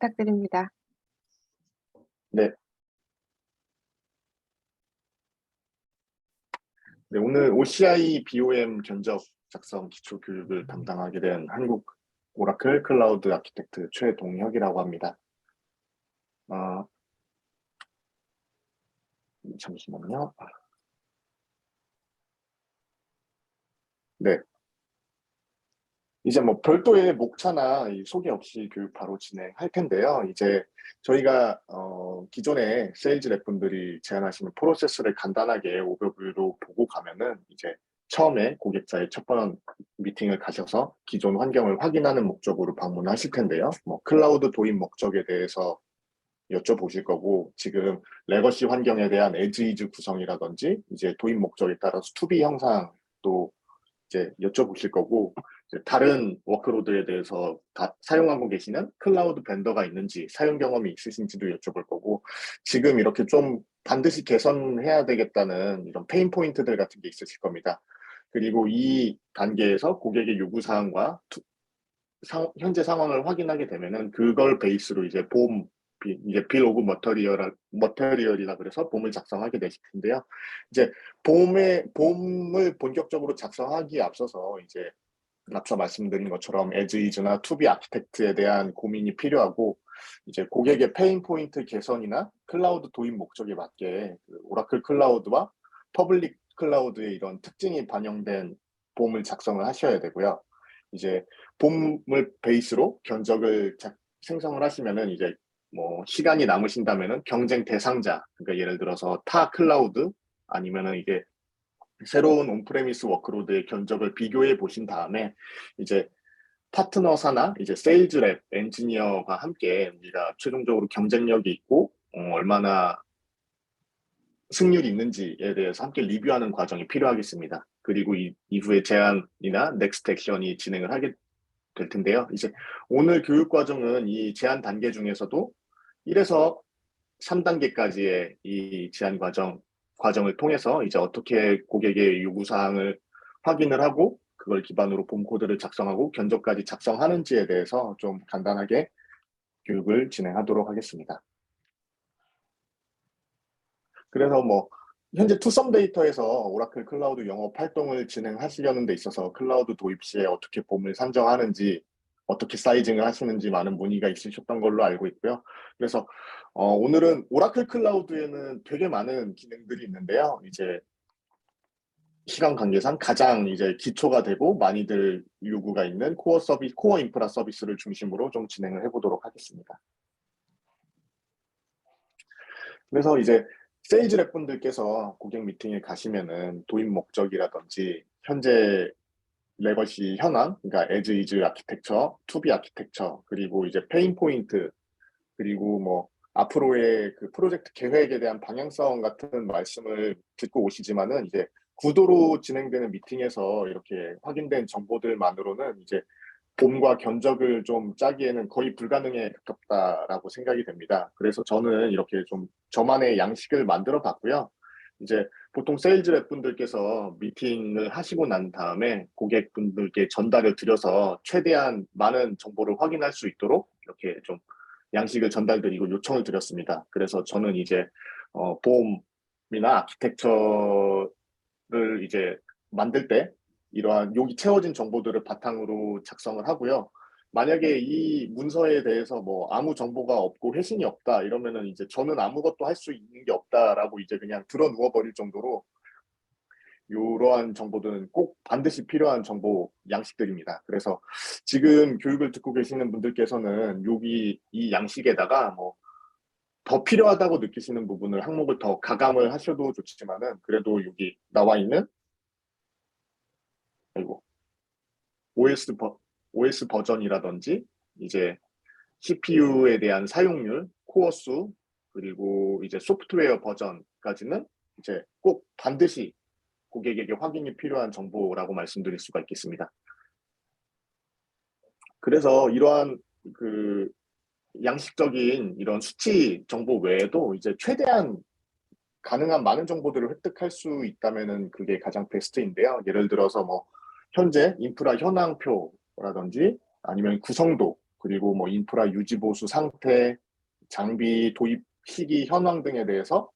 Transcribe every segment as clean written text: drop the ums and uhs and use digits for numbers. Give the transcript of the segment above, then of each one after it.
부탁드립니다. 네. 네, 오늘 OCI BOM 견적 작성 기초 교육을 담당하게 된 한국 오라클 클라우드 아키텍트 최동혁이라고 합니다. 잠시만요. 네. 이제 뭐 별도의 목차나 이 소개 없이 교육 바로 진행할 텐데요. 이제 저희가 기존에 세일즈 랩분들이 제안하시는 프로세스를 간단하게 오버뷰로 보고 가면은 이제 처음에 고객사의 첫 번 미팅을 가셔서 기존 환경을 확인하는 목적으로 방문하실 텐데요. 뭐 클라우드 도입 목적에 대해서 여쭤보실 거고, 지금 레거시 환경에 대한 에즈이즈 구성이라든지 이제 도입 목적에 따라서 투비 형상도 이제 여쭤보실 거고, 이제 다른 워크로드에 대해서 다 사용하고 계시는 클라우드 벤더가 있는지, 사용 경험이 있으신지도 여쭤볼 거고, 지금 이렇게 좀 반드시 개선해야 되겠다는 이런 페인 포인트들 같은 게 있으실 겁니다. 그리고 이 단계에서 고객의 요구사항과 현재 상황을 확인하게 되면은 그걸 베이스로 이제 이제 빌 오브 머터리얼이라 그래서 봄을 작성하게 되실 텐데요. 이제 봄을 본격적으로 작성하기에 앞서서 이제 앞서 말씀드린 것처럼 에즈이즈나 투비 아키텍트에 대한 고민이 필요하고, 이제 고객의 페인 포인트 개선이나 클라우드 도입 목적에 맞게 그 오라클 클라우드와 퍼블릭 클라우드의 이런 특징이 반영된 봄을 작성을 하셔야 되고요. 이제 봄을 베이스로 견적을 생성을 하시면은 이제 뭐 시간이 남으신다면은 경쟁 대상자, 그러니까 예를 들어서 타 클라우드 아니면은 이게 새로운 온프레미스 워크로드의 견적을 비교해 보신 다음에 이제 파트너사나 이제 세일즈 랩 엔지니어가 함께 우리가 최종적으로 경쟁력이 있고 얼마나 승률이 있는지에 대해서 함께 리뷰하는 과정이 필요하겠습니다. 그리고 이후에 제안이나 넥스트 액션이 진행을 하게 될 텐데요. 이제 오늘 교육 과정은 이 제안 단계 중에서도 1에서 3단계까지의 이 제안 과정을 통해서 이제 어떻게 고객의 요구사항을 확인을 하고 그걸 기반으로 봄 코드를 작성하고 견적까지 작성하는지에 대해서 좀 간단하게 교육을 진행하도록 하겠습니다. 그래서 뭐 현재 투썸 데이터에서 오라클 클라우드 영업 활동을 진행하시려는 데 있어서 클라우드 도입 시에 어떻게 봄을 산정하는지, 어떻게 사이징을 하시는지 많은 문의가 있으셨던 걸로 알고 있고요. 그래서 오늘은 오라클 클라우드에는 되게 많은 기능들이 있는데요. 이제 시간 관계상 가장 이제 기초가 되고 많이들 요구가 있는 코어 인프라 서비스를 중심으로 좀 진행을 해보도록 하겠습니다. 그래서 이제 세일즈 랩분들께서 고객 미팅에 가시면은 도입 목적이라든지 현재 레거시 현황, 그러니까 에즈 이즈 아키텍처, 투비 아키텍처, 그리고 이제 페인 포인트, 그리고 뭐 앞으로의 그 프로젝트 계획에 대한 방향성 같은 말씀을 듣고 오시지만은 이제 구도로 진행되는 미팅에서 이렇게 확인된 정보들만으로는 이제 봄과 견적을 좀 짜기에는 거의 불가능에 가깝다라고 생각이 됩니다. 그래서 저는 이렇게 좀 저만의 양식을 만들어 봤고요. 이제 보통 세일즈 랩분들께서 미팅을 하시고 난 다음에 고객분들께 전달을 드려서 최대한 많은 정보를 확인할 수 있도록 이렇게 좀 양식을 전달드리고 요청을 드렸습니다. 그래서 저는 이제 보험이나 아키텍처를 이제 만들 때 이러한 여기 채워진 정보들을 바탕으로 작성을 하고요. 만약에 이 문서에 대해서 뭐 아무 정보가 없고 회신이 없다 이러면은 이제 저는 아무것도 할 수 있는 게 없다라고 이제 그냥 들어 누워 버릴 정도로 이러한 정보들은 꼭 반드시 필요한 정보 양식들입니다. 그래서 지금 교육을 듣고 계시는 분들께서는 여기 이 양식에다가 뭐 더 필요하다고 느끼시는 부분을 항목을 더 가감을 하셔도 좋지만은 그래도 여기 나와 있는 그리고 OS 버전이라든지 이제 CPU에 대한 사용률, 코어 수, 그리고 이제 소프트웨어 버전까지는 이제 꼭 반드시 고객에게 확인이 필요한 정보라고 말씀드릴 수가 있겠습니다. 그래서 이러한 그 양식적인 이런 수치 정보 외에도 이제 최대한 가능한 많은 정보들을 획득할 수 있다면은 그게 가장 베스트인데요. 예를 들어서 뭐 현재 인프라 현황표라든지 아니면 구성도, 그리고 뭐 인프라 유지 보수 상태, 장비 도입 시기 현황 등에 대해서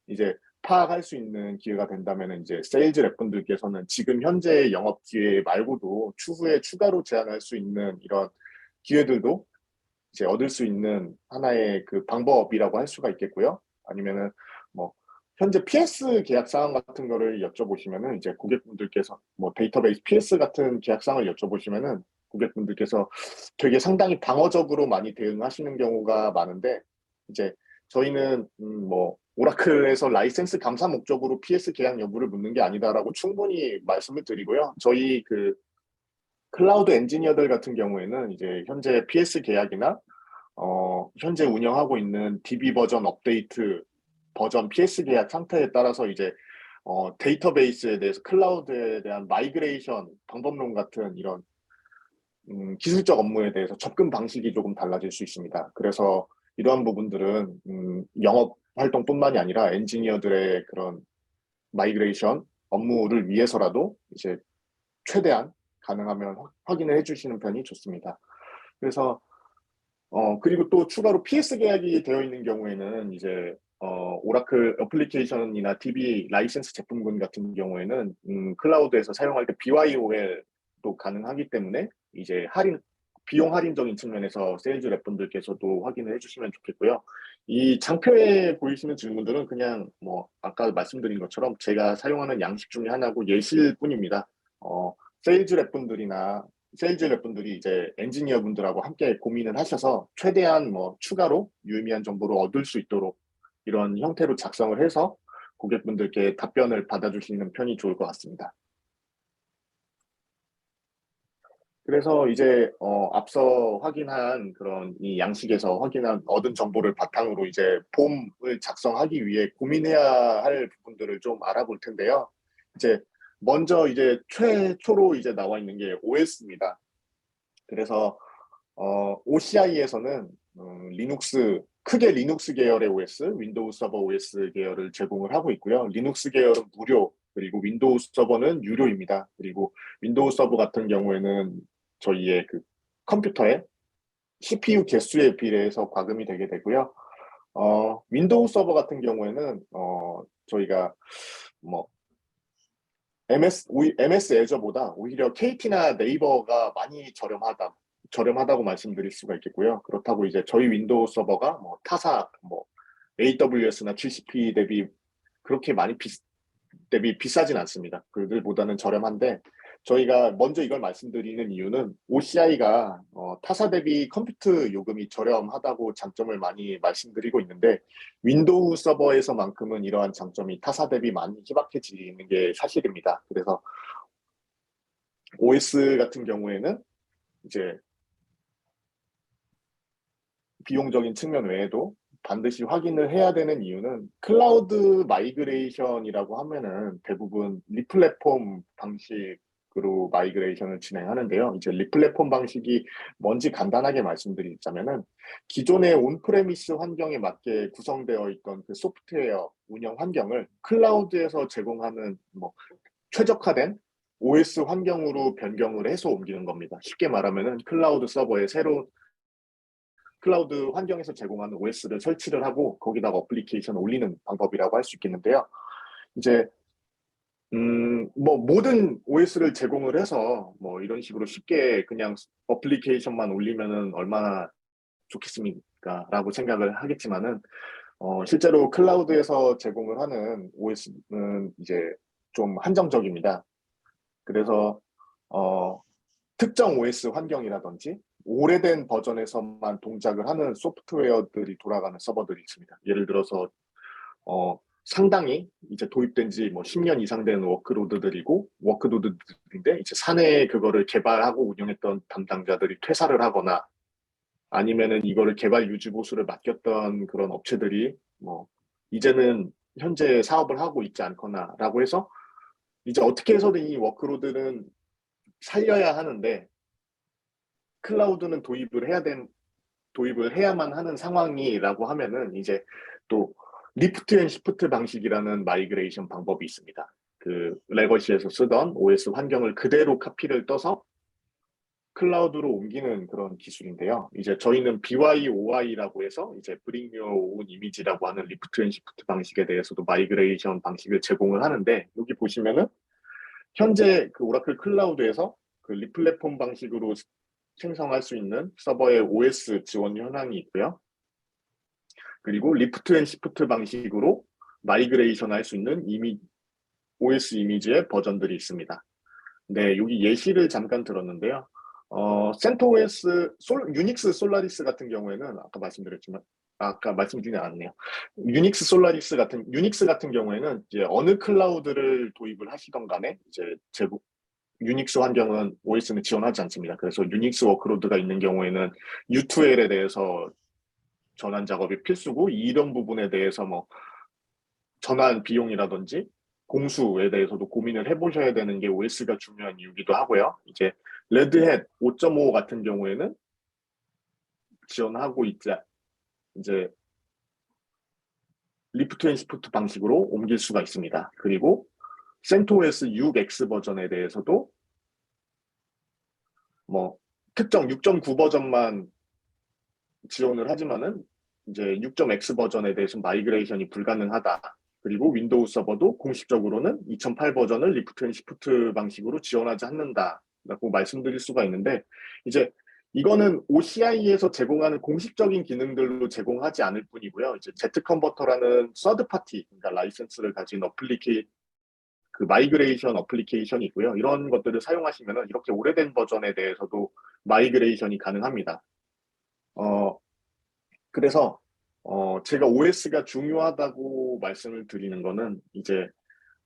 이제 파악할 수 있는 기회가 된다면 이제 세일즈 랩분들께서는 지금 현재의 영업 기회 말고도 추후에 추가로 제안할 수 있는 이런 기회들도 이제 얻을 수 있는 하나의 그 방법이라고 할 수가 있겠고요. 아니면은 뭐 현재 PS 계약 사항 같은 거를 여쭤보시면은 이제 고객분들께서 뭐 데이터베이스 PS 같은 계약 사항을 여쭤보시면은 고객분들께서 되게 상당히 방어적으로 많이 대응하시는 경우가 많은데 이제 저희는 뭐 오라클에서 라이센스 감사 목적으로 PS 계약 여부를 묻는 게 아니다라고 충분히 말씀을 드리고요. 저희 그 클라우드 엔지니어들 같은 경우에는 이제 현재 PS 계약이나 현재 운영하고 있는 DB 버전 업데이트 버전 PS 계약 상태에 따라서 이제 데이터베이스에 대해서 클라우드에 대한 마이그레이션 방법론 같은 이런 기술적 업무에 대해서 접근 방식이 조금 달라질 수 있습니다. 그래서 이러한 부분들은 영업 활동뿐만이 아니라 엔지니어들의 그런 마이그레이션 업무를 위해서라도 이제 최대한 가능하면 확인을 해주시는 편이 좋습니다. 그래서 그리고 또 추가로 PS 계약이 되어 있는 경우에는 이제 오라클 어플리케이션이나 DB 라이센스 제품군 같은 경우에는 클라우드에서 사용할 때 BYOL도 가능하기 때문에 이제 비용 할인적인 측면에서 세일즈 랩분들께서도 확인을 해주시면 좋겠고요. 이 장표에 보이시는 질문들은 그냥 뭐 아까 말씀드린 것처럼 제가 사용하는 양식 중에 하나고 예시일 뿐입니다. 세일즈 랩분들이나 세일즈 랩분들이 이제 엔지니어 분들하고 함께 고민을 하셔서 최대한 뭐 추가로 유의미한 정보를 얻을 수 있도록 이런 형태로 작성을 해서 고객분들께 답변을 받아주시는 편이 좋을 것 같습니다. 그래서 이제 앞서 확인한 그런 이 양식에서 확인한 얻은 정보를 바탕으로 이제 봄을 작성하기 위해 고민해야 할 부분들을 좀 알아볼 텐데요. 이제 먼저 이제 최초로 이제 나와 있는 게 OS입니다. 그래서 OCI에서는 리눅스 크게 리눅스 계열의 OS, 윈도우 서버 OS 계열을 제공을 하고 있고요. 리눅스 계열은 무료, 그리고 윈도우 서버는 유료입니다. 그리고 윈도우 서버 같은 경우에는 저희의 그 컴퓨터의 CPU 개수에 비례해서 과금이 되게 되고요. 윈도우 서버 같은 경우에는 저희가 뭐 MS 애저보다 오히려 KT나 네이버가 많이 저렴하다고 말씀드릴 수가 있겠고요. 그렇다고 이제 저희 윈도우 서버가 뭐 타사, 뭐 AWS나 GCP 그렇게 대비 비싸진 않습니다. 그들보다는 저렴한데 저희가 먼저 이걸 말씀드리는 이유는 OCI가 타사 대비 컴퓨트 요금이 저렴하다고 장점을 많이 말씀드리고 있는데 윈도우 서버에서만큼은 이러한 장점이 타사 대비 많이 희박해지는 게 사실입니다. 그래서 OS 같은 경우에는 이제 비용적인 측면 외에도 반드시 확인을 해야 되는 이유는 클라우드 마이그레이션이라고 하면은 대부분 리플랫폼 방식으로 마이그레이션을 진행하는데요. 이제 리플랫폼 방식이 뭔지 간단하게 말씀드리자면은 기존의 온프레미스 환경에 맞게 구성되어 있던 그 소프트웨어 운영 환경을 클라우드에서 제공하는 뭐 최적화된 OS 환경으로 변경을 해서 옮기는 겁니다. 쉽게 말하면은 클라우드 서버에 새로 클라우드 환경에서 제공하는 OS를 설치를 하고 거기다가 어플리케이션을 올리는 방법이라고 할 수 있겠는데요. 이제 뭐 모든 OS를 제공을 해서 뭐 이런 식으로 쉽게 그냥 어플리케이션만 올리면은 얼마나 좋겠습니까? 라고 생각을 하겠지만은 실제로 클라우드에서 제공을 하는 OS는 이제 좀 한정적입니다. 그래서 특정 OS 환경이라든지 오래된 버전에서만 동작을 하는 소프트웨어들이 돌아가는 서버들이 있습니다. 예를 들어서 상당히 이제 도입된 지 뭐 10년 이상 된 워크로드들인데 이제 사내에 그거를 개발하고 운영했던 담당자들이 퇴사를 하거나 아니면은 이거를 개발 유지 보수를 맡겼던 그런 업체들이 뭐 이제는 현재 사업을 하고 있지 않거나라고 해서 이제 어떻게 해서든 이 워크로드는 살려야 하는데 클라우드는 도입을 해야만 하는 상황이라고 하면은 이제 또 리프트 앤 시프트 방식이라는 마이그레이션 방법이 있습니다. 그 레거시에서 쓰던 OS 환경을 그대로 카피를 떠서 클라우드로 옮기는 그런 기술인데요. 이제 저희는 BYOI라고 해서 이제 Bring Your Own Image라고 하는 리프트 앤 시프트 방식에 대해서도 마이그레이션 방식을 제공을 하는데, 여기 보시면은 현재 그 오라클 클라우드에서 그 리플랫폼 방식으로 생성할 수 있는 서버의 OS 지원 현황이 있고요. 그리고 리프트 앤 시프트 방식으로 마이그레이션 할 수 있는 OS 이미지의 버전들이 있습니다. 네, 여기 예시를 잠깐 들었는데요. CentOS, 유닉스 솔라리스 같은 경우에는 아까 말씀드리지 않았네요. 유닉스 같은 경우에는 이제 어느 클라우드를 도입을 하시던 간에 이제 유닉스 환경은 OS는 지원하지 않습니다. 그래서 유닉스 워크로드가 있는 경우에는 U2L에 대해서 전환 작업이 필수고, 이런 부분에 대해서 뭐 전환 비용이라든지 공수에 대해서도 고민을 해보셔야 되는 게 OS가 중요한 이유기도 하고요. 이제 레드햇 5.5 같은 경우에는 지원하고 있자 이제 리프트 앤 시프트 방식으로 옮길 수가 있습니다. 그리고 CentOS 6X 버전에 대해서도 뭐 특정 6.9 버전만 지원을 하지만은 이제 6.x 버전에 대해서 마이그레이션이 불가능하다. 그리고 윈도우 서버도 공식적으로는 2008 버전을 리프트 앤 시프트 방식으로 지원하지 않는다라고 말씀드릴 수가 있는데, 이제 이거는 OCI에서 제공하는 공식적인 기능들로 제공하지 않을 뿐이고요. 이제 Z컨버터라는 서드 파티, 그러니까 라이센스를 가진 그 마이그레이션 어플리케이션이 있고요. 이런 것들을 사용하시면 이렇게 오래된 버전에 대해서도 마이그레이션이 가능합니다. 그래서 제가 OS가 중요하다고 말씀을 드리는 거는 이제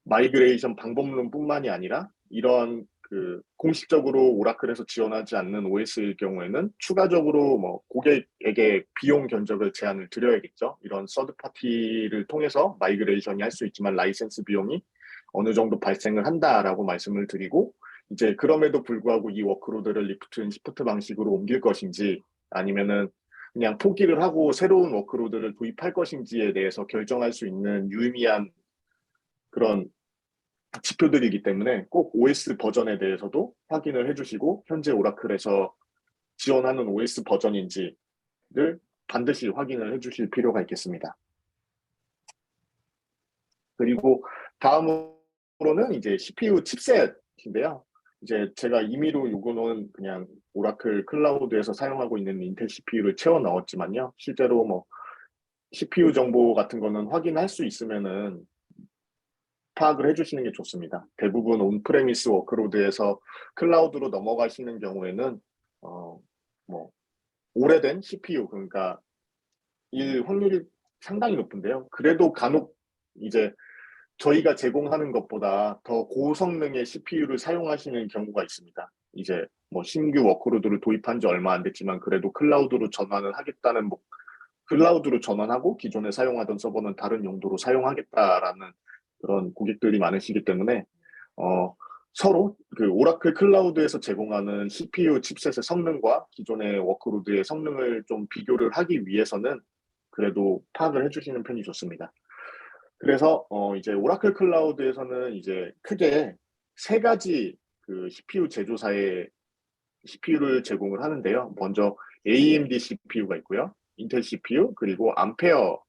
마이그레이션 방법론뿐만이 아니라 이런 그 공식적으로 오라클에서 지원하지 않는 OS일 경우에는 추가적으로 뭐 고객에게 비용 견적을 제한을 드려야겠죠. 이런 서드 파티를 통해서 마이그레이션이 할 수 있지만 라이센스 비용이 어느 정도 발생을 한다라고 말씀을 드리고, 이제 그럼에도 불구하고 이 워크로드를 리프트 앤 시프트 방식으로 옮길 것인지 아니면은 그냥 포기를 하고 새로운 워크로드를 도입할 것인지에 대해서 결정할 수 있는 유의미한 그런 지표들이기 때문에 꼭 OS 버전에 대해서도 확인을 해주시고, 현재 오라클에서 지원하는 OS 버전인지를 반드시 확인을 해주실 필요가 있겠습니다. 그리고 다음으로는 이제 CPU 칩셋인데요. 이제 제가 임의로 요거는 그냥 오라클 클라우드에서 사용하고 있는 인텔 CPU를 채워 넣었지만요. 실제로 뭐 CPU 정보 같은 거는 확인할 수 있으면은 파악을 해주시는 게 좋습니다. 대부분 온프레미스 워크로드에서 클라우드로 넘어가시는 경우에는 뭐 오래된 CPU, 그러니까 일 확률이 상당히 높은데요. 그래도 간혹 이제 저희가 제공하는 것보다 더 고성능의 CPU를 사용하시는 경우가 있습니다. 이제 뭐 신규 워크로드를 도입한 지 얼마 안 됐지만 그래도 클라우드로 전환을 하겠다는 클라우드로 전환하고 기존에 사용하던 서버는 다른 용도로 사용하겠다라는 그런 고객들이 많으시기 때문에 서로 그 오라클 클라우드에서 제공하는 CPU 칩셋의 성능과 기존의 워크로드의 성능을 좀 비교를 하기 위해서는 그래도 파악을 해주시는 편이 좋습니다. 그래서 이제 오라클 클라우드에서는 이제 크게 세 가지 그 CPU 제조사의 CPU를 제공을 하는데요. 먼저 AMD CPU가 있고요. 인텔 CPU, 그리고 암페어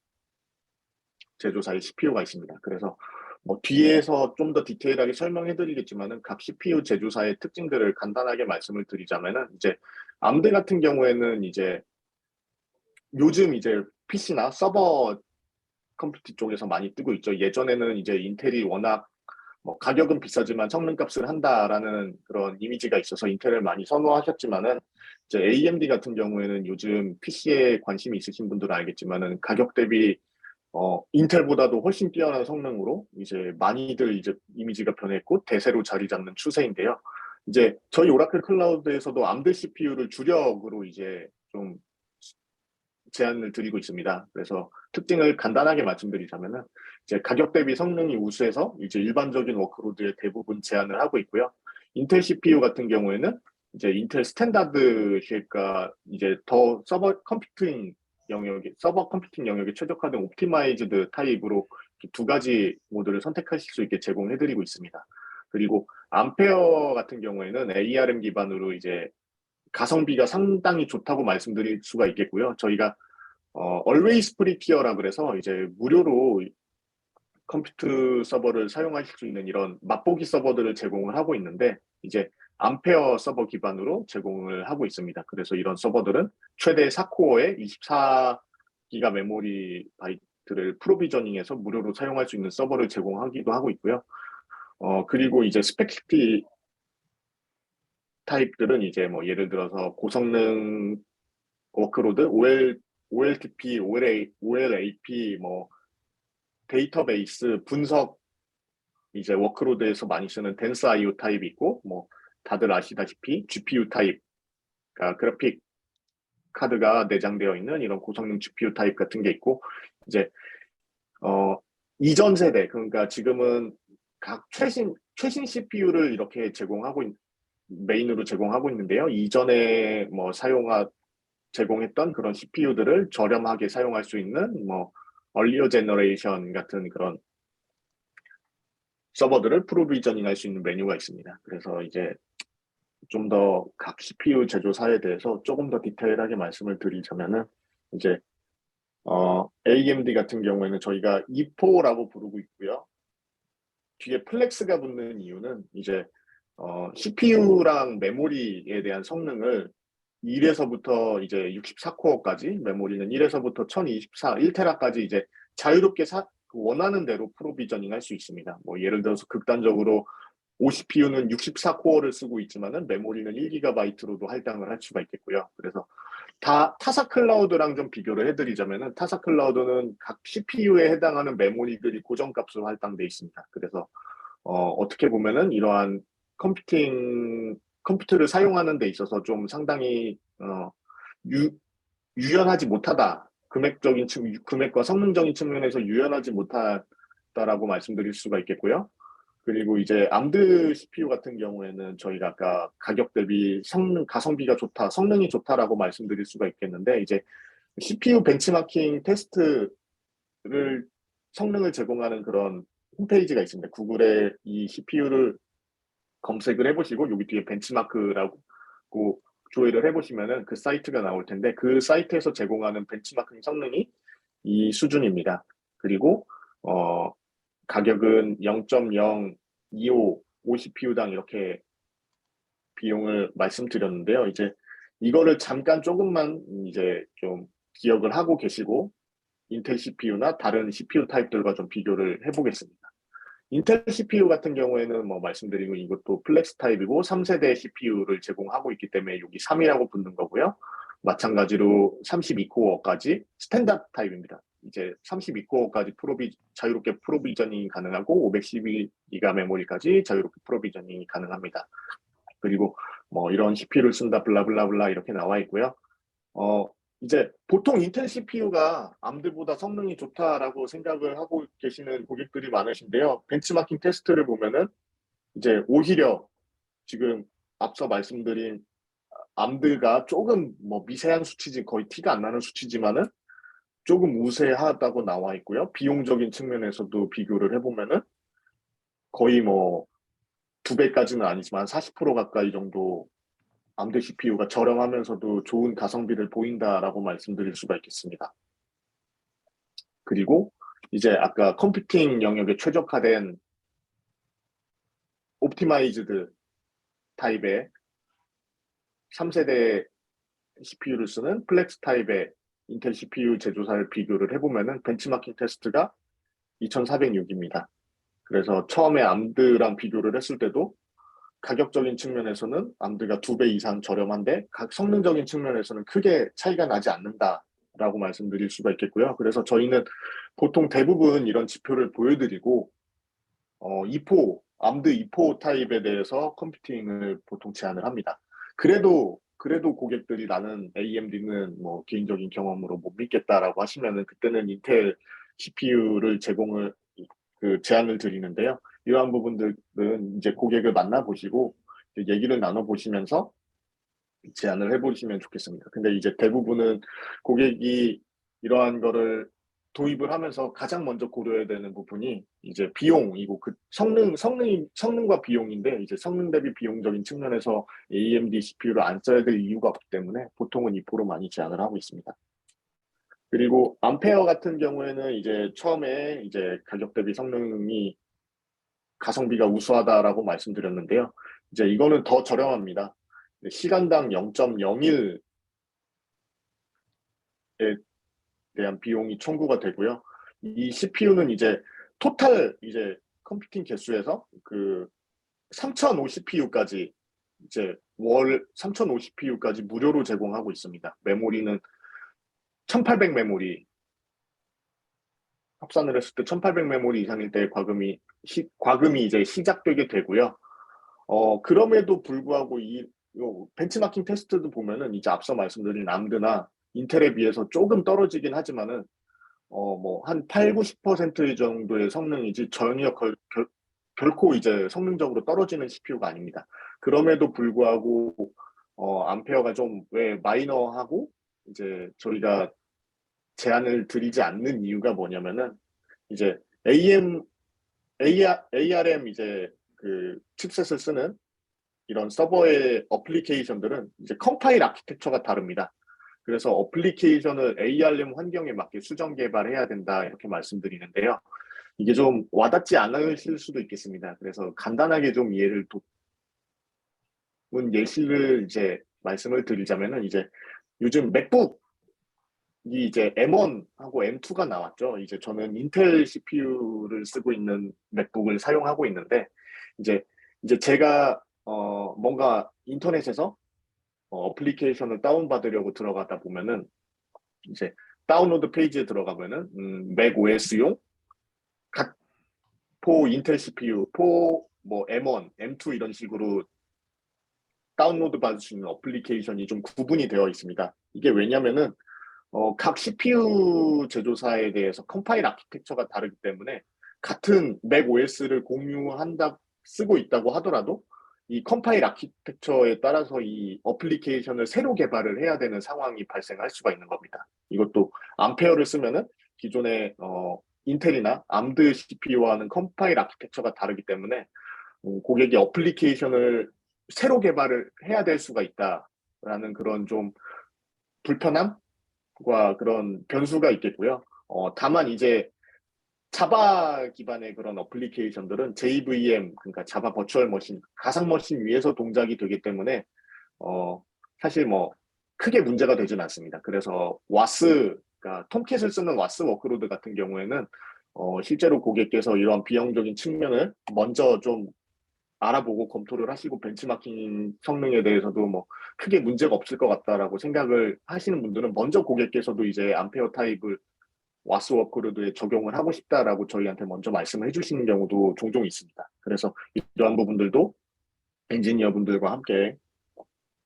제조사의 CPU가 있습니다. 그래서 뭐 뒤에서 좀 더 디테일하게 설명해 드리겠지만은 각 CPU 제조사의 특징들을 간단하게 말씀을 드리자면은, 이제 암드 같은 경우에는 이제 요즘 이제 PC나 서버 컴퓨터 쪽에서 많이 뜨고 있죠. 예전에는 이제 인텔이 워낙 뭐 가격은 비싸지만 성능값을 한다라는 그런 이미지가 있어서 인텔을 많이 선호하셨지만은, 이제 AMD 같은 경우에는 요즘 PC에 관심이 있으신 분들은 알겠지만은 가격 대비 인텔보다도 훨씬 뛰어난 성능으로 이제 많이들 이제 이미지가 변했고 대세로 자리 잡는 추세인데요. 이제 저희 오라클 클라우드에서도 암드 CPU를 주력으로 이제 좀 제안을 드리고 있습니다. 그래서 특징을 간단하게 말씀드리자면은 이제 가격 대비 성능이 우수해서 이제 일반적인 워크로드에 대부분 제안을 하고 있고요. 인텔 CPU 같은 경우에는 이제 인텔 스탠다드 쉐입과 이제 더 서버 컴퓨팅 영역에 최적화된 옵티마이즈드 타입으로 두 가지 모드를 선택하실 수 있게 제공해드리고 있습니다. 그리고 암페어 같은 경우에는 ARM 기반으로 이제 가성비가 상당히 좋다고 말씀드릴 수가 있겠고요. 저희가 Always Free Tier라 그래서 이제 무료로 컴퓨터 서버를 사용하실 수 있는 이런 맛보기 서버들을 제공을 하고 있는데 이제 암페어 서버 기반으로 제공을 하고 있습니다. 그래서 이런 서버들은 최대 4코어에 24기가 메모리 바이트를 프로비저닝해서 무료로 사용할 수 있는 서버를 제공하기도 하고 있고요. 그리고 이제 스펙시티 타입들은 이제 뭐 예를 들어서 고성능 워크로드, OLTP, OLAP, 뭐 데이터베이스, 분석 이제 워크로드에서 많이 쓰는 덴스 IO 타입이 있고 뭐 다들 아시다시피 GPU 타입, 그러니까 그래픽 카드가 내장되어 있는 이런 고성능 GPU 타입 같은 게 있고 이제 어 이전 세대 그러니까 지금은 각 최신 CPU를 이렇게 메인으로 제공하고 있는데요. 이전에 뭐 제공했던 그런 CPU들을 저렴하게 사용할 수 있는 뭐 얼리어 제너레이션 같은 그런 서버들을 프로비저닝 할 수 있는 메뉴가 있습니다. 그래서 이제 좀 더 각 CPU 제조사에 대해서 조금 더 디테일하게 말씀을 드리자면은 이제 AMD 같은 경우에는 저희가 E4라고 부르고 있고요. 뒤에 플렉스가 붙는 이유는 이제 CPU랑 메모리에 대한 성능을 1에서부터 이제 64코어까지 메모리는 1에서부터 1024, 1테라까지 이제 자유롭게 원하는 대로 프로비저닝 할 수 있습니다. 뭐 예를 들어서 극단적으로 5CPU는 64코어를 쓰고 있지만은 메모리는 1GB로도 할당을 할 수가 있겠고요. 그래서 타사 클라우드랑 좀 비교를 해드리자면은 타사 클라우드는 각 CPU에 해당하는 메모리들이 고정값으로 할당돼 있습니다. 그래서 어떻게 보면은 이러한 컴퓨터를 사용하는 데 있어서 좀 상당히 유연하지 못하다. 금액과 성능적인 측면에서 유연하지 못하다라고 말씀드릴 수가 있겠고요. 그리고 이제 암드 CPU 같은 경우에는 저희가 아까 가격 대비 가성비가 좋다, 성능이 좋다라고 말씀드릴 수가 있겠는데 이제 CPU 벤치마킹 테스트를 성능을 제공하는 그런 홈페이지가 있습니다. 구글에 이 CPU를 검색을 해보시고 여기 뒤에 벤치마크라고 조회를 해보시면은 그 사이트가 나올 텐데 그 사이트에서 제공하는 벤치마킹 성능이 이 수준입니다. 그리고 가격은 0.025 5CPU당 이렇게 비용을 말씀드렸는데요. 이제 이거를 잠깐 조금만 이제 좀 기억을 하고 계시고 인텔 CPU나 다른 CPU 타입들과 좀 비교를 해보겠습니다. 인텔 CPU 같은 경우에는 뭐 말씀드린 이것도 플렉스 타입이고 3세대 CPU를 제공하고 있기 때문에 여기 3이라고 붙는 거고요. 마찬가지로 32코어까지 스탠다드 타입입니다. 이제 32코어까지 자유롭게 프로비저닝이 가능하고 512기가 메모리까지 자유롭게 프로비저닝이 가능합니다. 그리고 뭐 이런 CPU를 쓴다 블라블라블라 이렇게 나와 있고요. 이제 보통 인텔 CPU가 암드보다 성능이 좋다라고 생각을 하고 계시는 고객들이 많으신데요. 벤치마킹 테스트를 보면은 이제 오히려 지금 앞서 말씀드린 암드가 조금 뭐 미세한 수치지 거의 티가 안 나는 수치지만은 조금 우세하다고 나와 있고요. 비용적인 측면에서도 비교를 해보면은 거의 뭐 2배까지는 아니지만 40% 가까이 정도 암드 CPU가 저렴하면서도 좋은 가성비를 보인다라고 말씀드릴 수가 있겠습니다. 그리고 이제 아까 컴퓨팅 영역에 최적화된 옵티마이즈드 타입의 3세대 CPU를 쓰는 플렉스 타입의 인텔 CPU 제조사를 비교를 해보면은 벤치마킹 테스트가 2406입니다. 그래서 처음에 암드랑 비교를 했을 때도 가격적인 측면에서는 암드가 2배 이상 저렴한데 각 성능적인 측면에서는 크게 차이가 나지 않는다라고 말씀드릴 수가 있겠고요. 그래서 저희는 보통 대부분 이런 지표를 보여드리고 암드 2포 타입에 대해서 컴퓨팅을 보통 제안을 합니다. 그래도 고객들이 나는 AMD는 뭐 개인적인 경험으로 못 믿겠다라고 하시면은 그때는 인텔 CPU를 제안을 드리는데요. 이러한 부분들은 이제 고객을 만나보시고 얘기를 나눠보시면서 제안을 해보시면 좋겠습니다. 근데 이제 대부분은 고객이 이러한 거를 도입을 하면서 가장 먼저 고려해야 되는 부분이 이제 비용이고 그 성능과 비용인데 이제 성능 대비 비용적인 측면에서 AMD CPU를 안 써야 될 이유가 없기 때문에 보통은 이 포로 많이 제안을 하고 있습니다. 그리고 암페어 같은 경우에는 이제 처음에 이제 가격 대비 성능이 가성비가 우수하다라고 말씀드렸는데요. 이제 이거는 더 저렴합니다. 시간당 0.01에 대한 비용이 청구가 되고요. 이 CPU는 이제 토탈 이제 컴퓨팅 개수에서 그 3050 CPU까지 이제 월 3050 CPU까지 무료로 제공하고 있습니다. 메모리는 1800 메모리 합산을 했을 때 1800 메모리 이상일 때 과금이 이제 시작되게 되고요. 그럼에도 불구하고 요 벤치마킹 테스트도 보면은 이제 앞서 말씀드린 람드나 인텔에 비해서 조금 떨어지긴 하지만은 뭐 한 8, 90% 정도의 성능이지 전혀 결코 이제 성능적으로 떨어지는 CPU가 아닙니다. 그럼에도 불구하고 암페어가 좀 왜 마이너하고 이제 저희가 제한을 드리지 않는 이유가 뭐냐면은 이제 ARM 이제 그 칩셋을 쓰는 이런 서버의 어플리케이션들은 이제 컴파일 아키텍처가 다릅니다. 그래서 어플리케이션을 ARM 환경에 맞게 수정 개발해야 된다 이렇게 말씀드리는데요. 이게 좀 와닿지 않으실 수도 있겠습니다. 그래서 간단하게 좀 이해를 돕는 예시를 이제 말씀을 드리자면은 이제 요즘 맥북이 이제 M1하고 M2가 나왔죠. 이제 저는 인텔 CPU를 쓰고 있는 맥북을 사용하고 있는데 이제 제가 뭔가 인터넷에서 어플리케이션을 다운받으려고 들어가다 보면은 이제 다운로드 페이지에 들어가면은 맥 OS용 각포 인텔 CPU, 포 뭐 M1, M2 이런 식으로 다운로드 받을 수 있는 어플리케이션이 좀 구분이 되어 있습니다. 이게 왜냐면은 각 CPU 제조사에 대해서 컴파일 아키텍처가 다르기 때문에 같은 맥 OS를 쓰고 있다고 하더라도 이 컴파일 아키텍처에 따라서 이 어플리케이션을 새로 개발을 해야 되는 상황이 발생할 수가 있는 겁니다. 이것도 암페어를 쓰면은 기존의 인텔이나 암드 CPU와는 컴파일 아키텍처가 다르기 때문에 고객이 어플리케이션을 새로 개발을 해야 될 수가 있다라는 그런 좀 불편함 과 그런 변수가 있겠고요. 다만 이제 자바 기반의 그런 어플리케이션들은 JVM, 그러니까 자바 버추얼 머신, 가상 머신 위에서 동작이 되기 때문에 어, 사실 뭐 크게 문제가 되진 않습니다. 그래서 그러니까 톰캣을 쓰는 와스 워크로드 같은 경우에는 실제로 고객께서 이러한 비용적인 측면을 먼저 좀 알아보고 검토를 하시고 벤치마킹 성능에 대해서도 뭐 크게 문제가 없을 것 같다라고 생각을 하시는 분들은 먼저 고객께서도 이제 암페어 타입을 와스 워크로드에 적용을 하고 싶다라고 저희한테 먼저 말씀을 해주시는 경우도 종종 있습니다. 그래서 이러한 부분들도 엔지니어 분들과 함께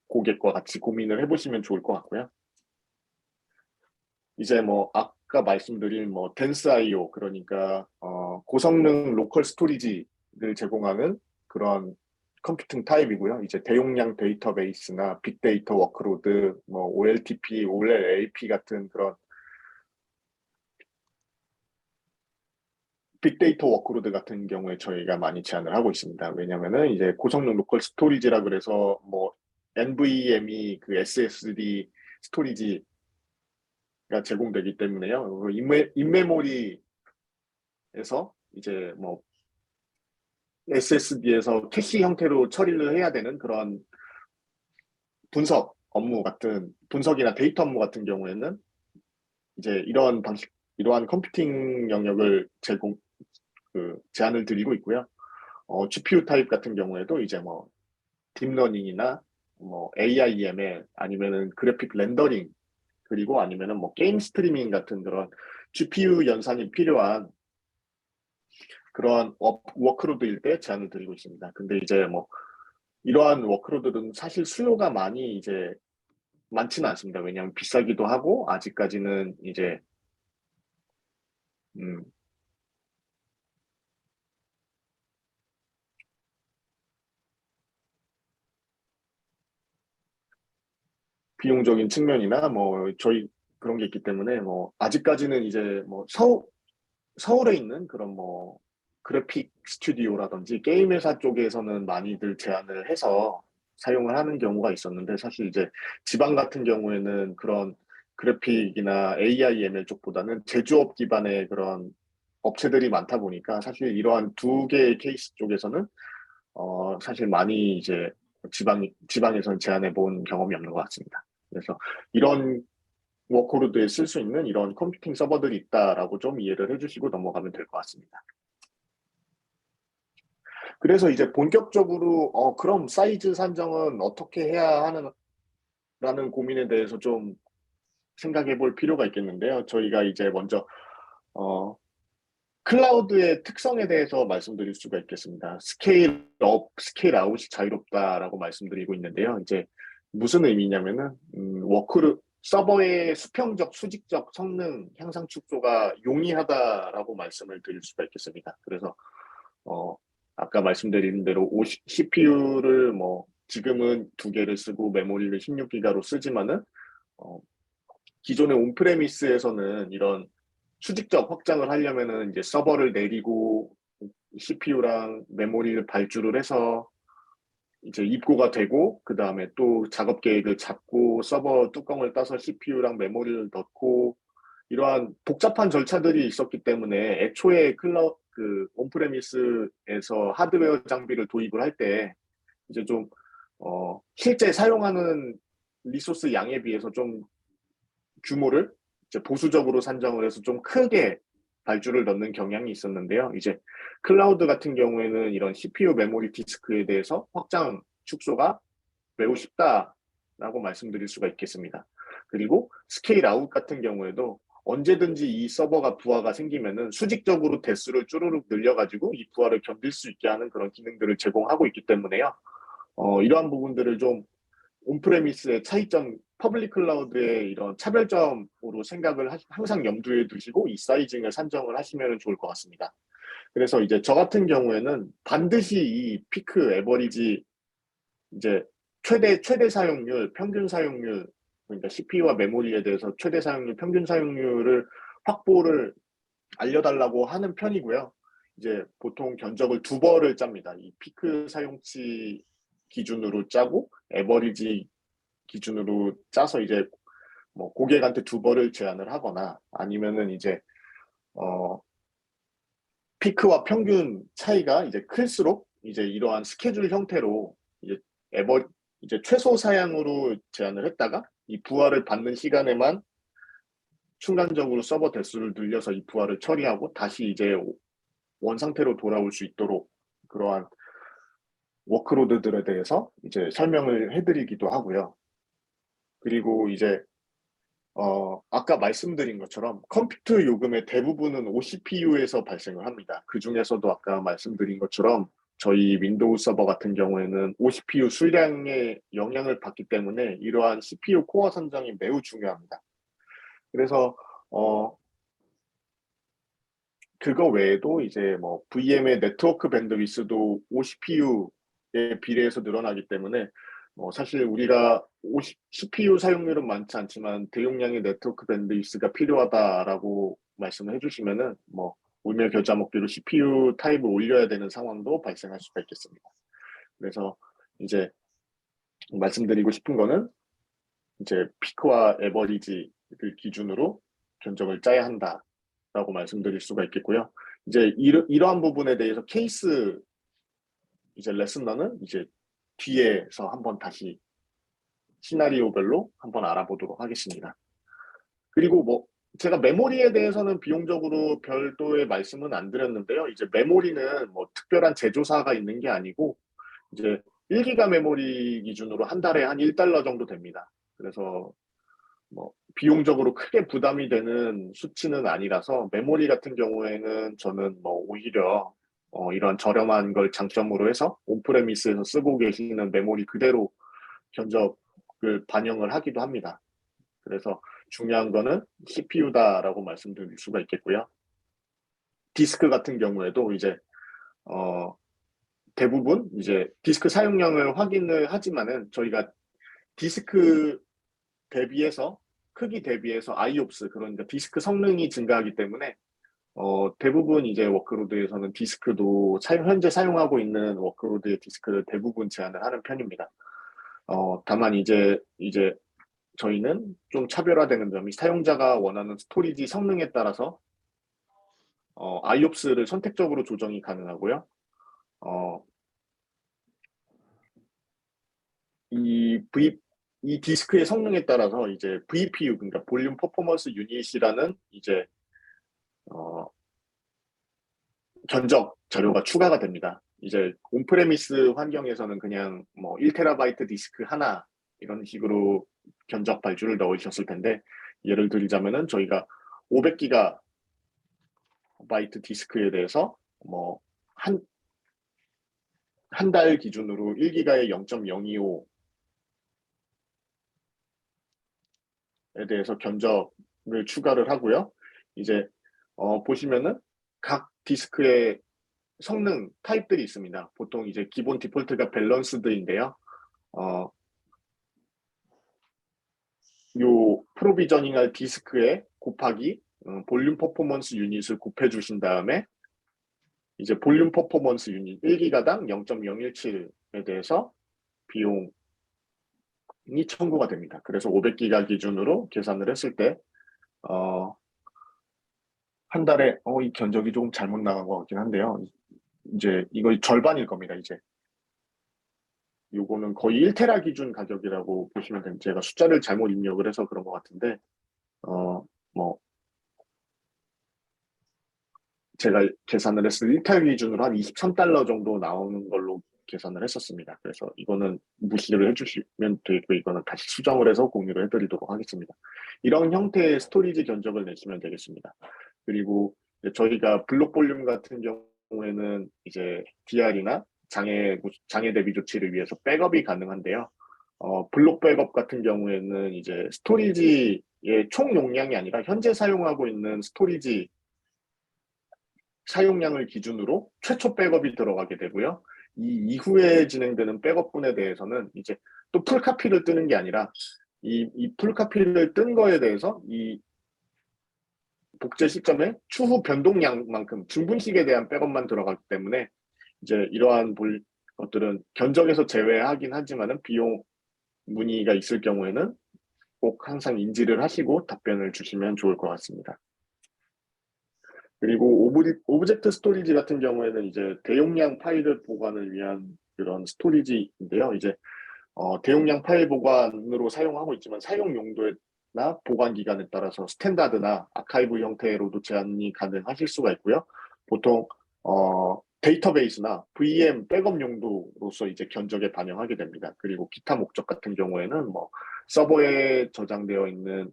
고객과 같이 고민을 해보시면 좋을 것 같고요. 이제 뭐 아까 말씀드린 뭐 덴스 IO 그러니까 고성능 로컬 스토리지를 제공하는 그런 컴퓨팅 타입이고요. 이제 대용량 데이터베이스나 빅데이터 워크로드, 뭐 OLTP, OLLP 같은 그런 빅데이터 워크로드 같은 경우에 저희가 많이 제안을 하고 있습니다. 왜냐면은 이제 고성능 로컬 스토리지라 그래서 뭐 NVMe 그 SSD 스토리지가 제공되기 때문에요. 인메모리에서 이제 뭐 SSD에서 캐시 형태로 처리를 해야 되는 그런 분석이나 데이터 업무 같은 경우에는 이제 이러한 컴퓨팅 영역을 제안을 드리고 있고요. GPU 타입 같은 경우에도 이제 뭐 딥러닝이나 뭐 AI ML 아니면은 그래픽 렌더링 그리고 아니면은 뭐 게임 스트리밍 같은 그런 GPU 연산이 필요한 그런 워크로드일 때 제안을 드리고 있습니다. 근데 이제 뭐 이러한 워크로드는 사실 수요가 많이 이제 많지는 않습니다. 왜냐하면 비싸기도 하고 아직까지는 이제 음, 비용적인 측면이나 뭐 저희 그런 게 있기 때문에 뭐 아직까지는 이제 뭐 서울에 있는 그런 뭐 그래픽 스튜디오라든지 게임 회사 쪽에서는 많이들 제안을 해서 사용을 하는 경우가 있었는데, 사실 이제 지방 같은 경우에는 그런 그래픽이나 AI ML 쪽보다는 제조업 기반의 그런 업체들이 많다 보니까 사실 이러한 두 개의 케이스 쪽에서는 사실 많이 이제 지방에서는 제안해 본 경험이 없는 것 같습니다. 그래서 이런 워크로드에 쓸 수 있는 이런 컴퓨팅 서버들이 있다라고 좀 이해를 해주시고 넘어가면 될 것 같습니다. 그래서 이제 본격적으로 그럼 사이즈 산정은 어떻게 해야 하는라는 고민에 대해서 좀 생각해 볼 필요가 있겠는데요. 저희가 이제 먼저 어, 클라우드의 특성에 대해서 말씀드릴 수가 있겠습니다. 스케일 업, 스케일 아웃이 자유롭다라고 말씀드리고 있는데요. 이제 무슨 의미냐면은 서버의 수평적, 수직적 성능 향상 축소가 용이하다라고 말씀을 드릴 수가 있겠습니다. 그래서 어, 아까 말씀드린 대로 CPU를 뭐 지금은 두 개를 쓰고 메모리를 16기가로 쓰지만은 어, 기존의 온프레미스에서는 이런 수직적 확장을 하려면은 이제 서버를 내리고 CPU랑 메모리를 발주를 해서 이제 입고가 되고, 그 다음에 또 작업 계획을 잡고 서버 뚜껑을 따서 CPU랑 메모리를 넣고, 이러한 복잡한 절차들이 있었기 때문에 애초에 온프레미스에서 하드웨어 장비를 도입을 할 때 이제 좀 실제 사용하는 리소스 양에 비해서 좀 규모를 이제 보수적으로 산정을 해서 좀 크게 발주를 넣는 경향이 있었는데요. 이제 클라우드 같은 경우에는 이런 CPU 메모리 디스크에 대해서 확장 축소가 매우 쉽다라고 말씀드릴 수가 있겠습니다. 그리고 스케일 아웃 같은 경우에도 언제든지 이 서버가 부하가 생기면은 수직적으로 대수를 쭈루룩 늘려가지고 이 부하를 견딜 수 있게 하는 그런 기능들을 제공하고 있기 때문에요. 이러한 부분들을 좀 온프레미스의 차이점, 퍼블릭 클라우드의 이런 차별점으로 생각을 항상 염두에 두시고 이 사이징을 산정을 하시면 좋을 것 같습니다. 그래서 이제 저 같은 경우에는 반드시 이 피크, 에버리지, 이제 최대 사용률, 평균 사용률, 그러니까 CPU와 메모리에 대해서 최대 사용률, 평균 사용률을 확보를 알려달라고 하는 편이고요. 이제 보통 견적을 두 벌을 짭니다. 이 피크 사용치 기준으로 짜고 에버리지 기준으로 짜서 이제 뭐 고객한테 두 벌을 제안을 하거나, 아니면은 이제 어 피크와 평균 차이가 이제 클수록 이제 이러한 스케줄 형태로 이제 에버 이제 최소 사양으로 제안을 했다가 이 부하를 받는 시간에만 순간적으로 서버 대수를 늘려서 이 부하를 처리하고 다시 이제 원 상태로 돌아올 수 있도록 그러한 워크로드들에 대해서 이제 설명을 해드리기도 하고요. 그리고 이제 아까 말씀드린 것처럼 컴퓨터 요금의 대부분은 OCPU에서 발생을 합니다. 그 중에서도 아까 말씀드린 것처럼 저희 윈도우 서버 같은 경우에는 OCPU 수량에 영향을 받기 때문에 이러한 CPU 코어 선정이 매우 중요합니다. 그래서 어, 그거 외에도 이제 뭐 VM의 네트워크 밴드위스도 OCPU에 비례해서 늘어나기 때문에 사실 우리가 CPU 사용률은 많지 않지만 대용량의 네트워크 밴드위스가 필요하다라고 말씀을 해주시면은 뭐 울며 겨자 먹기로 CPU 타입을 올려야 되는 상황도 발생할 수가 있겠습니다. 그래서 이제 말씀드리고 싶은 거는 이제 피크와 에버리지를 기준으로 견적을 짜야 한다라고 말씀드릴 수가 있겠고요. 이제 이러한 부분에 대해서 케이스 이제 레슨러는 이제 뒤에서 한번 다시 시나리오별로 한번 알아보도록 하겠습니다. 그리고 뭐 제가 메모리에 대해서는 비용적으로 별도의 말씀은 안 드렸는데요. 이제 메모리는 뭐 특별한 제조사가 있는 게 아니고 이제 1기가 메모리 기준으로 한 달에 한 1달러 정도 됩니다. 그래서 뭐 비용적으로 크게 부담이 되는 수치는 아니라서 메모리 같은 경우에는 저는 뭐 오히려 이런 저렴한 걸 장점으로 해서 온프레미스에서 쓰고 계시는 메모리 그대로 견적을 반영을 하기도 합니다. 그래서 중요한 거는 CPU다라고 말씀드릴 수가 있겠고요. 디스크 같은 경우에도 이제 어, 대부분 이제 디스크 사용량을 확인을 하지만은 저희가 디스크 대비해서 크기 대비해서 IOPS, 그러니까 디스크 성능이 증가하기 때문에 대부분 이제 워크로드에서는 디스크도 현재 사용하고 있는 워크로드의 디스크를 대부분 제한을 하는 편입니다. 다만 이제 저희는 좀 차별화되는 점이 사용자가 원하는 스토리지 성능에 따라서 IOPS를 선택적으로 조정이 가능하고요. 어, 이 이 디스크의 성능에 따라서 이제 VPU, 그러니까 볼륨 퍼포먼스 유닛이라는 이제 어, 견적 자료가 추가가 됩니다. 이제 온프레미스 환경에서는 그냥 뭐 1테라바이트 디스크 하나 이런 식으로 견적 발주를 넣으셨을 텐데, 예를 들자면은 저희가 500기가 바이트 디스크에 대해서 뭐 한 달 기준으로 1기가에 0.025에 대해서 견적을 추가를 하고요. 이제 보시면은 각 디스크의 성능 타입들이 있습니다. 보통 이제 기본 디폴트가 밸런스드인데요. 어, 요 프로비저닝할 디스크에 곱하기 볼륨 퍼포먼스 유닛을 곱해 주신 다음에 이제 볼륨 퍼포먼스 유닛 1기가당 0.017에 대해서 비용이 청구가 됩니다. 그래서 500기가 기준으로 계산을 했을 때 한 달에 이 견적이 조금 잘못 나간 것 같긴 한데요. 이제 이거 절반일 겁니다. 이제 요거는 거의 1테라 기준 가격이라고 보시면 됩니다. 제가 숫자를 잘못 입력을 해서 그런 것 같은데 뭐 제가 계산을 했을 때 1테라 기준으로 한 23달러 정도 나오는 걸로 계산을 했었습니다. 그래서 이거는 무시를 해주시면 되고, 이거는 다시 수정을 해서 공유를 해드리도록 하겠습니다. 이런 형태의 스토리지 견적을 내시면 되겠습니다. 그리고 저희가 블록 볼륨 같은 경우에는 이제 DR이나 장애 대비 조치를 위해서 백업이 가능한데요. 블록 백업 같은 경우에는 이제 스토리지의 총 용량이 아니라 현재 사용하고 있는 스토리지 사용량을 기준으로 최초 백업이 들어가게 되고요. 이 이후에 진행되는 백업분에 대해서는 이제 또 풀카피를 뜨는 게 아니라 이 풀카피를 뜬 거에 대해서 이 복제 시점에 추후 변동량만큼 중분식에 대한 백업만 들어가기 때문에 이제 이러한 것들은 견적에서 제외하긴 하지만은 비용 문의가 있을 경우에는 꼭 항상 인지를 하시고 답변을 주시면 좋을 것 같습니다. 그리고 오브젝트 스토리지 같은 경우에는 이제 대용량 파일을 보관을 위한 그런 스토리지인데요. 이제 대용량 파일 보관으로 사용하고 있지만 사용 용도나 보관 기간에 따라서 스탠다드나 아카이브 형태로도 제한이 가능하실 수가 있고요. 보통 데이터베이스나 VM 백업 용도로서 이제 견적에 반영하게 됩니다. 그리고 기타 목적 같은 경우에는 뭐 서버에 저장되어 있는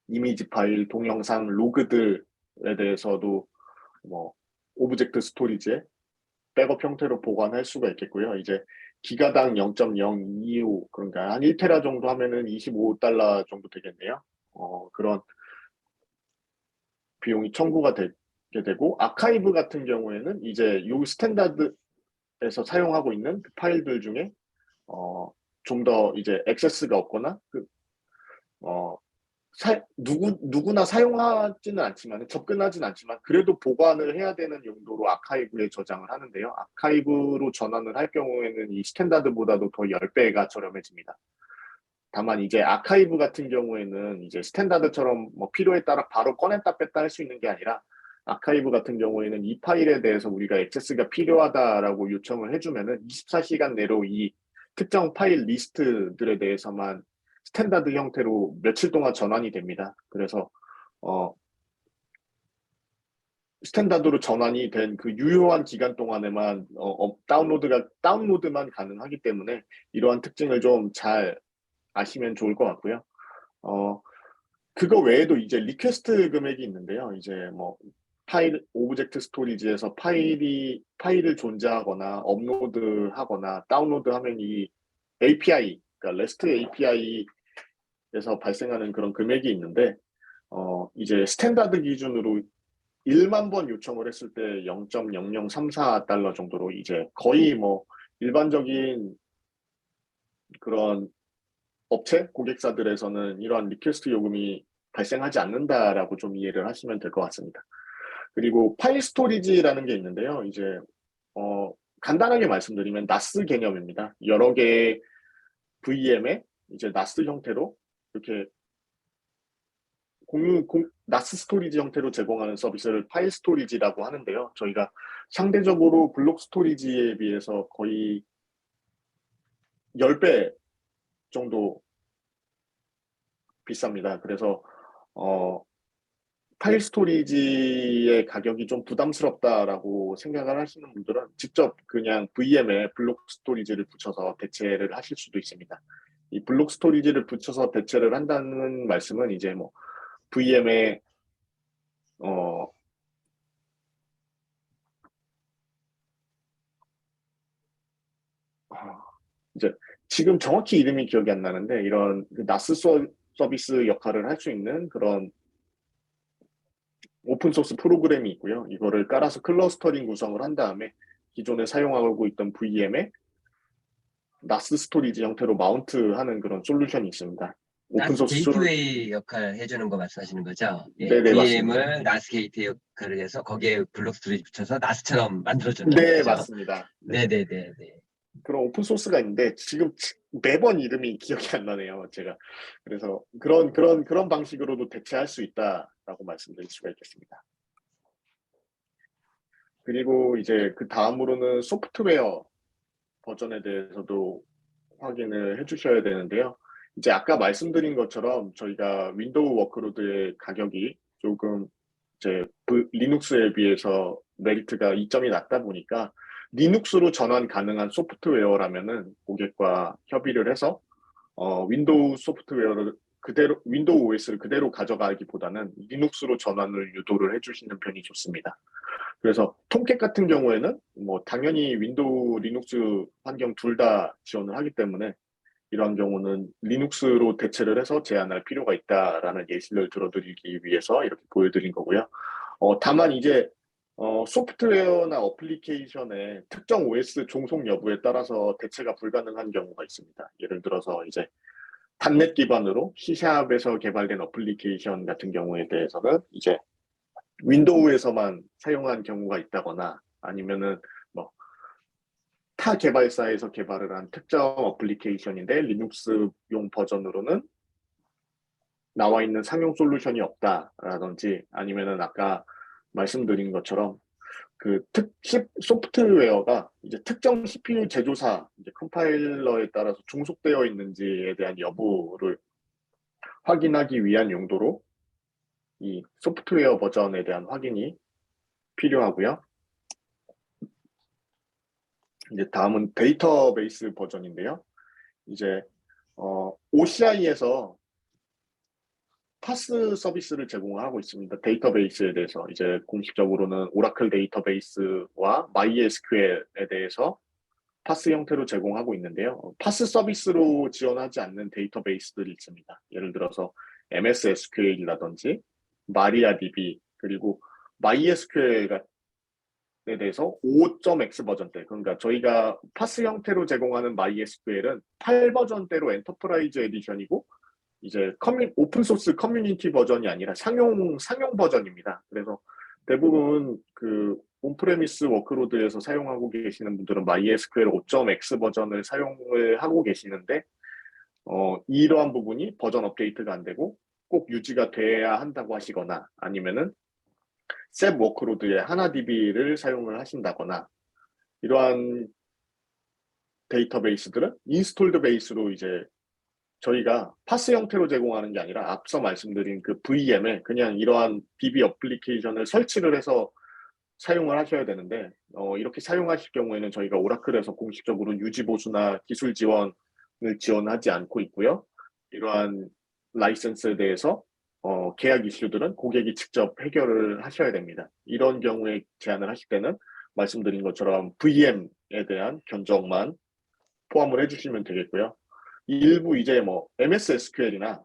이미지 파일, 동영상, 로그들에 대해서도 뭐 오브젝트 스토리지에 백업 형태로 보관할 수가 있겠고요. 이제 기가당 0.025, 그러니까 한 1테라 정도 하면은 25달러 정도 되겠네요. 그런 비용이 청구가 되게 되고, 아카이브 같은 경우에는 이제 요 스탠다드에서 사용하고 있는 그 파일들 중에 좀 더 이제 액세스가 없거나 어, 누구나 사용하지는 않지만, 접근하지는 않지만, 그래도 보관을 해야 되는 용도로 아카이브에 저장을 하는데요. 아카이브로 전환을 할 경우에는 이 스탠다드보다도 더 10배가 저렴해집니다. 다만 이제 아카이브 같은 경우에는 이제 스탠다드처럼 뭐 필요에 따라 바로 꺼냈다 뺐다 할 수 있는 게 아니라, 아카이브 같은 경우에는 이 파일에 대해서 우리가 액세스가 필요하다라고 요청을 해주면은 24시간 내로 이 특정 파일 리스트들에 대해서만 스탠다드 형태로 며칠 동안 전환이 됩니다. 그래서 어, 스탠다드로 전환이 된 그 유효한 기간 동안에만 다운로드만 가능하기 때문에 이러한 특징을 좀 잘 아시면 좋을 것 같고요. 어, 그거 외에도 이제 리퀘스트 금액이 있는데요. 이제 뭐 오브젝트 스토리지에서 파일을 존재하거나 업로드하거나 다운로드하면 이 API, 그러니까 REST API에서 발생하는 그런 금액이 있는데, 이제 스탠다드 기준으로 1만 번 요청을 했을 때 0.0034달러 정도로 이제 거의 뭐 일반적인 그런 업체, 고객사들에서는 이러한 리퀘스트 요금이 발생하지 않는다라고 좀 이해를 하시면 될 것 같습니다. 그리고 파일 스토리지라는 게 있는데요. 이제 간단하게 말씀드리면 나스 개념입니다. 여러 개의 VM에 이제 나스 형태로 이렇게 나스 스토리지 형태로 제공하는 서비스를 파일 스토리지라고 하는데요. 저희가 상대적으로 블록 스토리지에 비해서 거의 10배 정도 비쌉니다. 그래서 어, 파일 스토리지의 가격이 좀 부담스럽다라고 생각을 하시는 분들은 직접 그냥 VM에 블록 스토리지를 붙여서 대체를 하실 수도 있습니다. 이 블록 스토리지를 붙여서 대체를 한다는 말씀은 이제 뭐 VM에 어, 이제 지금 정확히 이름이 기억이 안 나는데 이런 그 나스 서비스 역할을 할 수 있는 그런 오픈 소스 프로그램이 있고요. 이거를 깔아서 클러스터링 구성을 한 다음에 기존에 사용하고 있던 VM에 나스 스토리지 형태로 마운트하는 그런 솔루션이 있습니다. 오픈 나스 소스 게이트웨이 역할을 해주는 거 말씀하시는 거죠? 예, 네네 맞습니다. VM을 나스 게이트웨이 역할을 해서 거기에 블록 스토리지 붙여서 나스처럼 만들어주는, 네 그죠? 맞습니다. 네. 네네네네. 그런 오픈 소스가 있는데 지금 매번 이름이 기억이 안 나네요. 제가 그래서 그런 방식으로도 대체할 수 있다라고 말씀드릴 수가 있겠습니다. 그리고 이제 그 다음으로는 소프트웨어 버전에 대해서도 확인을 해주셔야 되는데요. 이제 아까 말씀드린 것처럼 저희가 윈도우 워크로드의 가격이 조금 이제 리눅스에 비해서 메리트가 이점이 낮다 보니까 리눅스로 전환 가능한 소프트웨어라면은 고객과 협의를 해서 윈도우 소프트웨어를 그대로 윈도우 OS를 그대로 가져가기보다는 리눅스로 전환을 유도를 해주시는 편이 좋습니다. 그래서 톰캣 같은 경우에는 뭐 당연히 윈도우, 리눅스 환경 둘 다 지원을 하기 때문에 이러한 경우는 리눅스로 대체를 해서 제한할 필요가 있다라는 예시를 들어드리기 위해서 이렇게 보여드린 거고요. 다만 이제 소프트웨어나 어플리케이션의 특정 OS 종속 여부에 따라서 대체가 불가능한 경우가 있습니다. 예를 들어서 이제 단넷 기반으로 C샵에서 개발된 어플리케이션 같은 경우에 대해서는 이제 윈도우에서만 사용한 경우가 있다거나 아니면은 뭐 타 개발사에서 개발을 한 특정 어플리케이션인데 리눅스용 버전으로는 나와 있는 상용 솔루션이 없다라든지 아니면은 아까 말씀드린 것처럼 소프트웨어가 이제 특정 CPU 제조사 이제 컴파일러에 따라서 종속되어 있는지에 대한 여부를 확인하기 위한 용도로 이 소프트웨어 버전에 대한 확인이 필요하고요. 이제 다음은 데이터베이스 버전인데요. 이제 OCI에서 파스 서비스를 제공하고 있습니다. 데이터베이스에 대해서 이제 공식적으로는 오라클 데이터베이스와 MySQL에 대해서 파스 형태로 제공하고 있는데요. 파스 서비스로 지원하지 않는 데이터베이스들이 있습니다. 예를 들어서 MS SQL이라든지 마리아DB 그리고 MySQL에 대해서 5.x 버전대 그러니까 저희가 파스 형태로 제공하는 MySQL은 8 버전대로 엔터프라이즈 에디션이고 이제 오픈 소스 커뮤니티 버전이 아니라 상용 버전입니다. 그래서 대부분 그 온프레미스 워크로드에서 사용하고 계시는 분들은 MySQL 5.x 버전을 사용을 하고 계시는데 이러한 부분이 버전 업데이트가 안 되고 꼭 유지가 돼야 한다고 하시거나 아니면은 셉 워크로드의 하나DB를 사용을 하신다거나 이러한 데이터베이스들은 인스톨드 베이스로 이제 저희가 파스 형태로 제공하는 게 아니라 앞서 말씀드린 그 VM에 그냥 이러한 DB 어플리케이션을 설치를 해서 사용을 하셔야 되는데 이렇게 사용하실 경우에는 저희가 오라클에서 공식적으로 유지 보수나 기술 지원을 지원하지 않고 있고요. 이러한 라이센스에 대해서 계약 이슈들은 고객이 직접 해결을 하셔야 됩니다. 이런 경우에 제안을 하실 때는 말씀드린 것처럼 VM에 대한 견적만 포함을 해주시면 되겠고요. 일부 이제 뭐 MS SQL이나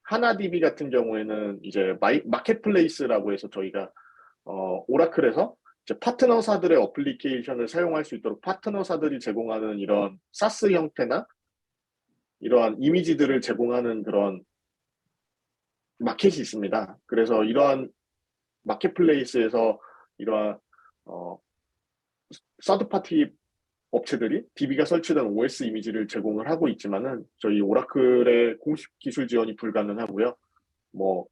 하나DB 같은 경우에는 이제 마켓플레이스라고 해서 저희가 오라클에서 이제 파트너사들의 어플리케이션을 사용할 수 있도록 파트너사들이 제공하는 이런 사스 형태나 이러한 이미지들을 제공하는 그런 마켓이 있습니다. 그래서 이러한 마켓플레이스에서 이러한 서드 파티 업체들이 DB가 설치된 OS 이미지를 제공을 하고 있지만은 저희 오라클의 공식 기술 지원이 불가능하고요. 뭐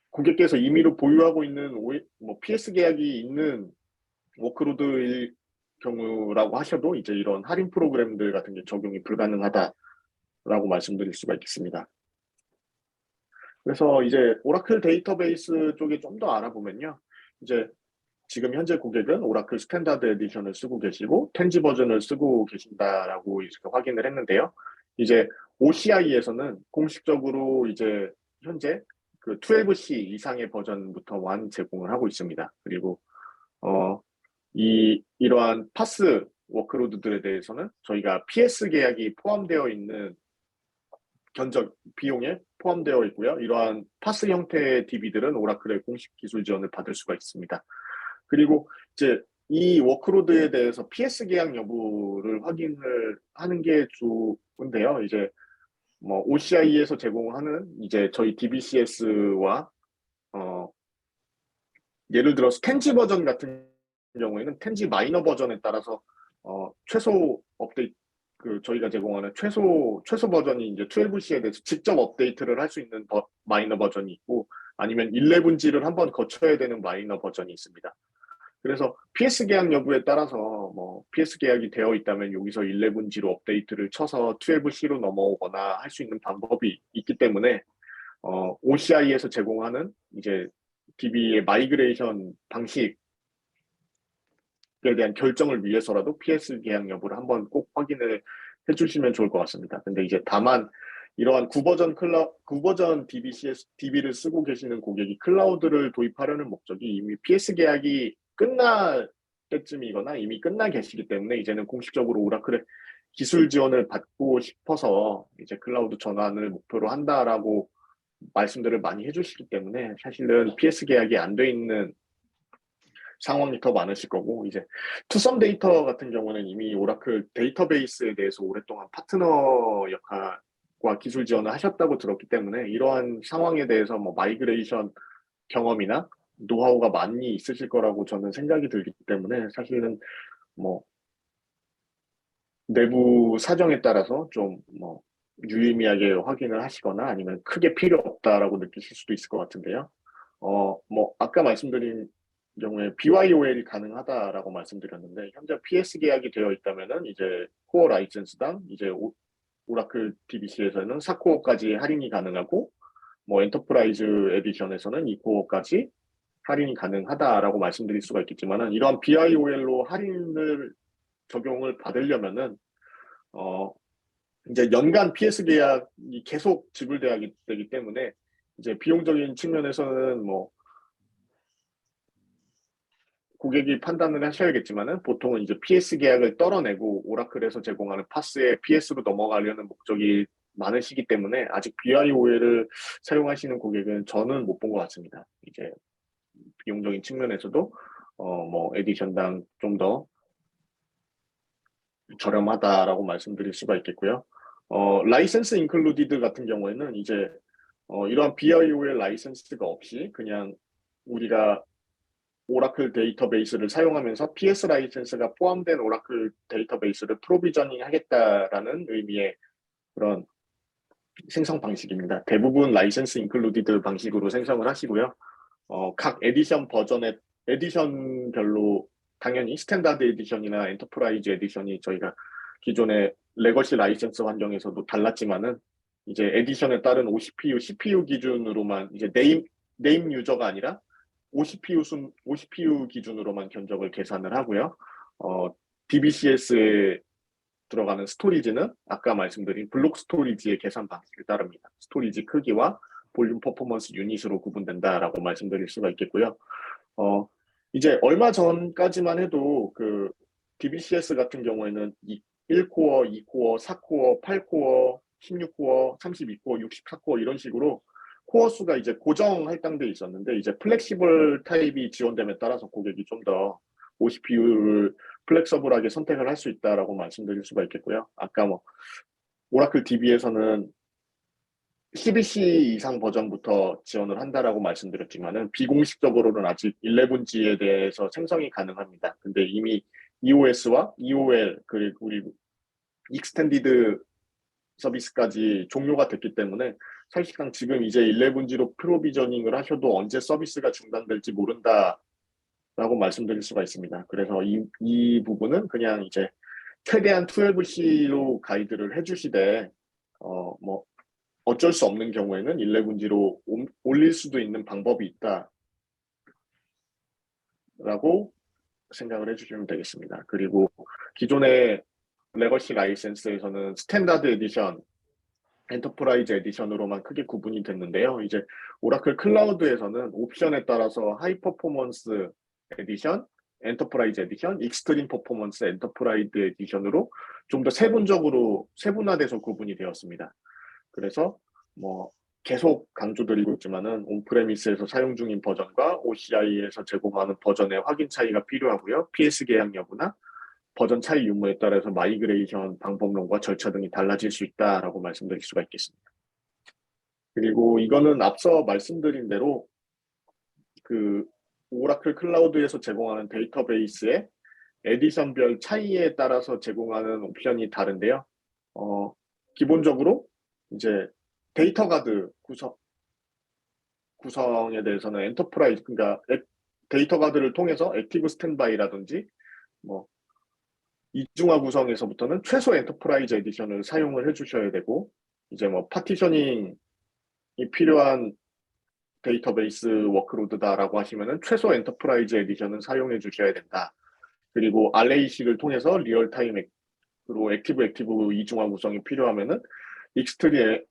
고객께서 임의로 보유하고 있는 PS 계약이 있는 워크로드일 경우라고 하셔도 이제 이런 할인 프로그램들 같은 게 적용이 불가능하다라고 말씀드릴 수가 있겠습니다. 그래서 이제 오라클 데이터베이스 쪽에 좀 더 알아보면요. 이제 지금 현재 고객은 오라클 스탠다드 에디션을 쓰고 계시고 텐지 버전을 쓰고 계신다라고 이렇게 확인을 했는데요. 이제 OCI에서는 공식적으로 이제 현재 그 12C 이상의 버전부터만 제공을 하고 있습니다. 그리고 이러한 파스 워크로드들에 대해서는 저희가 PS 계약이 포함되어 있는 견적 비용에 포함되어 있고요. 이러한 파스 형태의 DB들은 오라클의 공식 기술 지원을 받을 수가 있습니다. 그리고 이제 이 워크로드에 대해서 PS 계약 여부를 확인을 하는 게 좋은데요. 이제 뭐 OCI에서 제공하는 이제 저희 DBCS와 예를 들어 텐지 버전 같은 경우에는 텐지 마이너 버전에 따라서 최소 업데이트 저희가 제공하는 최소 버전이 이제 12C에 대해서 직접 업데이트를 할 수 있는 마이너 버전이 있고 아니면 11G를 한번 거쳐야 되는 마이너 버전이 있습니다. 그래서 PS 계약 여부에 따라서 뭐 PS 계약이 되어 있다면 여기서 11G로 업데이트를 쳐서 12C로 넘어오거나 할 수 있는 방법이 있기 때문에 OCI에서 제공하는 이제 DB의 마이그레이션 방식에 대한 결정을 위해서라도 PS 계약 여부를 한번 꼭 확인을 해주시면 좋을 것 같습니다. 근데 이제 다만 이러한 9버전 DB를 쓰고 계시는 고객이 클라우드를 도입하려는 목적이 이미 PS 계약이 끝날 때쯤이거나 이미 끝나 계시기 때문에 이제는 공식적으로 오라클의 기술 지원을 받고 싶어서 이제 클라우드 전환을 목표로 한다라고 말씀들을 많이 해주시기 때문에 사실은 PS 계약이 안 돼 있는 상황이 더 많으실 거고 이제 투썸 데이터 같은 경우는 이미 오라클 데이터베이스에 대해서 오랫동안 파트너 역할과 기술 지원을 하셨다고 들었기 때문에 이러한 상황에 대해서 뭐 마이그레이션 경험이나 노하우가 많이 있으실 거라고 저는 생각이 들기 때문에 사실은 뭐 내부 사정에 따라서 좀 뭐 유의미하게 확인을 하시거나 아니면 크게 필요 없다라고 느끼실 수도 있을 것 같은데요. 뭐 아까 말씀드린 경우에 BYOL이 가능하다라고 말씀드렸는데 현재 PS 계약이 되어 있다면은 이제 코어 라이센스당 이제 오라클 DBC에서는 4코어까지 할인이 가능하고 뭐 엔터프라이즈 에디션에서는 2코어까지 할인이 가능하다라고 말씀드릴 수가 있겠지만은 이러한 BIOL로 할인을 적용을 받으려면은 이제 연간 PS 계약이 계속 지불되기 때문에 이제 비용적인 측면에서는 뭐 고객이 판단을 하셔야겠지만은 보통은 이제 PS 계약을 떨어내고 오라클에서 제공하는 파스에 PS로 넘어가려는 목적이 많으시기 때문에 아직 BIOL을 사용하시는 고객은 저는 못 본 것 같습니다. 이제 비용적인 측면에서도 뭐 에디션당 좀 더 저렴하다라고 말씀드릴 수가 있겠고요. 라이센스 인클루디드 같은 경우에는 이제 이러한 BIOL 라이센스가 없이 그냥 우리가 오라클 데이터베이스를 사용하면서 PS 라이센스가 포함된 오라클 데이터베이스를 프로비저닝 하겠다라는 의미의 그런 생성 방식입니다. 대부분 라이센스 인클루디드 방식으로 생성을 하시고요. 각 에디션별로 당연히 스탠다드 에디션이나 엔터프라이즈 에디션이 저희가 기존의 레거시 라이센스 환경에서도 달랐지만은 이제 에디션에 따른 OCPU, CPU 기준으로만 이제 네임 유저가 아니라 OCPU 기준으로만 견적을 계산을 하고요. DBCS에 들어가는 스토리지는 아까 말씀드린 블록 스토리지의 계산 방식을 따릅니다. 스토리지 크기와 볼륨 퍼포먼스 유닛으로 구분된다라고 말씀드릴 수가 있겠고요. 이제 얼마 전까지만 해도 그 DBCS 같은 경우에는 1코어, 2코어, 4코어, 8코어, 16코어, 32코어, 64코어 이런 식으로 코어 수가 이제 고정 할당돼 있었는데 이제 플렉시블 타입이 지원됨에 따라서 고객이 좀 더 OCPU를 플렉서블하게 선택을 할 수 있다라고 말씀드릴 수가 있겠고요. 아까 뭐 오라클 DB에서는 12C 이상 버전부터 지원을 한다라고 말씀드렸지만은 비공식적으로는 아직 11G에 대해서 생성이 가능합니다. 근데 이미 EOS와 EOL 그리고 익스텐디드 서비스까지 종료가 됐기 때문에 사실상 지금 이제 11G로 프로비저닝을 하셔도 언제 서비스가 중단될지 모른다라고 말씀드릴 수가 있습니다. 그래서 이 부분은 그냥 이제 최대한 12C로 가이드를 해주시되 뭐 어쩔 수 없는 경우에는 11G로 올릴 수도 있는 방법이 있다라고 생각을 해주시면 되겠습니다. 그리고 기존의 레거시 라이센스에서는 스탠다드 에디션, 엔터프라이즈 에디션으로만 크게 구분이 됐는데요. 이제 오라클 클라우드에서는 옵션에 따라서 하이 퍼포먼스 에디션, 엔터프라이즈 에디션, 익스트림 퍼포먼스 엔터프라이즈 에디션으로 좀 더 세분화돼서 구분이 되었습니다. 그래서 뭐 계속 강조드리고 있지만은 온프레미스에서 사용 중인 버전과 OCI에서 제공하는 버전의 확인 차이가 필요하고요. PS 계약 여부나 버전 차이 유무에 따라서 마이그레이션 방법론과 절차 등이 달라질 수 있다라고 말씀드릴 수가 있겠습니다. 그리고 이거는 앞서 말씀드린 대로 그 오라클 클라우드에서 제공하는 데이터베이스의 에디션별 차이에 따라서 제공하는 옵션이 다른데요. 기본적으로 이제 데이터 가드 구성에 대해서는 엔터프라이즈, 그러니까 데이터 가드를 통해서 액티브 스탠바이라든지 뭐 이중화 구성에서부터는 최소 엔터프라이즈 에디션을 사용을 해주셔야 되고, 이제 뭐 파티셔닝이 필요한 데이터베이스 워크로드다라고 하시면은 최소 엔터프라이즈 에디션을 사용해 주셔야 된다. 그리고 RAC를 통해서 리얼타임으로 액티브 이중화 구성이 필요하면은 익스트림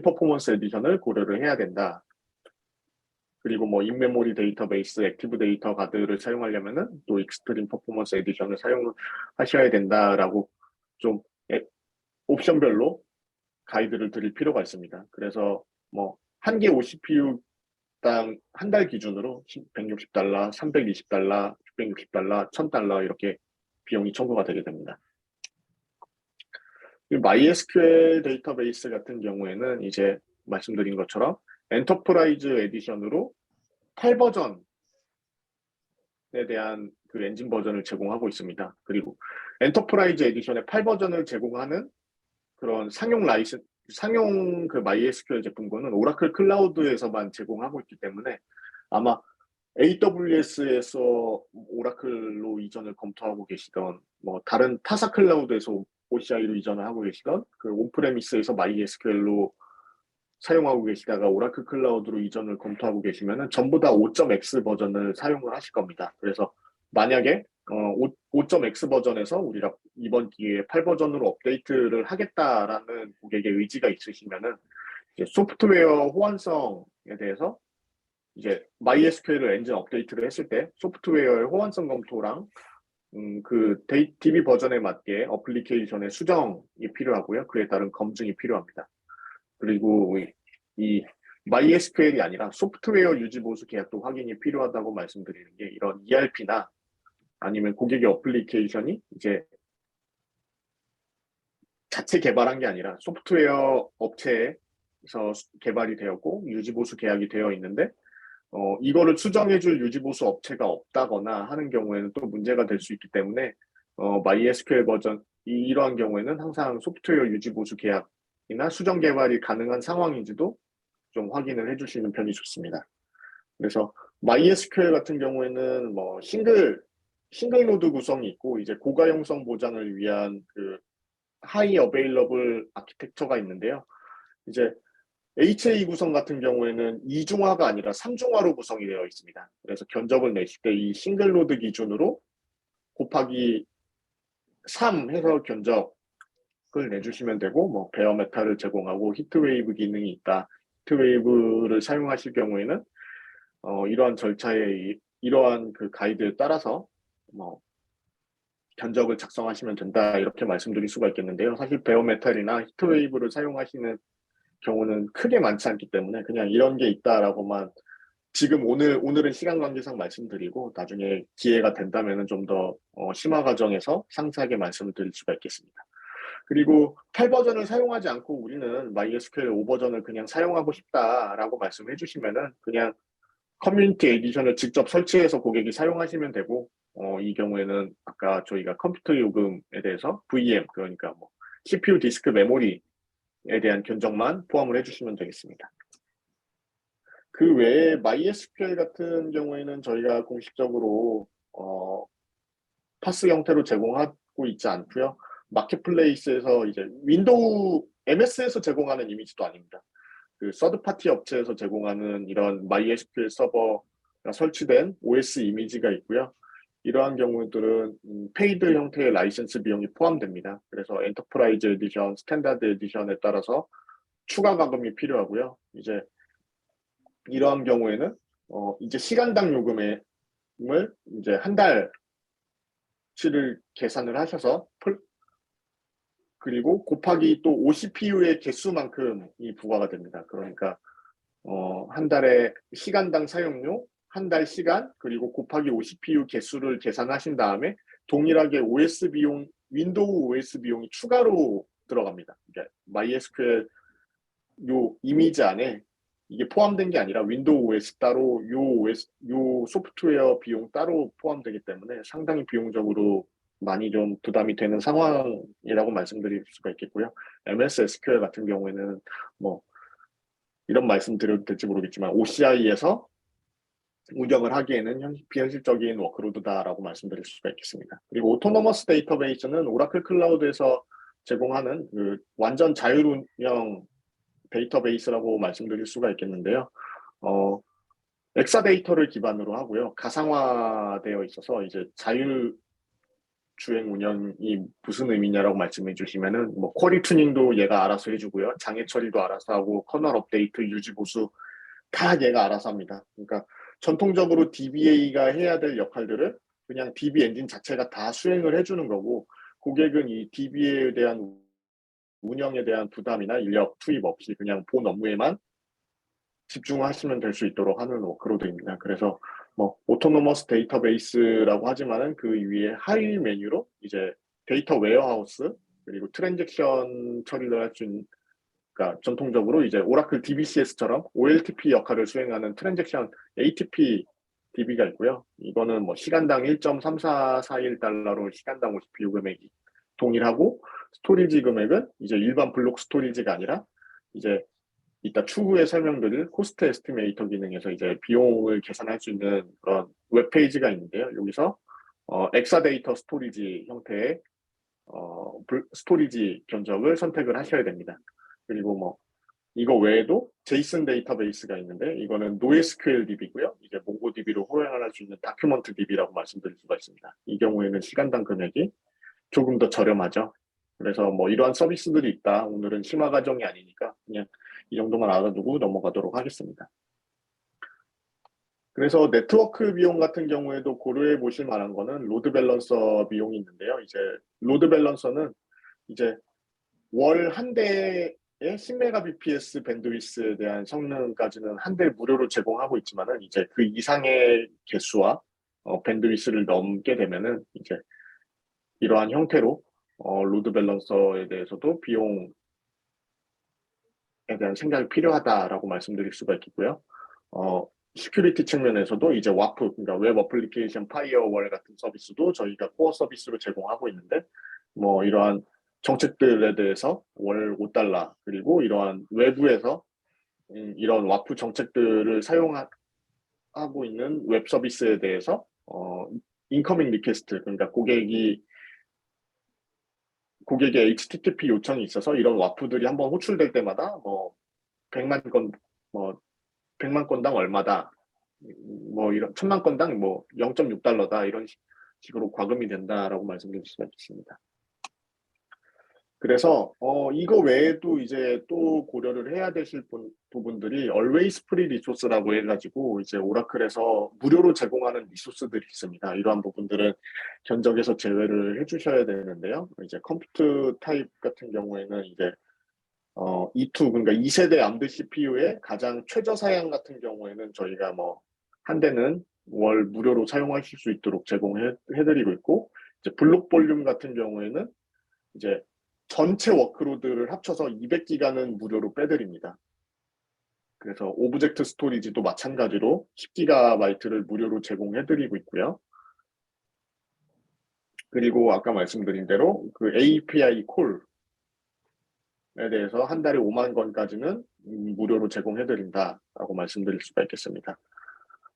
퍼포먼스 에디션을 고려를 해야 된다. 그리고 뭐 인메모리 데이터베이스, 액티브 데이터 가드를 사용하려면은 또 익스트림 퍼포먼스 에디션을 사용하셔야 된다라고 좀 옵션별로 가이드를 드릴 필요가 있습니다. 그래서 뭐 한 개 OCPU당 한 달 기준으로 $160, $320, $660, $1000 이렇게 비용이 청구가 되게 됩니다. MySQL 데이터베이스 같은 경우에는 이제 말씀드린 것처럼 엔터프라이즈 에디션으로 8버전에 대한 그 엔진 버전을 제공하고 있습니다. 그리고 엔터프라이즈 에디션의 8버전을 제공하는 그런 상용 그 MySQL 제품군은 오라클 클라우드에서만 제공하고 있기 때문에 아마 AWS에서 오라클로 이전을 검토하고 계시던 뭐 다른 타사 클라우드에서 OCI로 이전을 하고 계시던 그 온프레미스에서 MySQL로 사용하고 계시다가 오라클 클라우드로 이전을 검토하고 계시면은 전부 다 5.x 버전을 사용을 하실 겁니다. 그래서 만약에 5.x 버전에서 우리가 이번 기회에 8버전으로 업데이트를 하겠다라는 고객의 의지가 있으시면은 이제 소프트웨어 호환성에 대해서 이제 MySQL 엔진 업데이트를 했을 때 소프트웨어의 호환성 검토랑 그 DB 버전에 맞게 어플리케이션의 수정이 필요하고요. 그에 따른 검증이 필요합니다. 그리고 이 MySQL이 아니라 소프트웨어 유지 보수 계약도 확인이 필요하다고 말씀드리는 게 이런 ERP나 아니면 고객의 어플리케이션이 이제 자체 개발한 게 아니라 소프트웨어 업체에서 개발이 되었고 유지 보수 계약이 되어 있는데 이거를 수정해줄 유지보수 업체가 없다거나 하는 경우에는 또 문제가 될 수 있기 때문에 MySQL 버전 이러한 경우에는 항상 소프트웨어 유지보수 계약이나 수정 개발이 가능한 상황인지도 좀 확인을 해주시는 편이 좋습니다. 그래서 MySQL 같은 경우에는 뭐 싱글 노드 구성이 있고 이제 고가용성 보장을 위한 그 하이 어베일러블 아키텍처가 있는데요. 이제 HA 구성 같은 경우에는 2중화가 아니라 3중화로 구성이 되어 있습니다. 그래서 견적을 내실 때 이 싱글 노드 기준으로 곱하기 3 해서 견적을 내주시면 되고, 뭐 베어 메탈을 제공하고 히트웨이브 기능이 있다. 히트웨이브를 사용하실 경우에는 이러한 절차에 이러한 그 가이드에 따라서 뭐 견적을 작성하시면 된다 이렇게 말씀드릴 수가 있겠는데요. 사실 베어 메탈이나 히트웨이브를 사용하시는 경우는 크게 많지 않기 때문에 그냥 이런 게 있다라고만 지금 오늘은 시간 관계상 말씀드리고 나중에 기회가 된다면은 좀 더 심화 과정에서 상세하게 말씀을 드릴 수가 있겠습니다. 그리고 8버전을 사용하지 않고 우리는 MySQL 5버전을 그냥 사용하고 싶다라고 말씀해 주시면은 그냥 커뮤니티 에디션을 직접 설치해서 고객이 사용하시면 되고, 이 경우에는 아까 저희가 컴퓨터 요금에 대해서 VM, 그러니까 뭐 CPU 디스크 메모리에 대한 견적만 포함을 해주시면 되겠습니다. 그 외에 MySQL 같은 경우에는 저희가 공식적으로 파스 형태로 제공하고 있지 않고요. 마켓플레이스에서 이제 윈도우 MS에서 제공하는 이미지도 아닙니다. 그 서드 파티 업체에서 제공하는 이런 MySQL 서버가 설치된 OS 이미지가 있고요. 이러한 경우들은 페이드 형태의 라이센스 비용이 포함됩니다. 그래서 엔터프라이즈 에디션, 스탠다드 에디션에 따라서 추가 가금이 필요하고요. 이제 이러한 경우에는 이제 시간당 요금을 이제 한 달치를 계산을 하셔서 그리고 곱하기 또 OCPU의 개수만큼이 부과가 됩니다. 그러니까 한 달에 시간당 사용료, 한 달 시간, 그리고 곱하기 OCPU 개수를 계산하신 다음에 동일하게 OS 비용, 윈도우 OS 비용이 추가로 들어갑니다. 그러니까 MySQL 요 이미지 안에 이게 포함된 게 아니라 윈도우 OS 따로 요 소프트웨어 비용 따로 포함되기 때문에 상당히 비용적으로 많이 좀 부담이 되는 상황이라고 말씀드릴 수가 있겠고요. MS SQL 같은 경우에는 뭐 이런 말씀 드려도 될지 모르겠지만 OCI에서 운영을 하기에는 비현실적인 워크로드다라고 말씀드릴 수가 있겠습니다. 그리고 오토노머스 데이터베이스는 오라클 클라우드에서 제공하는 그 완전 자율 운영 데이터베이스라고 말씀드릴 수가 있겠는데요. 엑사데이터를 기반으로 하고요. 가상화되어 있어서 이제 자율 주행 운영이 무슨 의미냐라고 말씀해 주시면은 뭐 쿼리 튜닝도 얘가 알아서 해주고요. 장애 처리도 알아서 하고 커널 업데이트, 유지 보수 다 얘가 알아서 합니다. 그러니까 전통적으로 DBA가 해야 될 역할들을 그냥 DB 엔진 자체가 다 수행을 해주는 거고 고객은 이 DBA에 대한 운영에 대한 부담이나 인력 투입 없이 그냥 본 업무에만 집중하시면 될 수 있도록 하는 워크로드입니다. 그래서 뭐 오토노머스 데이터베이스라고 하지만은 그 위에 하위 메뉴로 이제 데이터 웨어하우스 그리고 트랜잭션 처리를 할 수 있는 그러니까 전통적으로 이제 오라클 DBCS처럼 OLTP 역할을 수행하는 트랜잭션 ATP DB가 있고요. 이거는 뭐 시간당 1.3441달러로 시간당 OCPU 금액이 동일하고 스토리지 금액은 이제 일반 블록 스토리지가 아니라 이제 이따 추후에 설명드릴 코스트 에스티메이터 기능에서 이제 비용을 계산할 수 있는 그런 웹페이지가 있는데요. 여기서 엑사데이터 스토리지 형태의 스토리지 견적을 선택을 하셔야 됩니다. 그리고 뭐 이거 외에도 제이슨 데이터베이스가 있는데 이거는 NoSQL DB고요. 이제 몽고DB로 호환할 수 있는 다큐먼트 DB라고 말씀드릴 수가 있습니다. 이 경우에는 시간당 금액이 조금 더 저렴하죠. 그래서 뭐 이러한 서비스들이 있다. 오늘은 심화 과정이 아니니까 그냥 이 정도만 알아두고 넘어가도록 하겠습니다. 그래서 네트워크 비용 같은 경우에도 고려해 보실 만한 거는 로드 밸런서 비용이 있는데요. 이제 로드 밸런서는 이제 월 한 대의 10메가bps 밴드위스에 대한 성능까지는 한 대 무료로 제공하고 있지만은 이제 그 이상의 개수와 밴드위스를 넘게 되면은 이제 이러한 형태로 로드 밸런서에 대해서도 비용에 대한 생각이 필요하다라고 말씀드릴 수가 있겠고요. 시큐리티 측면에서도 이제 와프, 그러니까 웹 어플리케이션 파이어월 같은 서비스도 저희가 코어 서비스로 제공하고 있는데 뭐 이러한 정책들에 대해서 월 5달러 그리고 이러한 외부에서 이런 와프 정책들을 사용하고 있는 웹 서비스에 대해서 인커밍 리퀘스트 그러니까 고객의 HTTP 요청이 있어서 이런 와프들이 한번 호출될 때마다 뭐 100만 건, 뭐 100만 건당 얼마다, 뭐 이런 1000만 건당 뭐 0.6달러다 이런 식으로 과금이 된다라고 말씀드릴 수가 있습니다. 그래서 이거 외에도 이제 또 고려를 해야 되실 부분들이 always free 리소스라고 해가지고 이제 오라클에서 무료로 제공하는 리소스들이 있습니다. 이러한 부분들은 견적에서 제외를 해주셔야 되는데요. 이제 컴퓨터 타입 같은 경우에는 이제 E2 그러니까 2세대 암드 CPU의 가장 최저 사양 같은 경우에는 저희가 뭐 한 대는 월 무료로 사용하실 수 있도록 제공해드리고 있고 이제 블록 볼륨 같은 경우에는 이제 전체 워크로드를 합쳐서 200기가는 무료로 빼드립니다. 그래서 오브젝트 스토리지도 마찬가지로 10기가바이트를 무료로 제공해드리고 있고요. 그리고 아까 말씀드린 대로 그 API 콜에 대해서 한 달에 5만 건까지는 무료로 제공해드린다라고 말씀드릴 수가 있겠습니다.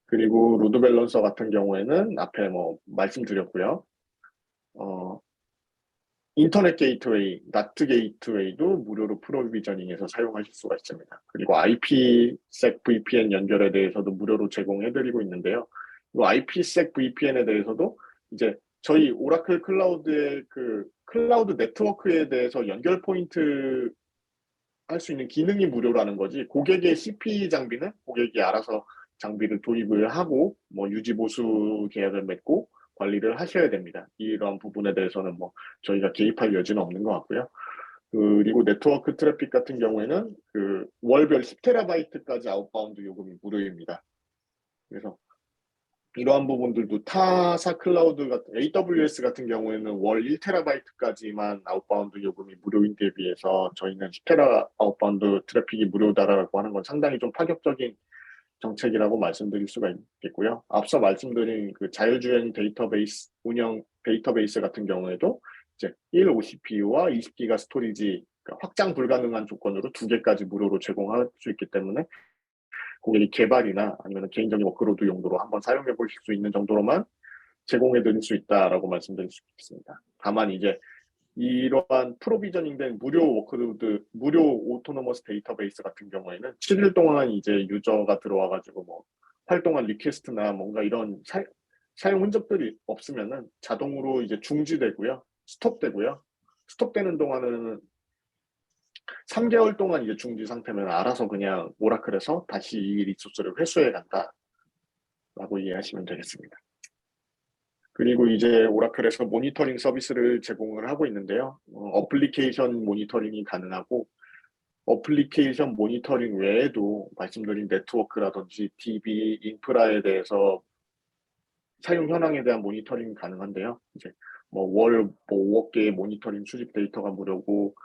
그리고 로드 밸런서 같은 경우에는 앞에 뭐 말씀드렸고요. 인터넷 게이트웨이, 나트 게이트웨이도 무료로 프로비저닝해서 사용하실 수가 있습니다. 그리고 IPsec VPN 연결에 대해서도 무료로 제공해드리고 있는데요. 이 IPsec VPN에 대해서도 이제 저희 오라클 클라우드의 그 클라우드 네트워크에 대해서 연결 포인트 할 수 있는 기능이 무료라는 거지, 고객의 CP 장비는 고객이 알아서 장비를 도입을 하고 뭐 유지 보수 계약을 맺고 관리를 하셔야 됩니다. 이런 부분에 대해서는 뭐 저희가 개입할 여지는 없는 것 같고요. 그리고 네트워크 트래픽 같은 경우에는 그 월별 10테라바이트까지 아웃바운드 요금이 무료입니다. 그래서 이러한 부분들도 타사 클라우드 같은 AWS 같은 경우에는 월 1테라바이트까지만 아웃바운드 요금이 무료인 데 비해서 저희는 10테라 아웃바운드 트래픽이 무료다라고 하는 건 상당히 좀 파격적인 정책이라고 말씀드릴 수가 있겠고요. 앞서 말씀드린 그 자율주행 데이터베이스 운영 데이터베이스 같은 경우에도 이제 150PU와 20기가 스토리지, 그러니까 확장 불가능한 조건으로 2개까지 무료로 제공할 수 있기 때문에 고객이 개발이나 아니면 개인적인 워크로드 용도로 한번 사용해 보실 수 있는 정도로만 제공해 드릴 수 있다라고 말씀드릴 수 있습니다. 다만 이제 이러한 프로비저닝된 무료 워크로드, 무료 오토노머스 데이터베이스 같은 경우에는 7일 동안 이제 유저가 들어와가지고 뭐 활동한 리퀘스트나 뭔가 이런 사용 흔적들이 없으면은 자동으로 이제 중지되고요. 스톱되고요. 스톱되는 동안은 3개월 동안 이제 중지 상태면 알아서 그냥 오라클에서 다시 이 리소스를 회수해 간다라고 이해하시면 되겠습니다. 그리고 이제 오라클에서 모니터링 서비스를 제공을 하고 있는데요. 어플리케이션 모니터링이 가능하고 어플리케이션 모니터링 외에도 말씀드린 네트워크라든지 DB, 인프라에 대해서 사용 현황에 대한 모니터링이 가능한데요. 이제 월 5억 개의 모니터링 수집 데이터가 무료고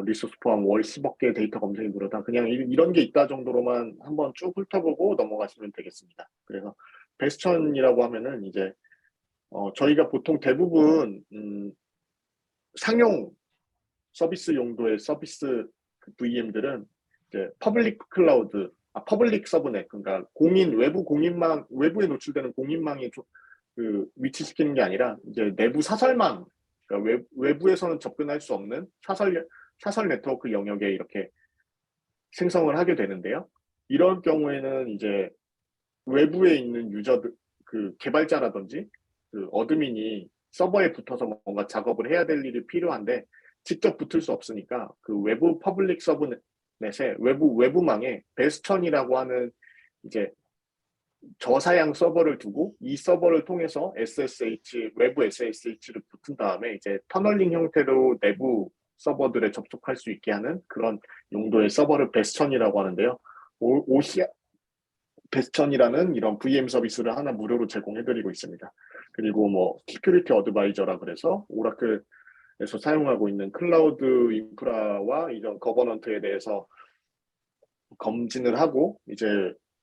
리소스 포함 월 10억 개의 데이터 검색이 무료다. 그냥 이런 게 있다 정도로만 한번 쭉 훑어보고 넘어가시면 되겠습니다. 그래서 베스천이라고 하면은 이제 저희가 보통 대부분 상용 서비스 용도의 서비스 VM들은 이제 퍼블릭 클라우드, 퍼블릭 서브넷, 그러니까 외부 공인망, 외부에 노출되는 공인망에 그 위치시키는 게 아니라 이제 내부 사설망, 그러니까 외부에서는 접근할 수 없는 사설 네트워크 영역에 이렇게 생성을 하게 되는데요. 이런 경우에는 이제 외부에 있는 유저들, 그 개발자라든지 그 어드민이 서버에 붙어서 뭔가 작업을 해야 될 일이 필요한데 직접 붙을 수 없으니까 그 외부 퍼블릭 서브넷에 외부망에 베스천이라고 하는 이제 저사양 서버를 두고 이 서버를 통해서 외부 SSH를 붙은 다음에 이제 터널링 형태로 내부 서버들에 접속할 수 있게 하는 그런 용도의 서버를 베스천이라고 하는데요. 베스천이라는 이런 VM 서비스를 하나 무료로 제공해드리고 있습니다. 그리고 뭐 시큐리티 어드바이저라 그래서 오라클에서 사용하고 있는 클라우드 인프라와 이런 거버넌트에 대해서 검진을 하고 이제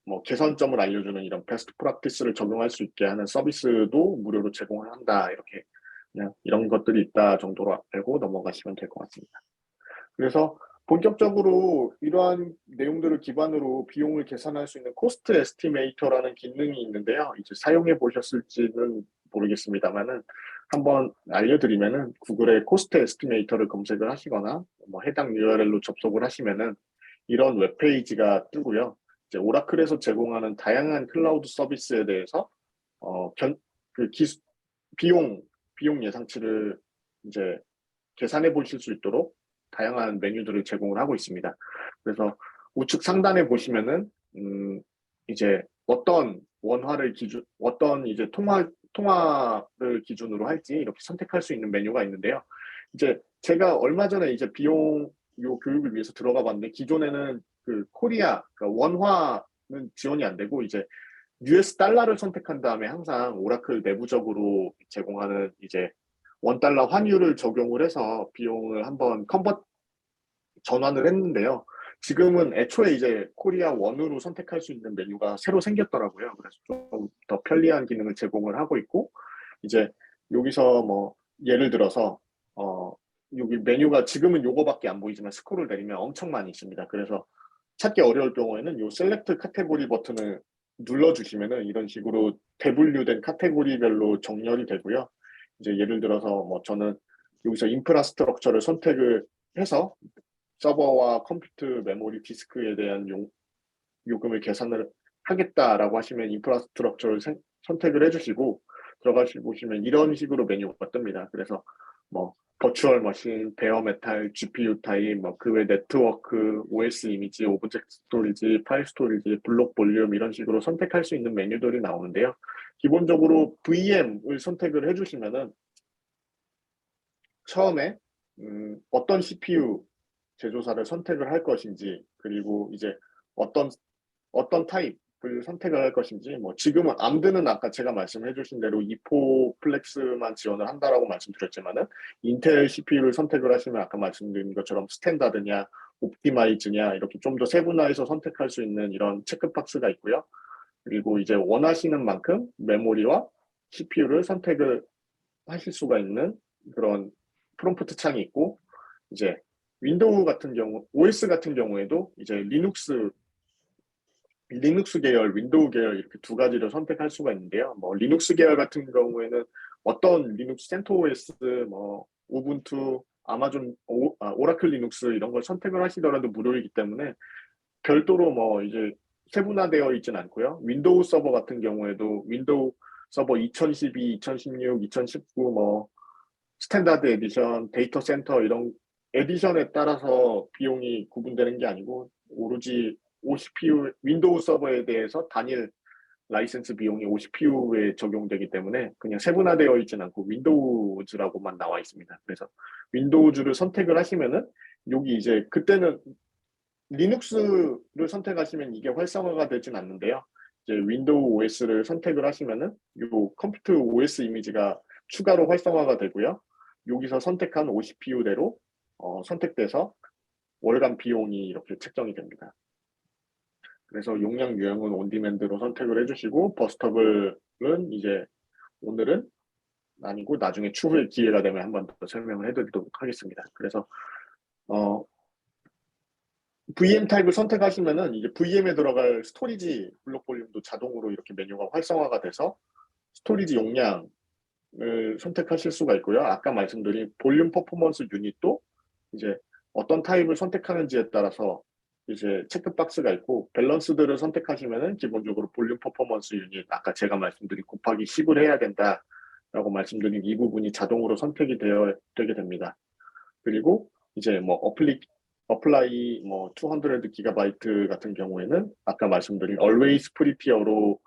뭐 개선점을 알려주는 이런 베스트 프랙티스를 적용할 수 있게 하는 서비스도 무료로 제공을 한다. 이렇게 그냥 이런 것들이 있다 정도로 알고 넘어가시면 될 것 같습니다. 그래서 본격적으로 이러한 내용들을 기반으로 비용을 계산할 수 있는 코스트 에스티메이터라는 기능이 있는데요. 이제 사용해 보셨을지는 모르겠습니다만은 한번 알려드리면은 구글에 코스트 에스티메이터를 검색을 하시거나 뭐 해당 URL로 접속을 하시면은 이런 웹페이지가 뜨고요. 이제 오라클에서 제공하는 다양한 클라우드 서비스에 대해서 그 비용 예상치를 이제 계산해 보실 수 있도록 다양한 메뉴들을 제공을 하고 있습니다. 그래서 우측 상단에 보시면은 이제 어떤 이제 통화를 기준으로 할지 이렇게 선택할 수 있는 메뉴가 있는데요. 이제 제가 얼마 전에 이제 비용 교육을 위해서 들어가 봤는데 기존에는 그 코리아, 그러니까 원화는 지원이 안 되고 이제 US 달러를 선택한 다음에 항상 오라클 내부적으로 제공하는 이제 원달러 환율을 적용을 해서 비용을 한번 전환을 했는데요. 지금은 애초에 이제 코리아 원으로 선택할 수 있는 메뉴가 새로 생겼더라고요. 그래서 좀 더 편리한 기능을 제공을 하고 있고, 이제 여기서 뭐 예를 들어서 어 여기 메뉴가 지금은 요거밖에 안 보이지만 스크롤 내리면 엄청 많이 있습니다. 그래서 찾기 어려울 경우에는 요 셀렉트 카테고리 버튼을 눌러주시면은 이런 식으로 대분류된 카테고리별로 정렬이 되고요. 이제 예를 들어서 뭐 저는 여기서 인프라스트럭처를 선택을 해서 서버와 컴퓨터 메모리 디스크에 대한 요금을 계산을 하겠다라고 하시면 인프라스트럭처를 선택을 해주시고 들어가시 보시면 이런 식으로 메뉴가 뜹니다. 그래서 뭐 버추얼 머신, 베어 메탈, GPU 타입, 뭐 그 외 네트워크, OS 이미지, 오브젝트 스토리지, 파일 스토리지, 블록 볼륨 이런 식으로 선택할 수 있는 메뉴들이 나오는데요. 기본적으로 VM을 선택을 해주시면은 처음에 어떤 CPU 제조사를 선택을 할 것인지 그리고 이제 어떤 타입을 선택을 할 것인지 뭐 지금은 암드는 아까 제가 말씀해 주신 대로 2포 플렉스만 지원을 한다라고 말씀드렸지만은 인텔 CPU를 선택을 하시면 아까 말씀드린 것처럼 스탠다드냐 옵티마이즈냐 이렇게 좀 더 세분화해서 선택할 수 있는 이런 체크박스가 있고요. 그리고 이제 원하시는 만큼 메모리와 CPU를 선택을 하실 수가 있는 그런 프롬프트 창이 있고 이제 윈도우 같은 경우, OS 같은 경우에도 이제 리눅스 계열, 윈도우 계열 이렇게 두 가지를 선택할 수가 있는데요. 뭐 리눅스 계열 같은 경우에는 어떤 리눅스 센토OS, 뭐 우분투, 오라클 리눅스 이런 걸 선택을 하시더라도 무료이기 때문에 별도로 뭐 이제 세분화되어 있진 않고요. 윈도우 서버 같은 경우에도 윈도우 서버 2012, 2016, 2019 뭐 스탠다드 에디션, 데이터 센터 이런 에디션에 따라서 비용이 구분되는 게 아니고 오로지 OCPU 윈도우 서버에 대해서 단일 라이센스 비용이 OCPU에 적용되기 때문에 그냥 세분화되어 있지는 않고 윈도우즈라고만 나와 있습니다. 그래서 윈도우즈를 선택을 하시면은 여기 이제 그때는 리눅스를 선택하시면 이게 활성화가 되진 않는데요. 이제 윈도우 OS를 선택을 하시면은 요 컴퓨터 OS 이미지가 추가로 활성화가 되고요. 여기서 선택한 OCPU대로 선택돼서 월간 비용이 이렇게 책정이 됩니다. 그래서 용량 유형은 온디맨드로 선택을 해주시고 버스터블은 이제 오늘은 아니고 나중에 추후에 기회가 되면 한 번 더 설명을 해드리도록 하겠습니다. 그래서 어, VM 타입을 선택하시면은 이제 VM에 들어갈 스토리지 블록 볼륨도 자동으로 이렇게 메뉴가 활성화가 돼서 스토리지 용량을 선택하실 수가 있고요. 아까 말씀드린 볼륨 퍼포먼스 유닛도 이제 어떤 타입을 선택하는지에 따라서 이제 체크박스가 있고 밸런스들을 선택하시면은 기본적으로 볼륨 퍼포먼스 유닛 아까 제가 말씀드린 곱하기 10을 해야 된다라고 말씀드린 이 부분이 자동으로 선택이 되게 됩니다. 그리고 이제 뭐 어플라이 뭐 200GB 같은 경우에는 아까 말씀드린 always prettier로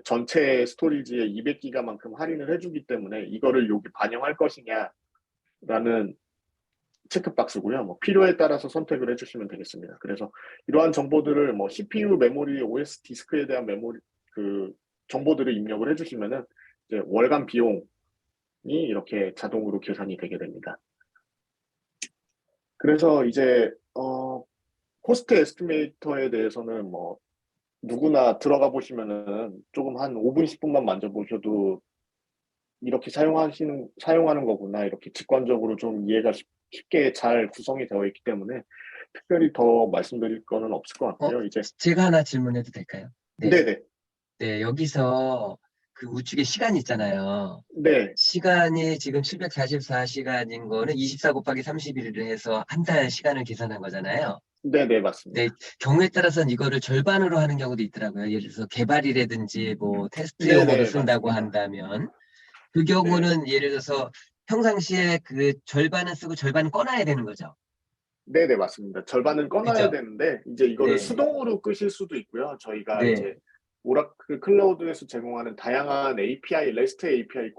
전체 스토리지의 200기가만큼 할인을 해주기 때문에 이거를 여기 반영할 것이냐라는 체크박스고요. 뭐 필요에 따라서 선택을 해주시면 되겠습니다. 그래서 이러한 정보들을 뭐 CPU, 메모리, OS 디스크에 대한 메모리 그 정보들을 입력을 해주시면은 이제 월간 비용이 이렇게 자동으로 계산이 되게 됩니다. 그래서 이제 코스트 에스티메이터에 대해서는 뭐 누구나 들어가 보시면은 조금 한 5분, 10분만 만져보셔도 이렇게 사용하는 거구나 이렇게 직관적으로 좀 이해가 쉽게 잘 구성이 되어 있기 때문에 특별히 더 말씀드릴 거는 없을 것 같고요. 이제 제가 하나 질문해도 될까요? 네. 네네. 네, 여기서 그 우측에 시간이 있잖아요. 네. 시간이 지금 744시간인 거는 24 곱하기 31을 해서 한 달 시간을 계산한 거잖아요. 네네, 네, 맞습니다. 경우에 따라서는 이거를 절반으로 하는 경우도 있더라고요. 예를 들어서 개발이라든지 뭐 테스트용으로 네네, 쓴다고 맞습니다. 한다면 그 네. 경우는 예를 들어서 평상시에 그 절반은 쓰고 절반은 꺼놔야 되는 거죠. 네네, 맞습니다. 절반은 꺼놔야 그죠? 되는데 이제 이거를 네, 수동으로 끄실 수도 있고요. 저희가 네, 이제 오라클 클라우드에서 제공하는 다양한 API, REST API,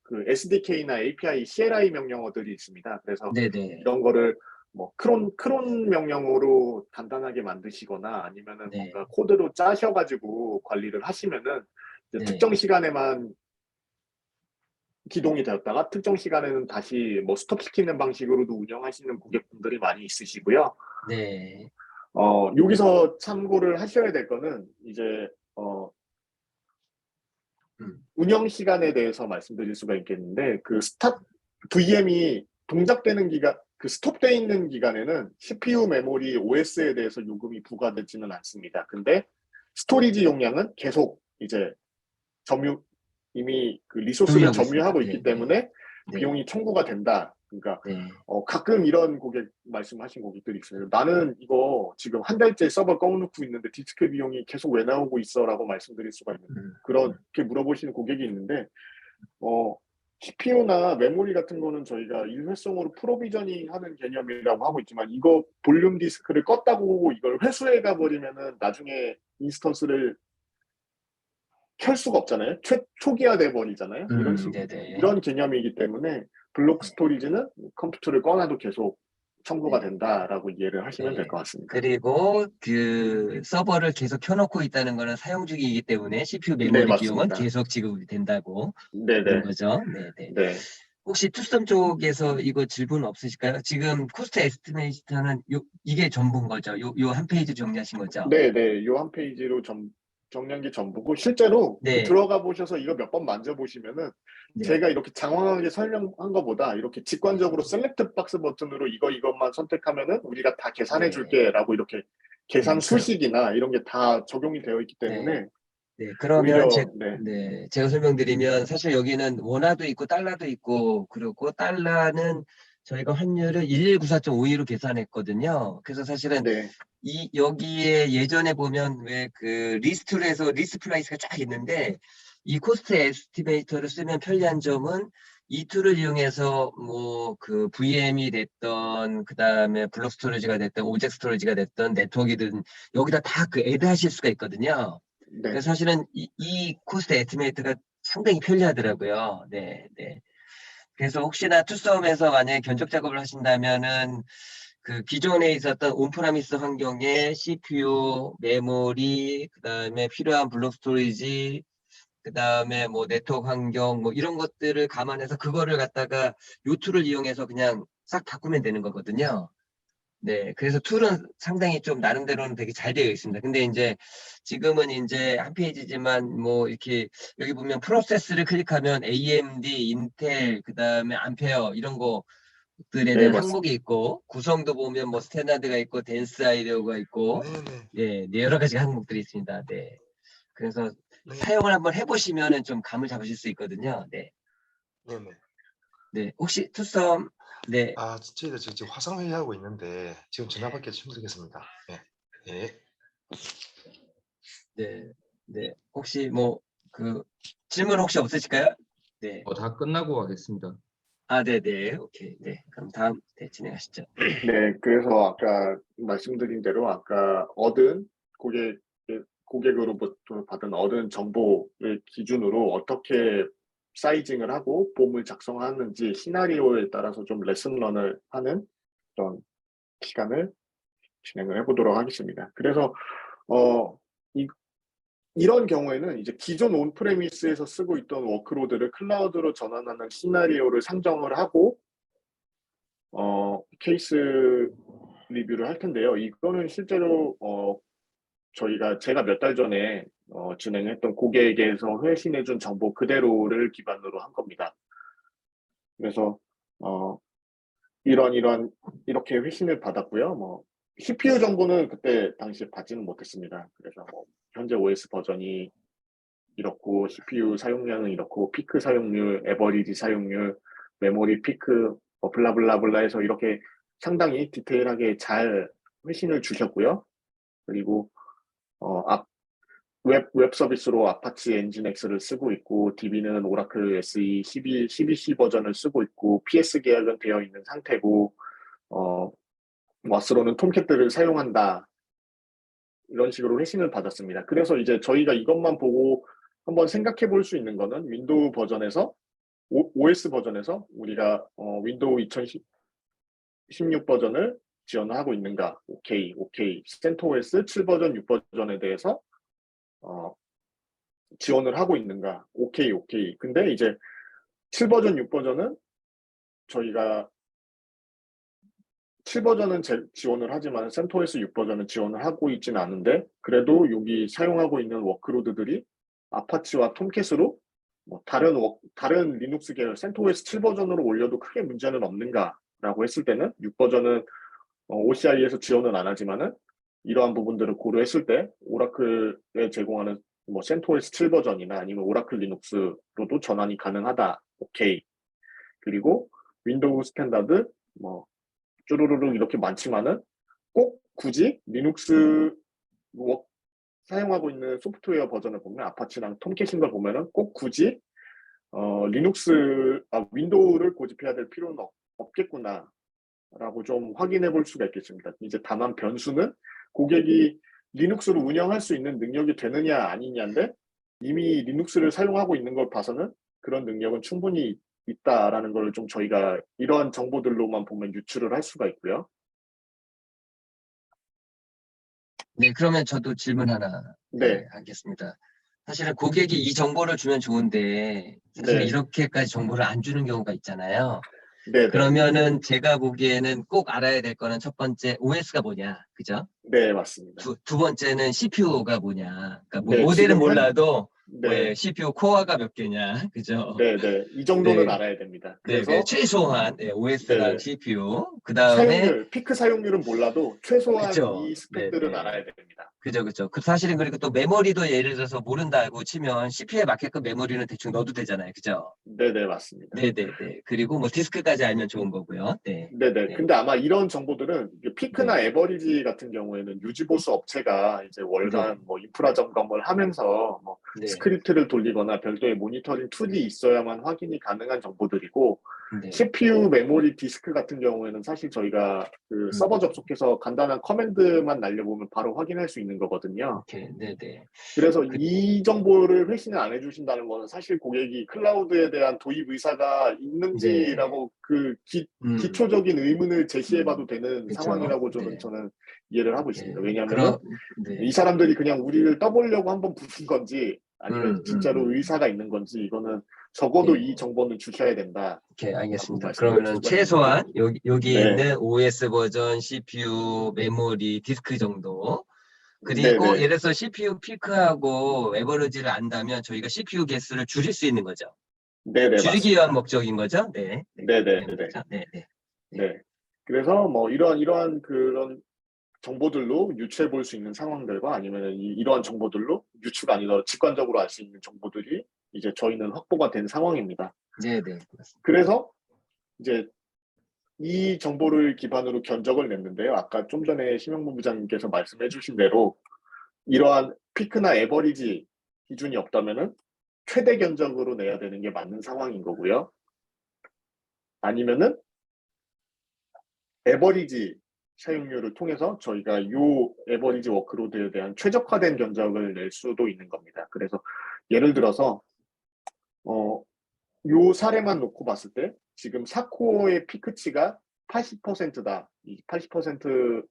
그 SDK나 API, CLI 명령어들이 있습니다. 그래서 네, 네, 이런 거를 뭐 크론 명령어로 간단하게 만드시거나 아니면은 네, 뭔가 코드로 짜셔가지고 관리를 하시면은 이제 네, 특정 시간에만 기동이 되었다가 특정 시간에는 다시 뭐 스톱시키는 방식으로도 운영하시는 고객분들이 많이 있으시고요. 네. 여기서 참고를 하셔야 될 거는 이제 어, 음. 운영 시간에 대해서 말씀드릴 수가 있겠는데 그 VM이 동작되는 기간, 그 스톱돼 있는 기간에는 CPU, 메모리, OS에 대해서 요금이 부과되지는 않습니다. 근데 스토리지 용량은 계속 이제 이미 그 리소스를 소유하고 있습니다. 점유하고 네, 있기 네, 때문에 네, 비용이 청구가 된다. 그러니까 네. 가끔 이런 고객 말씀하신 고객들이 있어요. 나는 이거 지금 한 달째 서버 꺼놓고 있는데 디스크 비용이 계속 왜 나오고 있어라고 말씀드릴 수가 있는 음, 그렇게 물어보시는 고객이 있는데 CPU나 메모리 같은 거는 저희가 일회성으로 프로비저닝 하는 개념이라고 하고 있지만 이거 볼륨 디스크를 껐다고 이걸 회수해 가버리면은 나중에 인스턴스를 켤 수가 없잖아요. 초기화돼 버리잖아요. 네네. 이런 개념이기 때문에 블록 스토리지는 컴퓨터를 꺼놔도 계속 청구가 네, 된다라고 이해를 하시면 될 네. 것 같습니다. 그리고 그 서버를 계속 켜놓고 있다는 거는 사용 중이기 때문에 CPU 네, 메모리 비용은 맞습니다. 계속 지급이 된다고 그런 네네. 거죠. 네네. 네. 혹시 투썸 쪽에서 이거 질문 없으실까요? 지금 코스트 에스티메이터는 이게 전부인 거죠. 요 한 페이지 정리하신 거죠. 네네. 요 한 페이지로 정리한 게 전부고 실제로 그 네, 들어가 보셔서 이거 몇 번 만져보시면은 네. 제가 이렇게 장황하게 설명한 것보다 이렇게 직관적으로 셀렉트 박스 버튼으로 이것만 선택하면은 우리가 다 계산해 네, 줄게라고 이렇게 계산 네, 수식이나 이런 게 다 적용이 되어 있기 네, 때문에 네. 그러면 오히려 네. 제가 설명드리면 사실 여기는 원화도 있고 달러도 있고 그리고 달러는 저희가 환율을 1194.52로 계산했거든요. 그래서 사실은 네. 여기에 예전에 보면 왜 그 리스트로 해서 리스트 프라이스가 쫙 있는데 이 코스트 에스티메이터를 쓰면 편리한 점은 이 툴을 이용해서 뭐 그 VM이 됐던 그다음에 블록 스토리지가 됐던 오젝트 스토리지가 됐던 네트워크이든 여기다 다 그 애드 하실 수가 있거든요. 네. 그래서 사실은 이 코스트 에스티메이터가 상당히 편리하더라고요. 네, 네. 그래서 혹시나 투썸에서 만약에 견적 작업을 하신다면은 그 기존에 있었던 온프라미스 환경에 CPU, 메모리, 그다음에 필요한 블록 스토리지, 그다음에 뭐 네트워크 환경 뭐 이런 것들을 감안해서 그거를 갖다가 요 툴을 이용해서 그냥 싹 바꾸면 되는 거거든요. 네, 그래서 툴은 상당히 좀 나름대로는 되게 잘 되어 있습니다. 근데 이제 지금은 이제 한 페이지지만 뭐 이렇게 여기 보면 프로세스를 클릭하면 AMD, 인텔, 그다음에 암페어 이런 것들에 네, 대한 항목이 맞습니다. 있고 구성도 보면 뭐 스탠다드가 있고 댄스 아이디어가 있고 네네. 네, 여러 가지 항목들이 있습니다. 네. 그래서 네. 사용을 한번 해보시면은 좀 감을 잡으실 수 있거든요. 네. 네네. 네. 혹시 투썸 네. 저희가 지금 화상 회의하고 있는데 지금 전화 받기 힘들겠습니다. 네. 네. 네. 네. 혹시 뭐 그 질문 혹시 없으실까요? 네. 다 끝나고 가겠습니다. 아, 네네. 오케이. 네. 그럼 다음 진행하시죠. 네, 그래서 아까 말씀드린 대로 아까 얻은 고객으로부터 받은 얻은 정보를 기준으로 어떻게 사이징을 하고 폼을 작성하는지 시나리오에 따라서 좀 레슨런을 하는 그런 시간을 진행을 해보도록 하겠습니다. 그래서 어, 이, 이런 경우에는 이제 기존 온프레미스에서 쓰고 있던 워크로드를 클라우드로 전환하는 시나리오를 상정을 하고 케이스 리뷰를 할 텐데요. 이거는 실제로 제가 몇 달 전에 진행했던 고객에게서 회신해준 정보 그대로를 기반으로 한 겁니다. 그래서 어, 이렇게 회신을 받았고요. 뭐 CPU 정보는 그때 당시에 받지는 못했습니다. 그래서 뭐 현재 OS 버전이 이렇고 CPU 사용량은 이렇고 피크 사용률, 에버리지 사용률, 메모리 피크 블라블라블라 해서 이렇게 상당히 디테일하게 잘 회신을 주셨고요. 그리고 어, 앞, 웹 서비스로 아파치 엔진X를 쓰고 있고 DB는 오라클 SE 12C 버전을 쓰고 있고 PS 계약은 되어 있는 상태고 어, 와스로는 톰캣들을 사용한다. 이런 식으로 회신을 받았습니다. 그래서 이제 저희가 이것만 보고 한번 생각해 볼 수 있는 거는 윈도우 버전에서 OS 버전에서 우리가 윈도우 2016 버전을 지원하고 있는가? 오케이, 오케이. CentOS 7 버전, 6 버전에 대해서 어, 지원을 하고 있는가? 오케이, 오케이. 근데 이제 7버전, 6버전은 저희가 7버전은 지원을 하지만 CentOS 6버전은 지원을 하고 있지는 않은데 그래도 여기 사용하고 있는 워크로드들이 아파치와 톰캣으로 뭐 다른 리눅스 계열 CentOS 7버전으로 올려도 크게 문제는 없는가라고 했을 때는 6버전은 OCI에서 지원은 안 하지만은 이러한 부분들을 고려했을 때 오라클에 제공하는 뭐 CentOS 7버전이나 아니면 오라클 리눅스로도 전환이 가능하다. 오케이. 그리고 윈도우 스탠다드 뭐 쭈루루루 이렇게 많지만은 꼭 굳이 리눅스 사용하고 있는 소프트웨어 버전을 보면 아파치랑 톰캣인 걸 보면은 꼭 굳이 윈도우를 고집해야 될 필요는 없겠구나라고 좀 확인해 볼 수가 있겠습니다. 이제 다만 변수는 고객이 리눅스로 운영할 수 있는 능력이 되느냐 아니냐인데 이미 리눅스를 사용하고 있는 걸 봐서는 그런 능력은 충분히 있다라는 걸 좀 저희가 이러한 정보들로만 보면 유추를 할 수가 있고요. 네, 그러면 저도 질문 하나 네, 하겠습니다. 사실은 고객이 이 정보를 주면 좋은데 사실 네, 이렇게까지 정보를 안 주는 경우가 있잖아요. 네, 네, 그러면은 제가 보기에는 꼭 알아야 될 거는 첫 번째 OS가 뭐냐, 그죠? 네, 맞습니다. 두 번째는 CPU가 뭐냐. 그러니까 뭐 네, 모델은 지금 몰라도 네, CPU 코어가 몇 개냐, 그죠? 네, 네, 이 정도는 네, 알아야 됩니다. 네, 그래서 최소한 네, OS랑 네. CPU, 그 다음에 피크 사용률은 몰라도 최소한 그죠, 이 네, 스펙들은 네. 알아야 됩니다. 그죠, 그죠. 그 사실은 그리고 또 메모리도 예를 들어서 모른다고 치면 CPU에 맞게끔 메모리는 대충 넣어도 되잖아요. 그죠? 네, 네, 맞습니다. 네네네. 그리고 뭐 디스크까지 알면 좋은 거고요. 네. 네네. 네. 근데 아마 이런 정보들은 피크나 네. 에버리지 같은 경우에는 유지보수 업체가 이제 네. 월간 뭐 인프라 점검을 하면서 뭐 네. 스크립트를 돌리거나 별도의 모니터링 툴이 있어야만 확인이 가능한 정보들이고 네. CPU, 메모리, 디스크 같은 경우에는 사실 저희가 그 서버 접속해서 간단한 커맨드만 날려보면 바로 확인할 수 있는 거거든요. 오케이. 네네. 그래서 그, 이 정보를 회신을 안 해주신다는 거는 사실 고객이 클라우드에 대한 도입 의사가 네. 있는지라고 그 음, 기초적인 의문을 제시해봐도 되는 그죠. 상황이라고 네. 저는 이해를 하고 네. 있습니다. 왜냐하면은 이 네. 사람들이 그냥 우리를 떠보려고 한번 부른 건지 아니면 진짜로 음. 의사가 있는 건지 이거는 적어도 이 네. 정보는 주셔야 된다라고 오케이. 알겠습니다. 말씀드릴 그러면은 수가 있는데요. 최소한 여기 네, 있는 OS 버전, CPU, 메모리, 디스크 정도. 네, 그리고 네, 예를 들어서 CPU 피크하고 에버리지를 안다면 저희가 CPU 개수를 줄일 수 있는 거죠. 네, 네, 줄이기 위한 맞습니다. 목적인 거죠. 네. 네. 네, 네, 그렇게 하는 네, 거죠. 네. 네. 네. 네. 그래서 뭐 이러한 그런 정보들로 유추해 볼 수 있는 상황들과 아니면 이러한 정보들로 유추가 아니라 직관적으로 알 수 있는 정보들이 이제 저희는 확보가 된 상황입니다. 네. 네. 맞습니다. 그래서 이제 이 정보를 기반으로 견적을 냈는데요. 아까 좀 전에 심영무 부장님께서 말씀해 주신 대로 이러한 피크나 에버리지 기준이 없다면은 최대 견적으로 내야 되는 게 맞는 상황인 거고요. 아니면은 에버리지 사용률을 통해서 저희가 이 에버리지 워크로드에 대한 최적화된 견적을 낼 수도 있는 겁니다. 그래서 예를 들어서 요 사례만 놓고 봤을 때 지금 4코어의 피크치가 80%다. 이 80%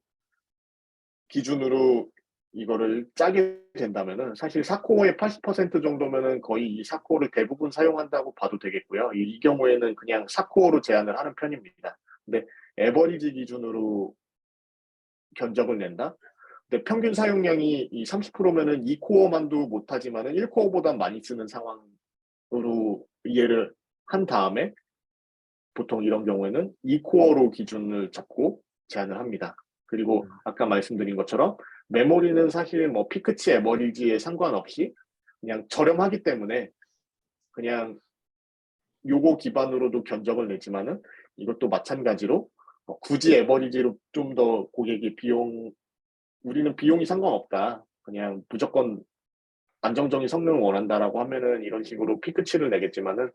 기준으로 이거를 짜게 된다면은 사실 4코어의 80% 정도면은 거의 이 4코어를 대부분 사용한다고 봐도 되겠고요. 이 경우에는 그냥 4코어로 제한을 하는 편입니다. 근데 에버리지 기준으로 견적을 낸다? 근데 평균 사용량이 이 30%면은 2코어만도 못하지만은 1코어보다 많이 쓰는 상황으로 이해를 한 다음에 보통 이런 경우에는 2코어로 기준을 잡고 제한을 합니다. 그리고 아까 말씀드린 것처럼 메모리는 사실 뭐 피크치 에버리지에 상관없이 그냥 저렴하기 때문에 그냥 요거 기반으로도 견적을 내지만은 이것도 마찬가지로 굳이 에버리지로 좀 더 고객이 우리는 비용이 상관없다. 그냥 무조건 안정적인 성능을 원한다라고 하면은 이런 식으로 피크치를 내겠지만은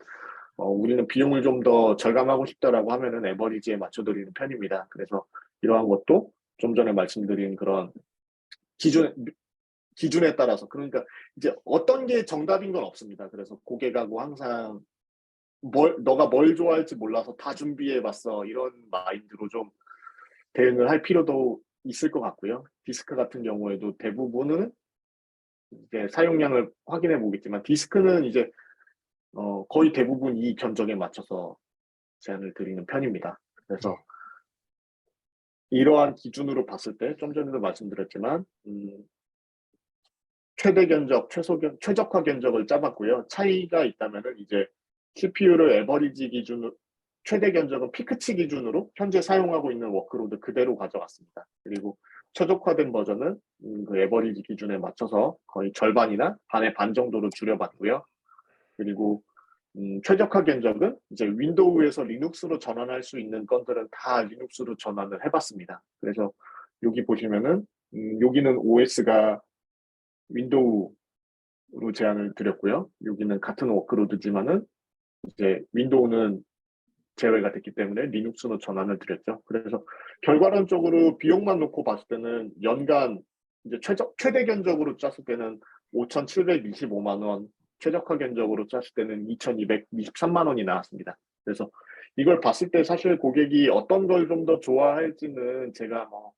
우리는 비용을 좀 더 절감하고 싶다라고 하면은 에버리지에 맞춰드리는 편입니다. 그래서 이러한 것도 좀 전에 말씀드린 그런 기준에 따라서 그러니까 이제 어떤 게 정답인 건 없습니다. 그래서 고객하고 항상 너가 뭘 좋아할지 몰라서 다 준비해봤어 이런 마인드로 좀 대응을 할 필요도 있을 것 같고요. 디스크 같은 경우에도 대부분은 이제 사용량을 확인해 보겠지만 디스크는 이제 거의 대부분 이 견적에 맞춰서 제안을 드리는 편입니다. 그래서 이러한 기준으로 봤을 때 좀 전에도 말씀드렸지만 최대 견적, 최적화 견적을 짜봤고요. 차이가 있다면은 이제 CPU를 에버리지 기준으로 최대 견적은 피크치 기준으로 현재 사용하고 있는 워크로드 그대로 가져왔습니다. 그리고 최적화된 버전은 그 에버리지 기준에 맞춰서 거의 절반이나 반의 반 정도로 줄여봤고요. 그리고 최적화 견적은 이제 윈도우에서 리눅스로 전환할 수 있는 건들은 다 리눅스로 전환을 해봤습니다. 그래서 여기 보시면은 여기는 OS가 윈도우로 제안을 드렸고요. 여기는 같은 워크로드지만은 이제 윈도우는 제외가 됐기 때문에 리눅스로 전환을 드렸죠. 그래서 결과론적으로 비용만 놓고 봤을 때는 연간 이제 최대 견적으로 짰을 때는 5,725만 원, 최적화 견적으로 짰을 때는 2,223만 원이 나왔습니다. 그래서 이걸 봤을 때 사실 고객이 어떤 걸 좀 더 좋아할지는 제가 뭐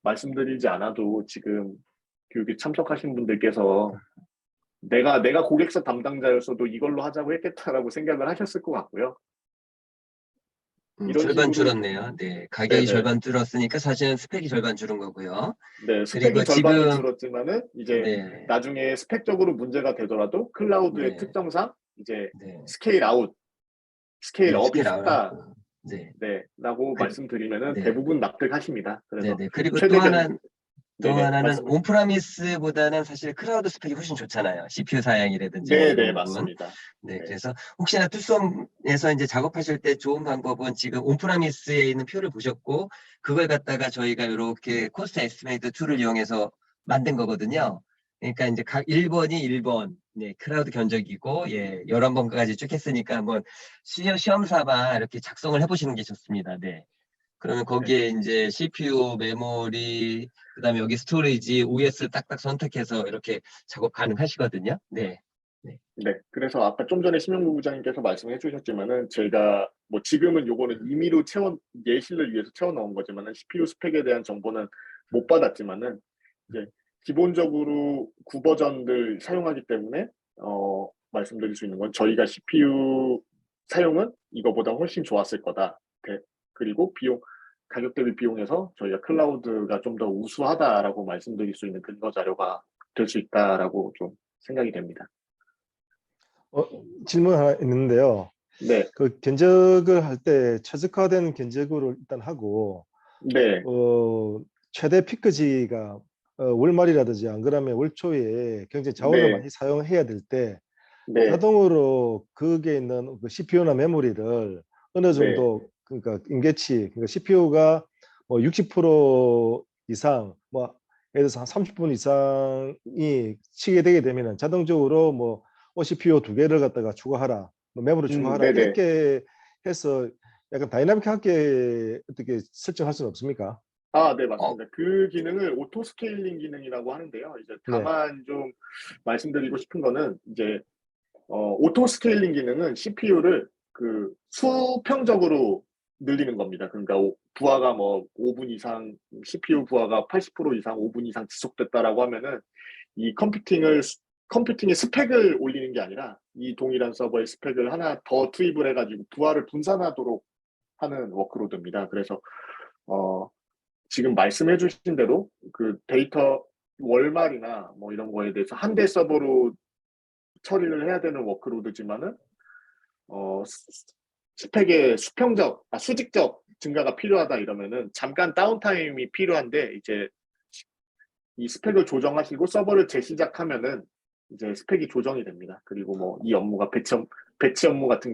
말씀드리지 않아도 지금 교육에 참석하신 분들께서 내가 고객사 담당자였어도 이걸로 하자고 했겠다라고 생각을 하셨을 것 같고요. 이런 절반 식으로 줄었네요. 네, 가격이 네네. 절반 줄었으니까 사실은 스펙이 절반 줄은 거고요. 네, 스펙이 그리고 절반은 지금 줄었지만은 이제 네, 나중에 스펙적으로 문제가 되더라도 클라우드의 네, 특성상 이제 네, 스케일 아웃, 스케일 네, 업이 스케일 아웃. 쉽다. 네, 네, 라고 그, 말씀드리면은 네, 대부분 납득하십니다. 네, 그래서 네. 그리고 최대 견 또 네네, 하나는 말씀해. 온프라미스보다는 사실 클라우드 스펙이 훨씬 좋잖아요. CPU 사양이라든지 뭐 이런 네네, 부분. 맞습니다. 네, 네, 그래서 혹시나 투썸에서 이제 작업하실 때 좋은 방법은 지금 온프라미스에 있는 표를 보셨고 그걸 갖다가 저희가 이렇게 코스트 에스티메이트 툴을 이용해서 만든 거거든요. 그러니까 이제 각 1번이 1번, 네, 클라우드 견적이고, 예, 11번까지 쭉 했으니까 한번 시험 삼아 이렇게 작성을 해보시는 게 좋습니다. 네. 그러면 네, 거기에 이제 CPU, 메모리, 그다음에 여기 스토리지, OS 딱딱 선택해서 이렇게 작업 가능하시거든요. 네. 네. 네. 그래서 아까 좀 전에 심영구 부장님께서 말씀해 주셨지만은 제가 뭐 지금은 요거는 임의로 예시를 위해서 채워 넣은 거지만은 CPU 스펙에 대한 정보는 못 받았지만은 이제 기본적으로 9버전들 사용하기 때문에 말씀드릴 수 있는 건 저희가 CPU 사용은 이거보다 훨씬 좋았을 거다. 그리고 가격 대비 비용에서 저희가 클라우드가 좀 더 우수하다라고 말씀드릴 수 있는 근거 자료가 될 수 있다라고 좀 생각이 됩니다. 어, 질문 하나 있는데요. 네, 그 견적을 할 때 최적화된 견적으로 일단 하고 네, 최대 피크지가 월말이라든지 안 그러면 월 초에 경제 자원을 네, 많이 사용해야 될 때 네, 자동으로 거기에 있는 그 CPU나 메모리를 어느 네, 정도 그러니까 임계치 그러니까 CPU가 뭐 60% 이상 뭐 예를 들어서 한 30분 이상이 치게 되게 되면은 자동적으로 뭐 CPU 2개를 갖다가 추가하라 뭐 메모리 추가하라 네네. 이렇게 해서 약간 다이나믹하게 어떻게 설정할 수는 없습니까? 아, 네, 어, 맞습니다. 그 기능을 오토 스케일링 기능이라고 하는데요. 이제 네, 다만 좀 말씀드리고 싶은 거는 이제 오토 스케일링 기능은 CPU를 그 수평적으로 늘리는 겁니다. 그러니까 부하가 뭐 5분 이상, CPU 부하가 80% 이상 5분 이상 지속됐다라고 하면은 이 컴퓨팅의 스펙을 올리는 게 아니라 이 동일한 서버의 스펙을 하나 더 투입을 해가지고 부하를 분산하도록 하는 워크로드입니다. 그래서 어, 지금 말씀해 주신 대로 그 데이터 월말이나 뭐 이런 거에 대해서 한 대 서버로 처리를 해야 되는 워크로드지만은 스펙의 수직적 증가가 필요하다 이러면은 잠깐 다운타임이 필요한데 이제 이 스펙을 조정하시고 서버를 재시작하면은 이제 스펙이 조정이 됩니다. 그리고 뭐 이 업무가 배치 업무 같은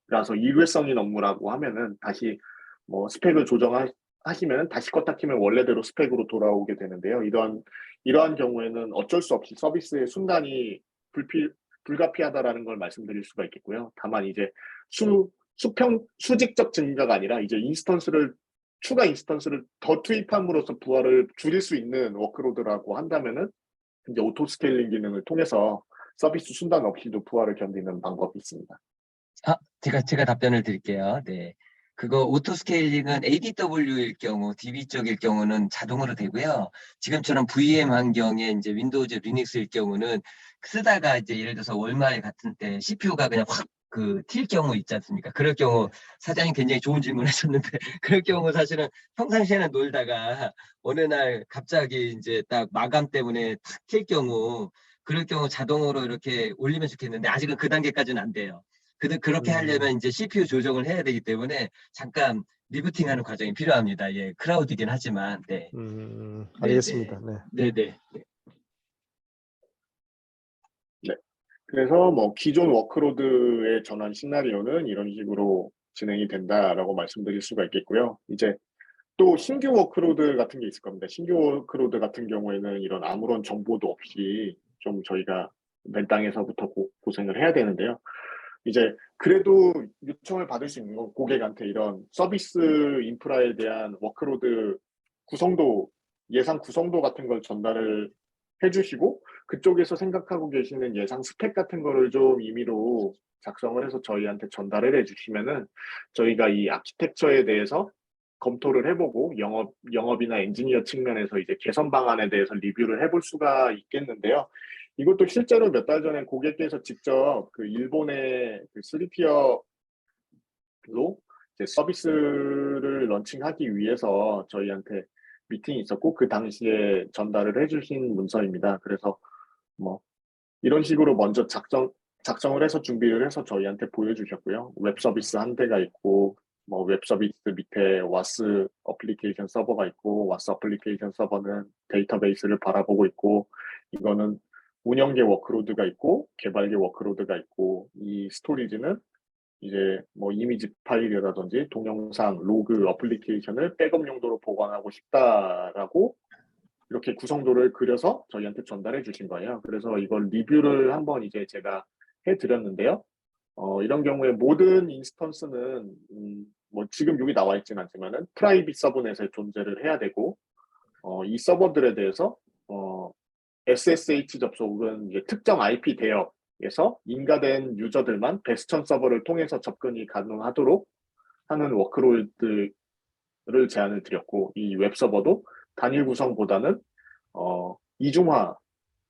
게라서 일회성인 업무라고 하면은 다시 뭐 스펙을 조정하시면 다시 껐다 키면 원래대로 스펙으로 돌아오게 되는데요. 이러한 경우에는 어쩔 수 없이 서비스의 순간이 불가피하다라는 걸 말씀드릴 수가 있겠고요. 다만 이제 수직적 증가가 아니라 이제 추가 인스턴스를 더 투입함으로써 부하를 줄일 수 있는 워크로드라고 한다면은 이제 오토 스케일링 기능을 통해서 서비스 순단 없이도 부하를 견디는 방법이 있습니다. 제가 답변을 드릴게요. 네. 그거 오토 스케일링은 ADW일 경우, DB 쪽일 경우는 자동으로 되고요. 지금처럼 VM 환경에 이제 윈도우즈, 리눅스일 경우는 쓰다가 이제 예를 들어서 월말 같은 때 CPU가 그냥 확 튈 경우 있지 않습니까? 그럴 경우 사장님 굉장히 좋은 질문 하셨는데 그럴 경우 사실은 평상시에는 놀다가 어느 날 갑자기 이제 딱 마감 때문에 탁 튈 경우 그럴 경우 자동으로 이렇게 올리면 좋겠는데 아직은 그 단계까지는 안 돼요. 그렇게 하려면 이제 CPU 조정을 해야 되기 때문에 잠깐 리부팅하는 과정이 필요합니다. 예, 클라우드이긴 하지만 네. 알겠습니다. 네. 네네. 네. 그래서 뭐 기존 워크로드의 전환 시나리오는 이런 식으로 진행이 된다라고 말씀드릴 수가 있겠고요. 이제 또 신규 워크로드 같은 게 있을 겁니다. 신규 워크로드 같은 경우에는 이런 아무런 정보도 없이 좀 저희가 맨 땅에서부터 고생을 해야 되는데요. 이제 그래도 요청을 받을 수 있는 건 고객한테 이런 서비스 인프라에 대한 워크로드 구성도, 예상 구성도 같은 걸 전달을 해주시고, 그쪽에서 생각하고 계시는 예상 스펙 같은 거를 좀 임의로 작성을 해서 저희한테 전달을 해주시면은 저희가 이 아키텍처에 대해서 검토를 해보고 영업이나 엔지니어 측면에서 이제 개선 방안에 대해서 리뷰를 해볼 수가 있겠는데요. 이것도 실제로 몇 달 전에 고객께서 직접 그 일본의 그 3티어로 이제 서비스를 런칭하기 위해서 저희한테 미팅이 있었고 그 당시에 전달을 해주신 문서입니다. 그래서 뭐 이런 식으로 먼저 작성을 해서 준비를 해서 저희한테 보여주셨고요. 웹 서비스 한 대가 있고 뭐 웹 서비스 밑에 와스 어플리케이션 서버가 있고 와스 어플리케이션 서버는 데이터베이스를 바라보고 있고 이거는 운영계 워크로드가 있고 개발계 워크로드가 있고 이 스토리지는 이제 뭐 이미지 파일이라든지 동영상, 로그, 어플리케이션을 백업 용도로 보관하고 싶다라고 이렇게 구성도를 그려서 저희한테 전달해 주신 거예요. 그래서 이걸 리뷰를 한번 이제 제가 해드렸는데요. 이런 경우에 모든 인스턴스는 뭐 지금 여기 나와 있지는 않지만은 프라이빗 서브넷에 존재를 해야 되고 이 서버들에 대해서 SSH 접속은 이제 특정 IP 대역에서 인가된 유저들만 베스천 서버를 통해서 접근이 가능하도록 하는 워크로드를 제안을 드렸고 이 웹서버도 단일 구성보다는 이중화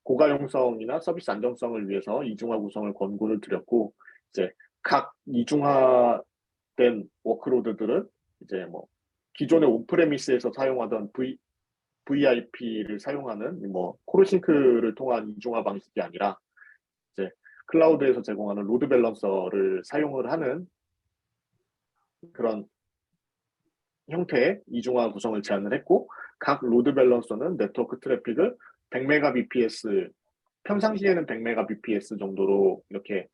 고가용성이나 서비스 안정성을 위해서 이중화 구성을 권고를 드렸고 이제 각 이중화된 워크로드들은 이제 뭐 기존의 온프레미스에서 사용하던 VIP를 사용하는 뭐 코르싱크를 통한 이중화 방식이 아니라 이제 클라우드에서 제공하는 로드 밸런서를 사용을 하는 그런 형태의 이중화 구성을 제안을 했고 각 로드 밸런서는 네트워크 트래픽을 100Mbps 평상시에는 100Mbps 정도로 이렇게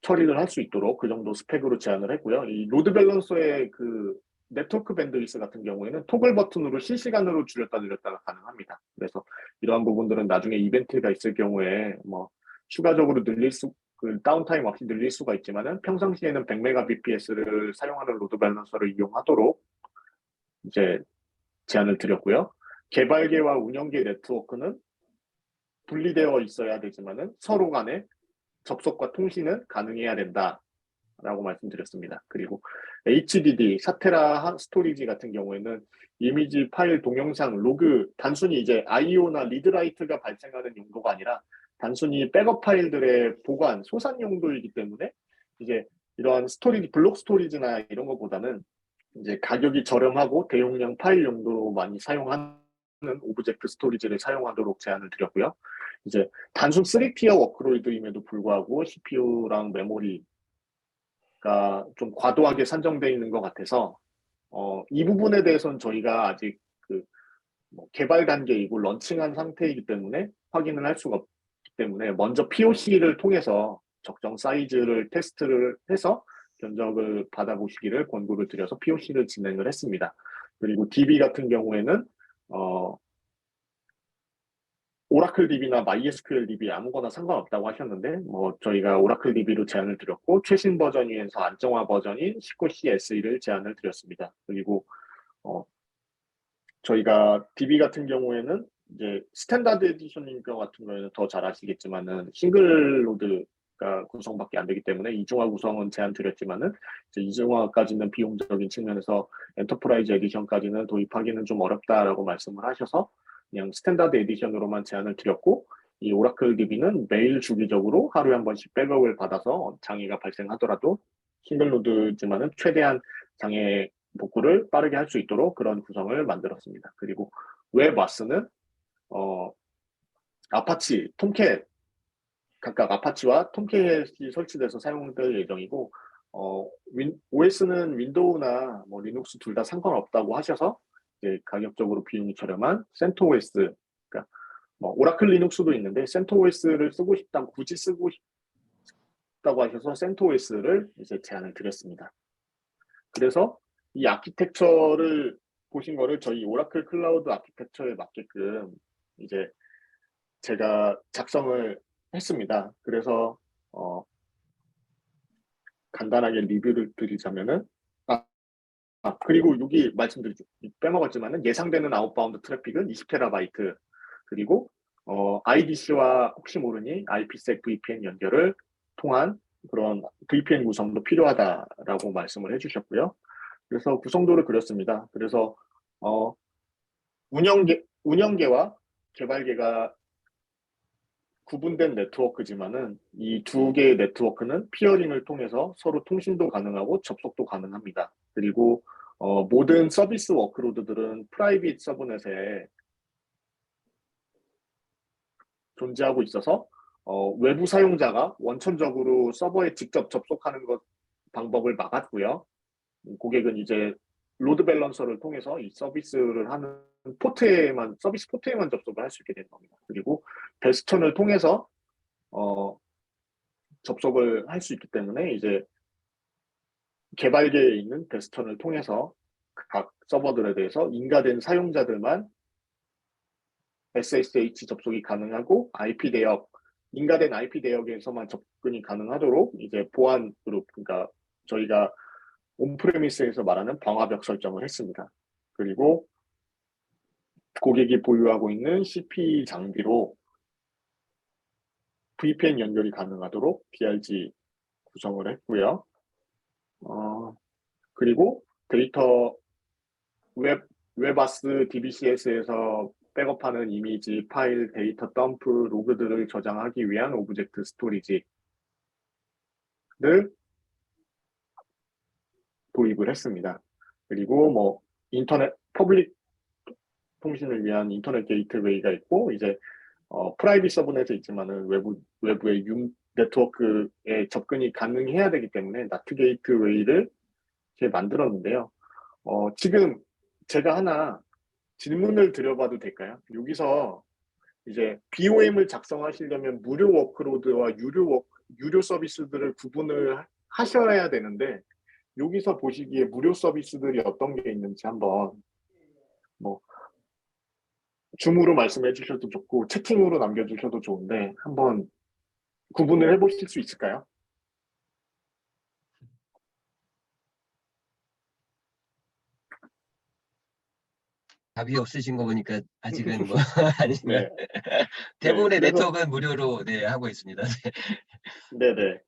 처리를 할 수 있도록 그 정도 스펙으로 제안을 했고요. 이 로드 밸런서의 그 네트워크 밴드위스 같은 경우에는 토글 버튼으로 실시간으로 줄였다 늘렸다가 가능합니다. 그래서 이러한 부분들은 나중에 이벤트가 있을 경우에 뭐 추가적으로 그 다운타임 없이 늘릴 수가 있지만은 평상시에는 100Mbps를 사용하는 로드 밸런서를 이용하도록 이제 제안을 드렸고요. 개발계와 운영계 네트워크는 분리되어 있어야 되지만은 서로 간에 접속과 통신은 가능해야 된다라고 말씀드렸습니다. 그리고 HDD, 사테라 스토리지 같은 경우에는 이미지 파일, 동영상, 로그 단순히 이제 IO나 리드라이트가 발생하는 용도가 아니라 단순히 백업 파일들의 보관, 소산 용도이기 때문에 이제 이러한 스토리지, 블록 스토리지나 이런 것보다는 이제 가격이 저렴하고 대용량 파일 용도로 많이 사용하는 오브젝트 스토리지를 사용하도록 제안을 드렸고요. 이제 단순 3티어 워크로드임에도 불구하고 CPU랑 메모리가 좀 과도하게 산정되어 있는 것 같아서 이 부분에 대해서는 저희가 아직 뭐 개발 단계이고 런칭한 상태이기 때문에 확인을 할 수가 없기 때문에 먼저 POC를 통해서 적정 사이즈를 테스트를 해서 견적을 받아보시기를 권고를 드려서 POC를 진행을 했습니다. 그리고 DB 같은 경우에는 오라클 DB나 MySQL DB 아무거나 상관없다고 하셨는데 뭐 저희가 오라클 DB로 제안을 드렸고 최신 버전이면서 안정화 버전인 19C SE를 제안을 드렸습니다. 그리고 저희가 DB 같은 경우에는 이제 스탠다드 에디션인 것 같은 경우에는 더 잘 아시겠지만은 싱글 로드가 구성밖에 안 되기 때문에 이중화 구성은 제안 드렸지만은 이제 이중화까지는 비용적인 측면에서 엔터프라이즈 에디션까지는 도입하기는 좀 어렵다라고 말씀을 하셔서 그냥 스탠다드 에디션으로만 제안을 드렸고 이 오라클 DB는 매일 주기적으로 하루에 한 번씩 백업을 받아서 장애가 발생하더라도 싱글노드지만은 최대한 장애 복구를 빠르게 할 수 있도록 그런 구성을 만들었습니다. 그리고 웹와스는 아파치, 톰캣 각각 아파치와 톰캣이 설치돼서 사용될 예정이고 OS는 윈도우나 뭐 리눅스 둘 다 상관없다고 하셔서 이제 가격적으로 비용이 저렴한 센토OS, 그러니까 뭐 오라클 리눅스도 있는데 센토OS를 쓰고 싶다, 굳이 쓰고 싶다고 하셔서 센토OS를 이제 제안을 드렸습니다. 그래서 이 아키텍처를 보신 거를 저희 오라클 클라우드 아키텍처에 맞게끔 이제 제가 작성을 했습니다. 그래서 간단하게 리뷰를 드리자면은 그리고 여기 말씀드리죠. 빼먹었지만은 예상되는 아웃바운드 트래픽은 20TB 그리고 IDC와 혹시 모르니 IPsec VPN 연결을 통한 그런 VPN 구성도 필요하다라고 말씀을 해주셨고요. 그래서 구성도를 그렸습니다. 그래서 운영계와 개발계가 구분된 네트워크지만은 이 두 개의 네트워크는 피어링을 통해서 서로 통신도 가능하고 접속도 가능합니다. 그리고 모든 서비스 워크로드들은 프라이빗 서브넷에 존재하고 있어서 외부 사용자가 원천적으로 서버에 직접 접속하는 것 방법을 막았고요. 고객은 이제 로드 밸런서를 통해서 이 서비스를 하는 서비스 포트에만 접속을 할 수 있게 되는 겁니다. 그리고 베스천을 통해서 접속을 할 수 있기 때문에 이제 개발계에 있는 베스천을 통해서 각 서버들에 대해서 인가된 사용자들만 SSH 접속이 가능하고 IP 대역, 인가된 IP 대역에서만 접근이 가능하도록 이제 보안 그룹, 그러니까 저희가 온프레미스에서 말하는 방화벽 설정을 했습니다. 그리고 고객이 보유하고 있는 CP 장비로 VPN 연결이 가능하도록 DRG 구성을 했고요. 그리고 데이터 웹아스 DBCS에서 백업하는 이미지, 파일, 데이터 덤프, 로그들을 저장하기 위한 오브젝트 스토리지를 도입을 했습니다. 그리고 뭐 인터넷 퍼블릭 통신을 위한 인터넷 게이트웨이가 있고 이제 프라이빗 서브넷에 있지만은 외부의 네트워크에 접근이 가능해야 되기 때문에 나트 게이트웨이를 이렇게 만들었는데요. 지금 제가 하나 질문을 드려봐도 될까요? 여기서 이제 BOM을 작성하시려면 무료 워크로드와 유료 서비스들을 구분을 하셔야 되는데 여기서 보시기에 무료 서비스들이 어떤 게 있는지 한번 뭐 줌으로 말씀해 주셔도 좋고 채팅으로 남겨주셔도 좋은데 한번 구분을 해보실 수 있을까요? 답이 없으신 거 보니까 아직은 뭐 아니지만 네. 대부분의 그래서 네트워크는 무료로 하고 있습니다. 네네.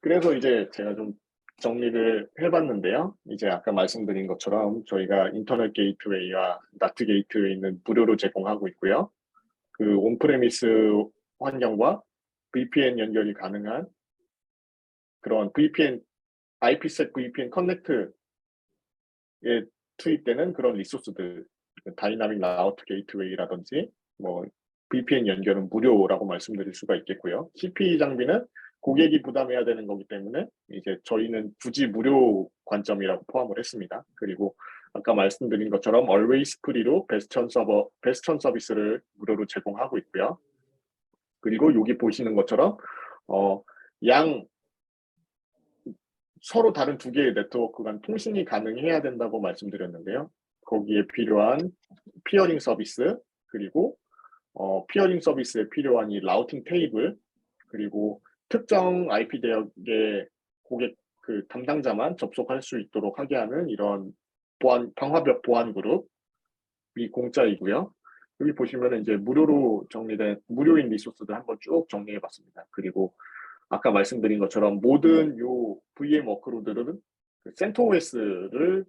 그래서 이제 제가 좀 정리를 해봤는데요. 이제 아까 말씀드린 것처럼 저희가 인터넷 게이트웨이와 나트 게이트웨이는 무료로 제공하고 있고요. 그 온프레미스 환경과 VPN 연결이 가능한 그런 IPsec VPN 커넥트에 투입되는 그런 리소스들, 다이나믹 라우트 게이트웨이라든지 뭐 VPN 연결은 무료라고 말씀드릴 수가 있겠고요. CP 장비는 고객이 부담해야 되는 거기 때문에 이제 저희는 굳이 무료 관점이라고 포함을 했습니다. 그리고 아까 말씀드린 것처럼 Always Free로 베스천 서비스를 무료로 제공하고 있고요. 그리고 여기 보시는 것처럼 서로 다른 두 개의 네트워크 간 통신이 가능해야 된다고 말씀드렸는데요. 거기에 필요한 피어링 서비스, 그리고 피어링 서비스에 필요한 이 라우팅 테이블, 그리고 특정 IP 대역의 고객 그 담당자만 접속할 수 있도록 하게 하는 이런 방화벽 보안 그룹이 공짜이고요. 여기 보시면 이제 무료로 정리된 무료인 리소스들 한번 쭉 정리해 봤습니다. 그리고 아까 말씀드린 것처럼 모든 요 VM 워크로드들은 CentOS를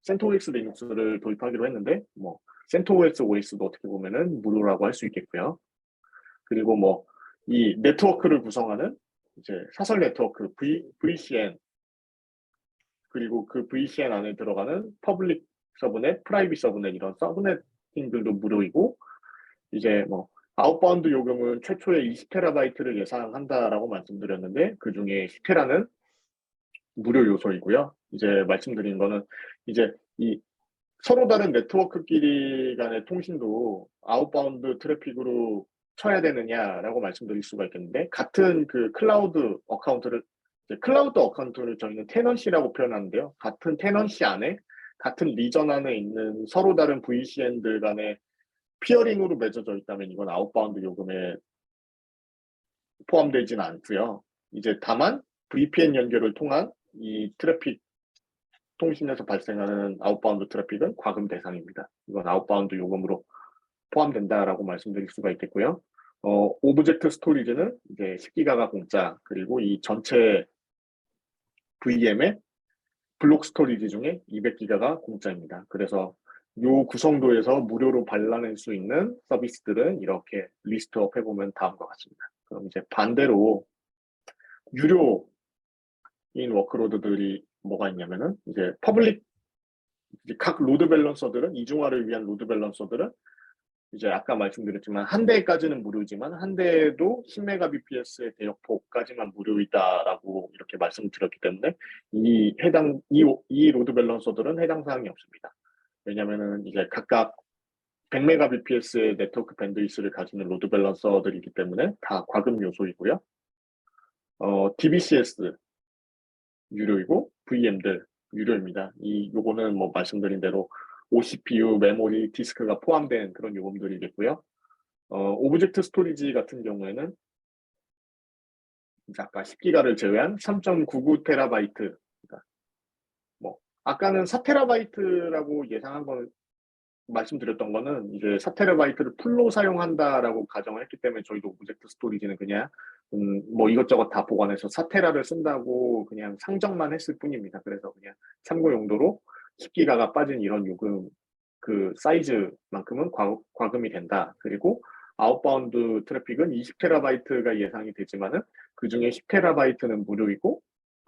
CentOS 리눅스를 도입하기로 했는데 뭐 CentOS OS도 어떻게 보면은 무료라고 할 수 있겠고요. 그리고 뭐 이 네트워크를 구성하는 이제 사설 네트워크 VCN, 그리고 그 VCN 안에 들어가는 퍼블릭 서브넷, 프라이빗 서브넷 이런 서브넷팅들도 무료이고, 이제 뭐 아웃바운드 요금은 최초에 20테라바이트를 예상한다라고 말씀드렸는데 그 중에 10테라는 무료 요소이고요. 이제 말씀드린 거는 이제 이 서로 다른 네트워크끼리 간의 통신도 아웃바운드 트래픽으로 쳐야 되느냐라고 말씀드릴 수가 있겠는데, 같은 그 클라우드 어카운트를 저희는 테넌시라고 표현하는데요. 같은 테넌시 안에, 같은 리전 안에 있는 서로 다른 VCN들 간의 피어링으로 맺어져 있다면 이건 아웃바운드 요금에 포함되지는 않고요. 이제 다만 VPN 연결을 통한 이 트래픽, 통신에서 발생하는 아웃바운드 트래픽은 과금 대상입니다. 이건 아웃바운드 요금으로 포함된다라고 말씀드릴 수가 있겠고요. 오브젝트 스토리지는 이제 10기가가 공짜, 그리고 이 전체 VM의 블록 스토리지 중에 200기가가 공짜입니다. 그래서 요 구성도에서 무료로 발라낼 수 있는 서비스들은 이렇게 리스트업 해보면 다음과 같습니다. 그럼 이제 반대로 유료인 워크로드들이 뭐가 있냐면은, 이제 퍼블릭, 각 로드 밸런서들은, 이중화를 위한 로드 밸런서들은 이제 아까 말씀드렸지만 한 대까지는 무료지만 한 대에도 10메가bps의 대역폭까지만 무료이다라고 이렇게 말씀드렸기 때문에 이 로드 밸런서들은 해당 사항이 없습니다. 왜냐면은 이제 각각 100메가bps의 네트워크 밴드위스를 가지는 로드 밸런서들이기 때문에 다 과금 요소이고요. DBCS 유료이고 VM들 유료입니다. 요거는 뭐 말씀드린 대로 OCPU, 메모리, 디스크가 포함된 그런 요금들이겠고요. 오브젝트 스토리지 같은 경우에는 이제 아까 10기가를 제외한 3.99테라바이트, 뭐 아까는 4테라바이트라고 예상한 건, 말씀드렸던 거는 이제 4테라바이트를 풀로 사용한다라고 가정을 했기 때문에 저희도 오브젝트 스토리지는 그냥 뭐 이것저것 다 보관해서 4테라를 쓴다고 그냥 상정만 했을 뿐입니다. 그래서 그냥 참고 용도로 10기가가 빠진 이런 요금, 그 사이즈만큼은 과금이 된다. 그리고 아웃바운드 트래픽은 20테라바이트가 예상이 되지만은 그 중에 10테라바이트는 무료이고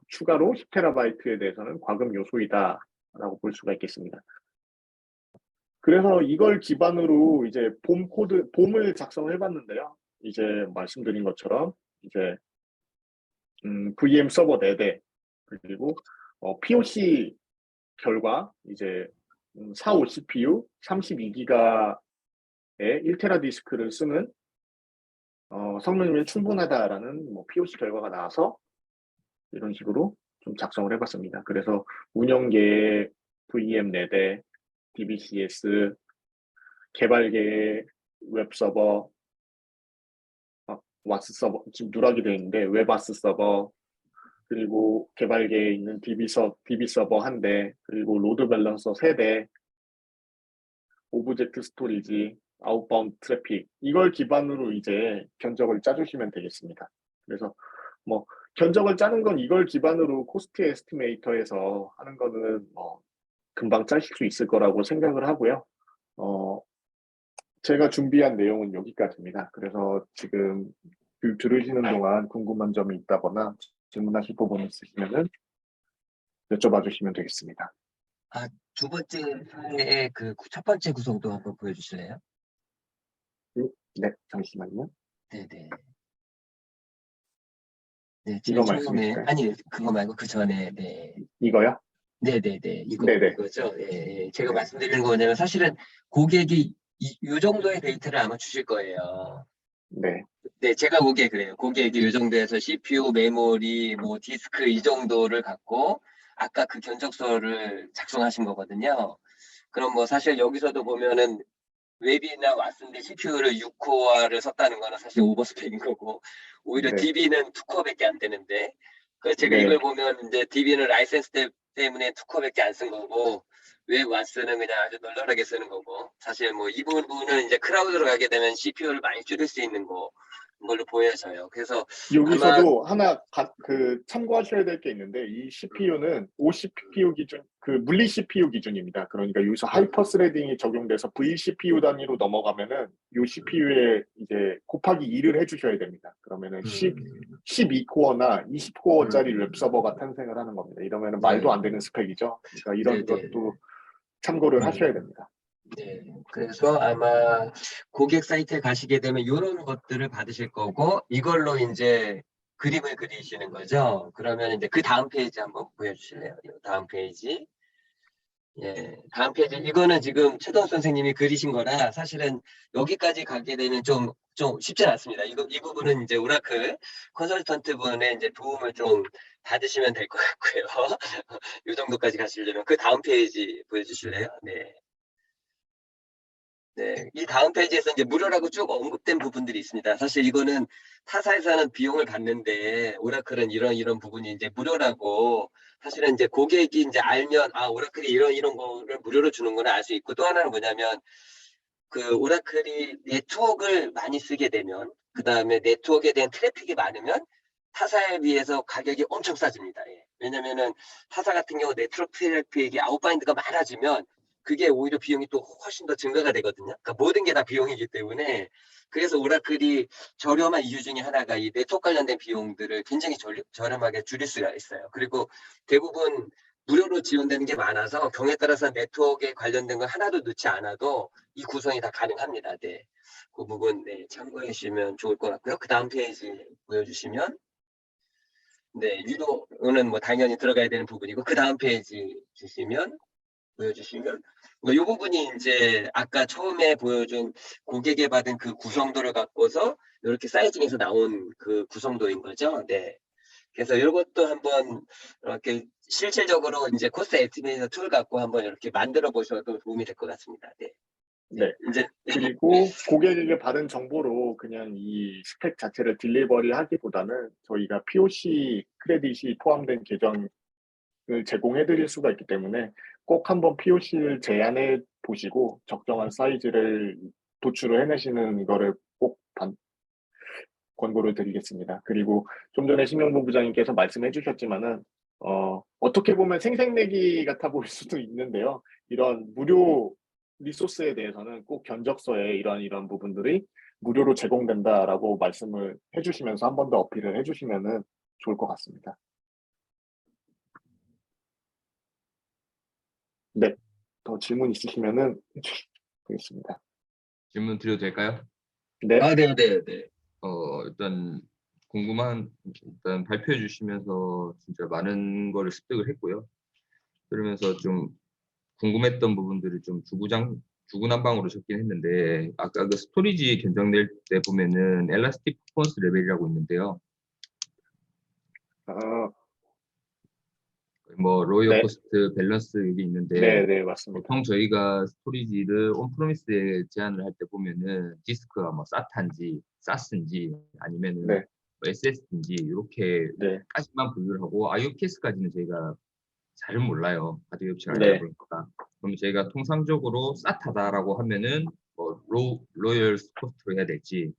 추가로 10테라바이트에 대해서는 과금 요소이다라고 볼 수가 있겠습니다. 그래서 이걸 기반으로 이제 봄을 작성을 해봤는데요. 이제 말씀드린 것처럼 이제 VM 서버 4대, 그리고 POC 결과 이제 45 CPU 32기가의 1테라 디스크를 쓰는 성능이면 충분하다라는 뭐 POC 결과가 나와서 이런 식으로 좀 작성을 해봤습니다. 그래서 운영계의 VM 4대, DBCS, 개발계의 웹서버, 와스 서버, 지금 누락이 되어 있는데 웹와스 서버, 그리고 개발계에 있는 DB 서버 1대, 그리고 로드 밸런서 3대, 오브젝트 스토리지, 아웃바운드 트래픽, 이걸 기반으로 이제 견적을 짜주시면 되겠습니다. 그래서 뭐 견적을 짜는 건 이걸 기반으로 코스트 에스티메이터에서 하는 거는 뭐 금방 짜실 수 있을 거라고 생각을 하고요. 제가 준비한 내용은 여기까지입니다. 그래서 지금 들으시는 동안 궁금한 점이 있다거나 질문하실 부분 있으시면은 여쭤봐 주시면 되겠습니다. 두 번째 사례의 그 첫 번째 구성도 한번 보여주실래요? 네, 잠시만요. 네네. 네, 이거 제일 처음에, 말씀이실까요? 아니, 그거 말고 그 전에, 네. 이거요? 네네네. 네네. 이거죠. 예, 예. 제가 네. 말씀드리는 거 뭐냐면 사실은 고객이 이 정도의 데이터를 아마 주실 거예요. 네. 네, 제가 보기에 그래요. 고객이 이 정도에서 CPU, 메모리, 뭐 디스크 이 정도를 갖고 아까 그 견적서를 작성하신 거거든요. 그럼 뭐 사실 여기서도 보면은 웹이나 왓슨데 CPU를 6코어를 썼다는 거는 사실 오버스펙인 거고, 오히려 네. DB는 2코어밖에 안 되는데, 그래서 제가 네. 이걸 보면 이제 DB는 라이센스 때문에 2코어밖에 안 쓴 거고, 웹 왓슨은 그냥 아주 널널하게 쓰는 거고, 사실 뭐 이 부분은 이제 클라우드로 가게 되면 CPU를 많이 줄일 수 있는 걸로 보여져요. 그래서 여기서도 하나 참고하셔야 될 게 있는데 이 CPU는 5CPU 기준, 그 물리 CPU 기준입니다. 그러니까 여기서 하이퍼 스레딩이 적용돼서 vCPU 단위로 넘어가면은 이 CPU에 이제 곱하기 2를 해주셔야 됩니다. 그러면은 12코어나 20코어짜리 웹서버가 탄생을 하는 겁니다. 이러면은 말도 안 되는 스펙이죠. 그러니까 이런 것도 참고를 하셔야 됩니다. 네, 그래서 아마 고객 사이트에 가시게 되면 이런 것들을 받으실 거고 이걸로 이제 그림을 그리시는 거죠. 그러면 이제 그 다음 페이지 한번 보여주실래요? 이 다음 페이지. 예, 다음 페이지. 이거는 지금 최동 선생님이 그리신 거라 사실은 여기까지 가게 되면 좀 쉽지 않습니다. 이 부분은 이제 오라클 컨설턴트 분의 이제 도움을 좀 받으시면 될 것 같고요. 이 정도까지 가시려면 그 다음 페이지 보여주실래요? 네. 네, 이 다음 페이지에서 이제 무료라고 쭉 언급된 부분들이 있습니다. 사실 이거는 타사에서는 비용을 받는데 오라클은 이런 부분이 이제 무료라고 사실은 이제 고객이 이제 알면 오라클이 이런 거를 무료로 주는구나 알 수 있고 또 하나는 뭐냐면 그 오라클이 네트워크를 많이 쓰게 되면 그 다음에 네트워크에 대한 트래픽이 많으면 타사에 비해서 가격이 엄청 싸집니다. 예. 왜냐면은 타사 같은 경우 네트워크 트래픽이 아웃바인드가 많아지면 그게 오히려 비용이 또 훨씬 더 증가가 되거든요. 그러니까 모든 게 다 비용이기 때문에 그래서 오라클이 저렴한 이유 중에 하나가 이 네트워크 관련된 비용들을 굉장히 저렴하게 줄일 수가 있어요. 그리고 대부분 무료로 지원되는 게 많아서 경우에 따라서 네트워크에 관련된 걸 하나도 넣지 않아도 이 구성이 다 가능합니다. 네. 그 부분 참고해 주시면 좋을 것 같고요. 그 다음 페이지 보여주시면 네, 유도는 뭐 당연히 들어가야 되는 부분이고 그 다음 페이지 보여주시면 이 부분이 이제 아까 처음에 보여준 고객에 받은 그 구성도를 갖고서 이렇게 사이징에서 나온 그 구성도인 거죠. 네. 그래서 이것도 한번 이렇게 실질적으로 이제 코스트 에스티메이터 툴 갖고 한번 이렇게 만들어 보셔도 도움이 될 것 같습니다. 네. 네. 이제 그리고 고객에게 받은 정보로 그냥 이 스펙 자체를 딜리버리 하기보다는 저희가 POC 크레딧이 포함된 계정을 제공해 드릴 수가 있기 때문에 꼭 한번 POC를 제안해 보시고 적정한 사이즈를 도출을 해내시는 거를 꼭 권고를 드리겠습니다. 그리고 좀 전에 심영보 부장님께서 말씀해 주셨지만은 어떻게 보면 생색내기 같아 보일 수도 있는데요. 이런 무료 리소스에 대해서는 꼭 견적서에 이런 부분들이 무료로 제공된다라고 말씀을 해주시면서 한 번 더 어필을 해주시면은 좋을 것 같습니다. 네, 더 질문 있으시면은 해주시겠습니다. 질문 드려도 될까요? 네, 네. 일단 일단 발표해 주시면서 진짜 많은 거를 습득을 했고요. 그러면서 좀 궁금했던 부분들을 좀 주구난방으로 적긴 했는데 아까 그 스토리지 견적낼 때 보면은 엘라스틱 퍼포먼스 레벨이라고 있는데요. 뭐 로이어 네. 코스트 밸런스 여기 있는데 네, 맞습니다. 보통 저희가 스토리지를 온프로미스에 제한을 할 때 보면은 디스크가 뭐 SATA인지 SAS인지 아니면은 네, 뭐 SSD인지 네, 이렇게까지만 분류를 하고 IOPS까지는 저희가 잘은 몰라요. 하드웨어 업체가 아니다 네, 보니까. 그럼 저희가 통상적으로 SATA다라고 하면은 뭐 로열 코스트로 해야 될지 네.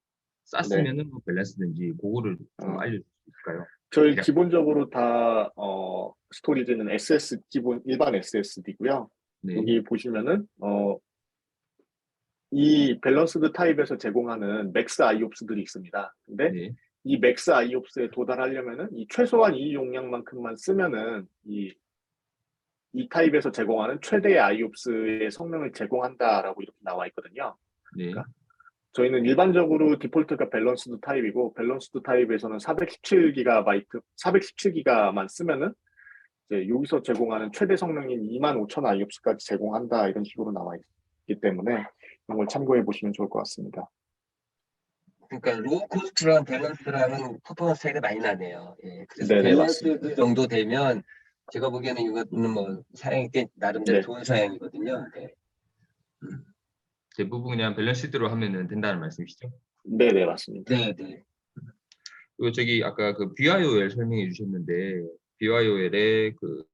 SAS면은 뭐 밸런스든지 그거를 좀 어. 알려줄 수 있을까요? 저희 대략. 기본적으로 다 스토리지는 일반 SSD고요. 네, 여기 보시면은 이 밸런스드 타입에서 제공하는 맥스 IOPS들이 있습니다. 근데 네, 이 맥스 IOPS에 도달하려면은 이 최소한 이 용량만큼만 쓰면은 이 타입에서 제공하는 최대의 IOPS의 성능을 제공한다라고 이렇게 나와 있거든요. 네, 그러니까 저희는 일반적으로 디폴트가 밸런스드 타입이고 밸런스드 타입에서는 417기가만 쓰면은 이제 여기서 제공하는 최대 성능인 25,000 IOPS까지 제공한다 이런 식으로 나와 있기 때문에 이런 걸 참고해 보시면 좋을 것 같습니다. 그러니까 로우 코스트랑 밸런스랑은 퍼포먼스 차이가 많이 나네요. 예, 그래서 네네, 밸런스 맞습니다. 그 정도 되면 제가 보기에는 이거는 뭐 사양이 꽤 나름대로 네, 좋은 사양이거든요. 네. 대부분 그냥 밸런스대로 하면은 된다는 말씀이시죠? 네네, 맞습니다. 네. 그리고 저기 아까 그 BYOL 설명해 주셨는데 BYOL의 그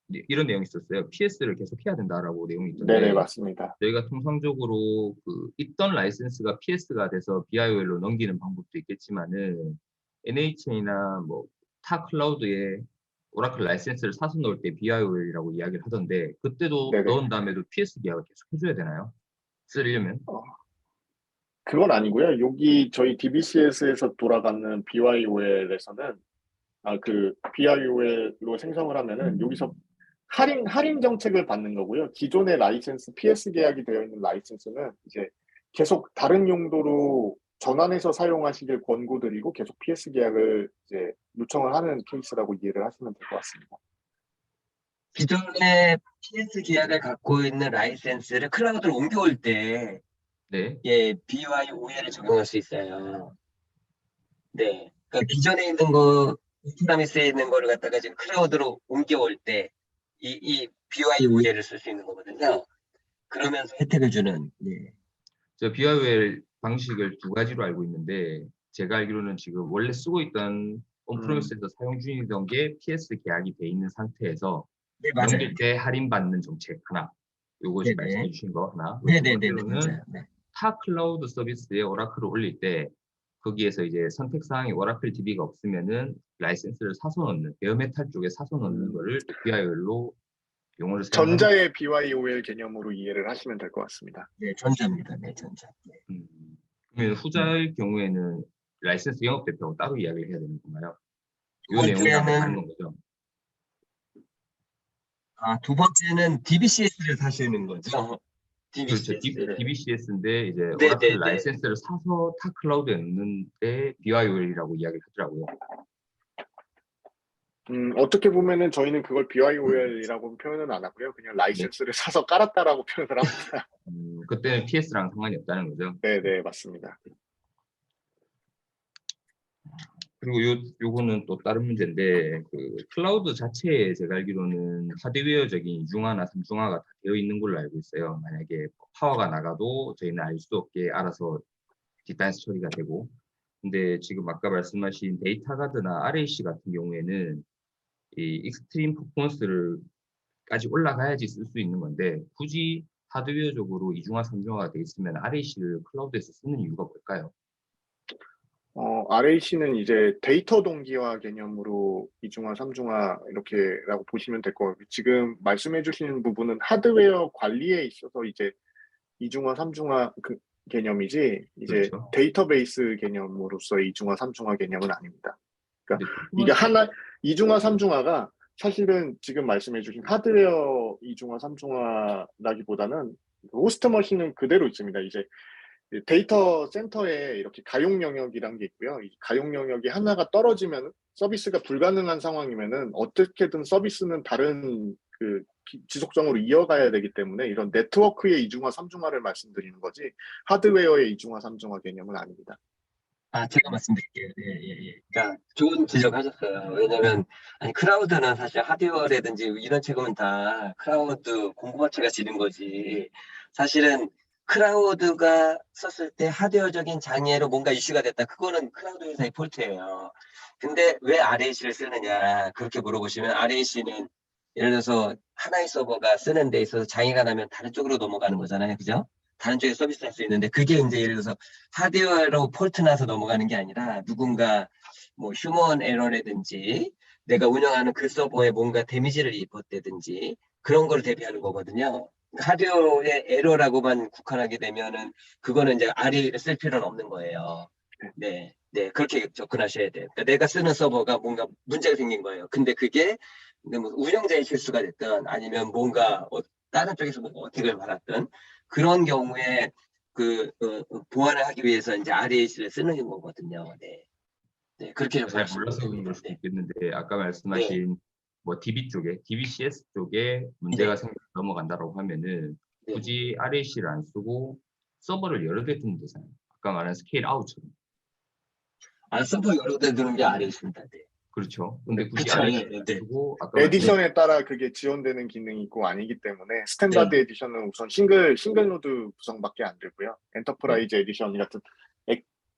이런 내용이 있었어요. PS를 계속 해야 된다라고 내용이 있던데 네네, 맞습니다. 저희가 통상적으로 그 있던 라이센스가 PS가 돼서 BIOL로 넘기는 방법도 있겠지만은 NHN이나 뭐 타 클라우드에 오라클 라이센스를 사서 넣을 때 BIOL이라고 이야기를 하던데 그때도 네네. 넣은 다음에도 PS 계약을 계속 해줘야 되나요? 쓰려면? 그건 아니고요. 여기 저희 DBCS에서 돌아가는 BYOL에서는 그 BIOL로 생성을 하면은 여기서 할인 정책을 받는 거고요. 기존의 라이센스, PS 계약이 되어 있는 라이센스는 이제 계속 다른 용도로 전환해서 사용하시길 권고드리고 계속 PS 계약을 이제 요청을 하는 케이스라고 이해를 하시면 될 것 같습니다. 기존의 PS 계약을 갖고 있는 라이센스를 클라우드로 옮겨올 때 네. 예, BYOL을 적용할 수 있어요. 네. 그러니까 기존에 있는 거, 오프라미스에 있는 거를 갖다가 지금 클라우드로 옮겨올 때, 이 BYOL을 쓸 수 있는 거거든요. 그러면서 혜택을 주는, 예. 저 BIOL 방식을 두 가지로 알고 있는데 제가 알기로는 지금 원래 쓰고 있던 온프레미스에서 사용 중이던 게 PS 계약이 돼 있는 상태에서 네, 맞아요. 넘길 때 할인받는 정책 하나, 요거 지금 네네. 말씀해 주신 거 하나, 두 네네네, 번째로는 맞아요. 네. 타 클라우드 서비스에 오라클을 올릴 때 거기에서 이제 선택 사항이 오라클 DB가 없으면은 라이센스를 사서 넣는 베어메탈 쪽에 사서 넣는 거를 BIOL로 용어를 사용하는 전자의 BYOL 개념으로 이해를 하시면 될 것 같습니다. 네, 전자입니다. 네, 전자. 네. 그러면 후자의 경우에는 라이센스 영업 대표하고 따로 이야기를 해야 되는 건가요? 두 요 내용이랑 번째는, 다른 건 거죠? 두 번째는 DBCS를 사시는 거죠. 그렇죠. DBCS를. DBCS인데 이제 네네네. 오라클 라이센스를 사서 타 클라우드에 넣는데 BIOL이라고 이야기를 하더라고요. 어떻게 보면은 저희는 그걸 BYOL이라고 표현은 안 하고요. 그냥 라이센스를 사서 깔았다라고 표현을 합니다. 그때는 PS랑 상관이 없다는 거죠. 네네, 맞습니다. 그리고 요거는 또 다른 문제인데 그 클라우드 자체에 제가 알기로는 하드웨어적인 이중화나 삼중화가 다 되어 있는 걸로 알고 있어요. 만약에 파워가 나가도 저희는 알 수도 없게 알아서 뒷단에서 처리가 되고. 근데 지금 아까 말씀하신 데이터 가드나 RAC 같은 경우에는 이 익스트림 퍼포먼스를까지 올라가야지 쓸 수 있는 건데 굳이 하드웨어적으로 이중화 삼중화가 돼 있으면 RAC를 클라우드에서 쓰는 이유가 뭘까요? RAC는 이제 데이터 동기화 개념으로 이중화, 삼중화 이렇게라고 보시면 될 것 같고요. 지금 말씀해 주시는 부분은 하드웨어 관리에 있어서 이제 이중화, 삼중화 그 개념이지 이제 그렇죠. 데이터베이스 개념으로서의 이중화, 삼중화 개념은 아닙니다. 그러니까 근데 이게 이중화, 삼중화가 사실은 지금 말씀해 주신 하드웨어 이중화, 삼중화라기보다는 호스트 머신은 그대로 있습니다. 이제 데이터 센터에 이렇게 가용 영역이란 게 있고요. 이 가용 영역이 하나가 떨어지면 서비스가 불가능한 상황이면은 어떻게든 서비스는 다른 지속적으로 이어가야 되기 때문에 이런 네트워크의 이중화, 삼중화를 말씀드리는 거지 하드웨어의 이중화, 삼중화 개념은 아닙니다. 제가 말씀드릴게요. 예, 예, 예. 그러니까 좋은 지적하셨어요. 왜냐면, 아니, 클라우드는 사실 하드웨어라든지 이런 책임은 다 클라우드 공급업체가 지는 거지. 사실은 클라우드가 썼을 때 하드웨어적인 장애로 뭔가 이슈가 됐다. 그거는 클라우드 회사의 폴트예요. 근데 왜 RAC를 쓰느냐. 그렇게 물어보시면 RAC는 예를 들어서 하나의 서버가 쓰는 데 있어서 장애가 나면 다른 쪽으로 넘어가는 거잖아요. 그죠? 다른 쪽에 서비스할 수 있는데 그게 이제 예를 들어서 하드웨어로 폴트 나서 넘어가는 게 아니라 누군가 뭐 휴먼 에러라든지 내가 운영하는 그 서버에 뭔가 데미지를 입었다든지 그런 걸 대비하는 거거든요. 하드웨어의 에러라고만 국한하게 되면은 그거는 이제 RA를 쓸 필요는 없는 거예요. 네, 네, 그렇게 접근하셔야 돼요. 그러니까 내가 쓰는 서버가 뭔가 문제가 생긴 거예요. 근데 그게 뭐 운영자의 실수가 됐든 아니면 뭔가 다른 쪽에서 뭔가 어택을 받았든 그런 경우에 보완을 하기 위해서 이제 RAC를 쓰는 거거든요. 네. 네, 그렇게 잘 접근하시면 몰라서 됩니다. 그럴 수도 네. 있겠는데 아까 말씀하신 뭐 DB 쪽에 DBCS 쪽에 문제가 네. 생겨서 넘어간다라고 하면은 네. 굳이 RAC를 안 쓰고 서버를 여러 개 두면 되잖아요. 아까 말한 스케일 아웃처럼. 서버 여러 대 두는 게 RAC입니다. 네. 그렇죠. 근데 굳이 그쵸, RAC를 네, 안 네. 쓰고 아까 말씀하신 에디션에 따라 그게 지원되는 기능이 있고 아니기 때문에 스탠다드 네. 에디션은 우선 싱글 노드 구성밖에 안 되고요. 엔터프라이즈 에디션 같은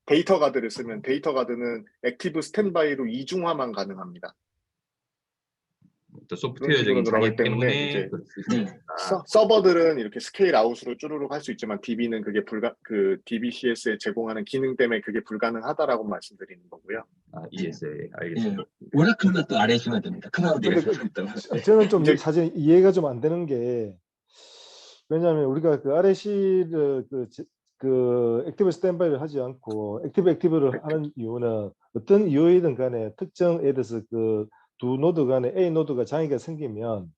데이터 가드를 쓰면 데이터 가드는 액티브 스탠바이로 이중화만 가능합니다. 또 소프트웨어적인 식으로 장애 들어가기 때문에 때문에 이제 그럴 수 있으니까. 서버들은 이렇게 스케일 아웃으로 쭈루룩 할 수 있지만 DB는 그게 DBCS에 제공하는 기능 때문에 그게 불가능하다라고 말씀드리는 거고요. ES에 예, 알겠습니다. 오라클만 또 RAC만 됩니다. 클라우드에서 근데 있다고. 저는 좀 이제- 사실 이해가 좀 안 되는 게, 왜냐하면 우리가 그 RAC를 그 액티브 스탠바이를 하지 않고 액티브를 하는 이유는 어떤 이유이든 간에 특정 예를 들어서 그 두 노드 간에 A 노드가 장애가 생기면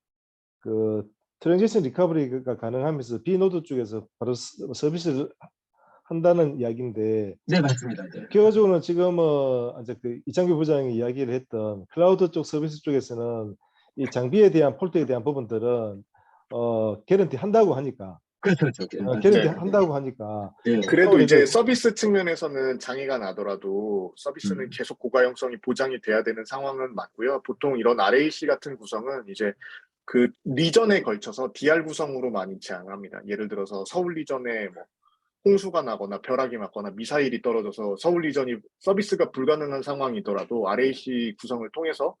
그 트랜지션 리커버리가 가능하면서 B 노드 쪽에서 바로 서비스를 한다는 이야기인데, 네, 맞습니다. 네. 결과적으로는 지금 이제 그 이창규 부장이 이야기를 했던 클라우드 쪽 서비스 쪽에서는 이 장비에 대한 폴트에 대한 부분들은 개런티 한다고 하니까 그렇죠. 개런티 네. 한다고 하니까 네. 그래도 이제 이제 서비스 측면에서는 장애가 나더라도 서비스는 계속 고가용성이 보장이 돼야 되는 상황은 맞고요. 보통 이런 RAC 같은 구성은 이제 그 리전에 걸쳐서 DR 구성으로 많이 제한합니다. 예를 들어서 서울 리전에 뭐 홍수가 나거나 벼락이 맞거나 미사일이 떨어져서 서울 리전이 서비스가 불가능한 상황이더라도 RAC 구성을 통해서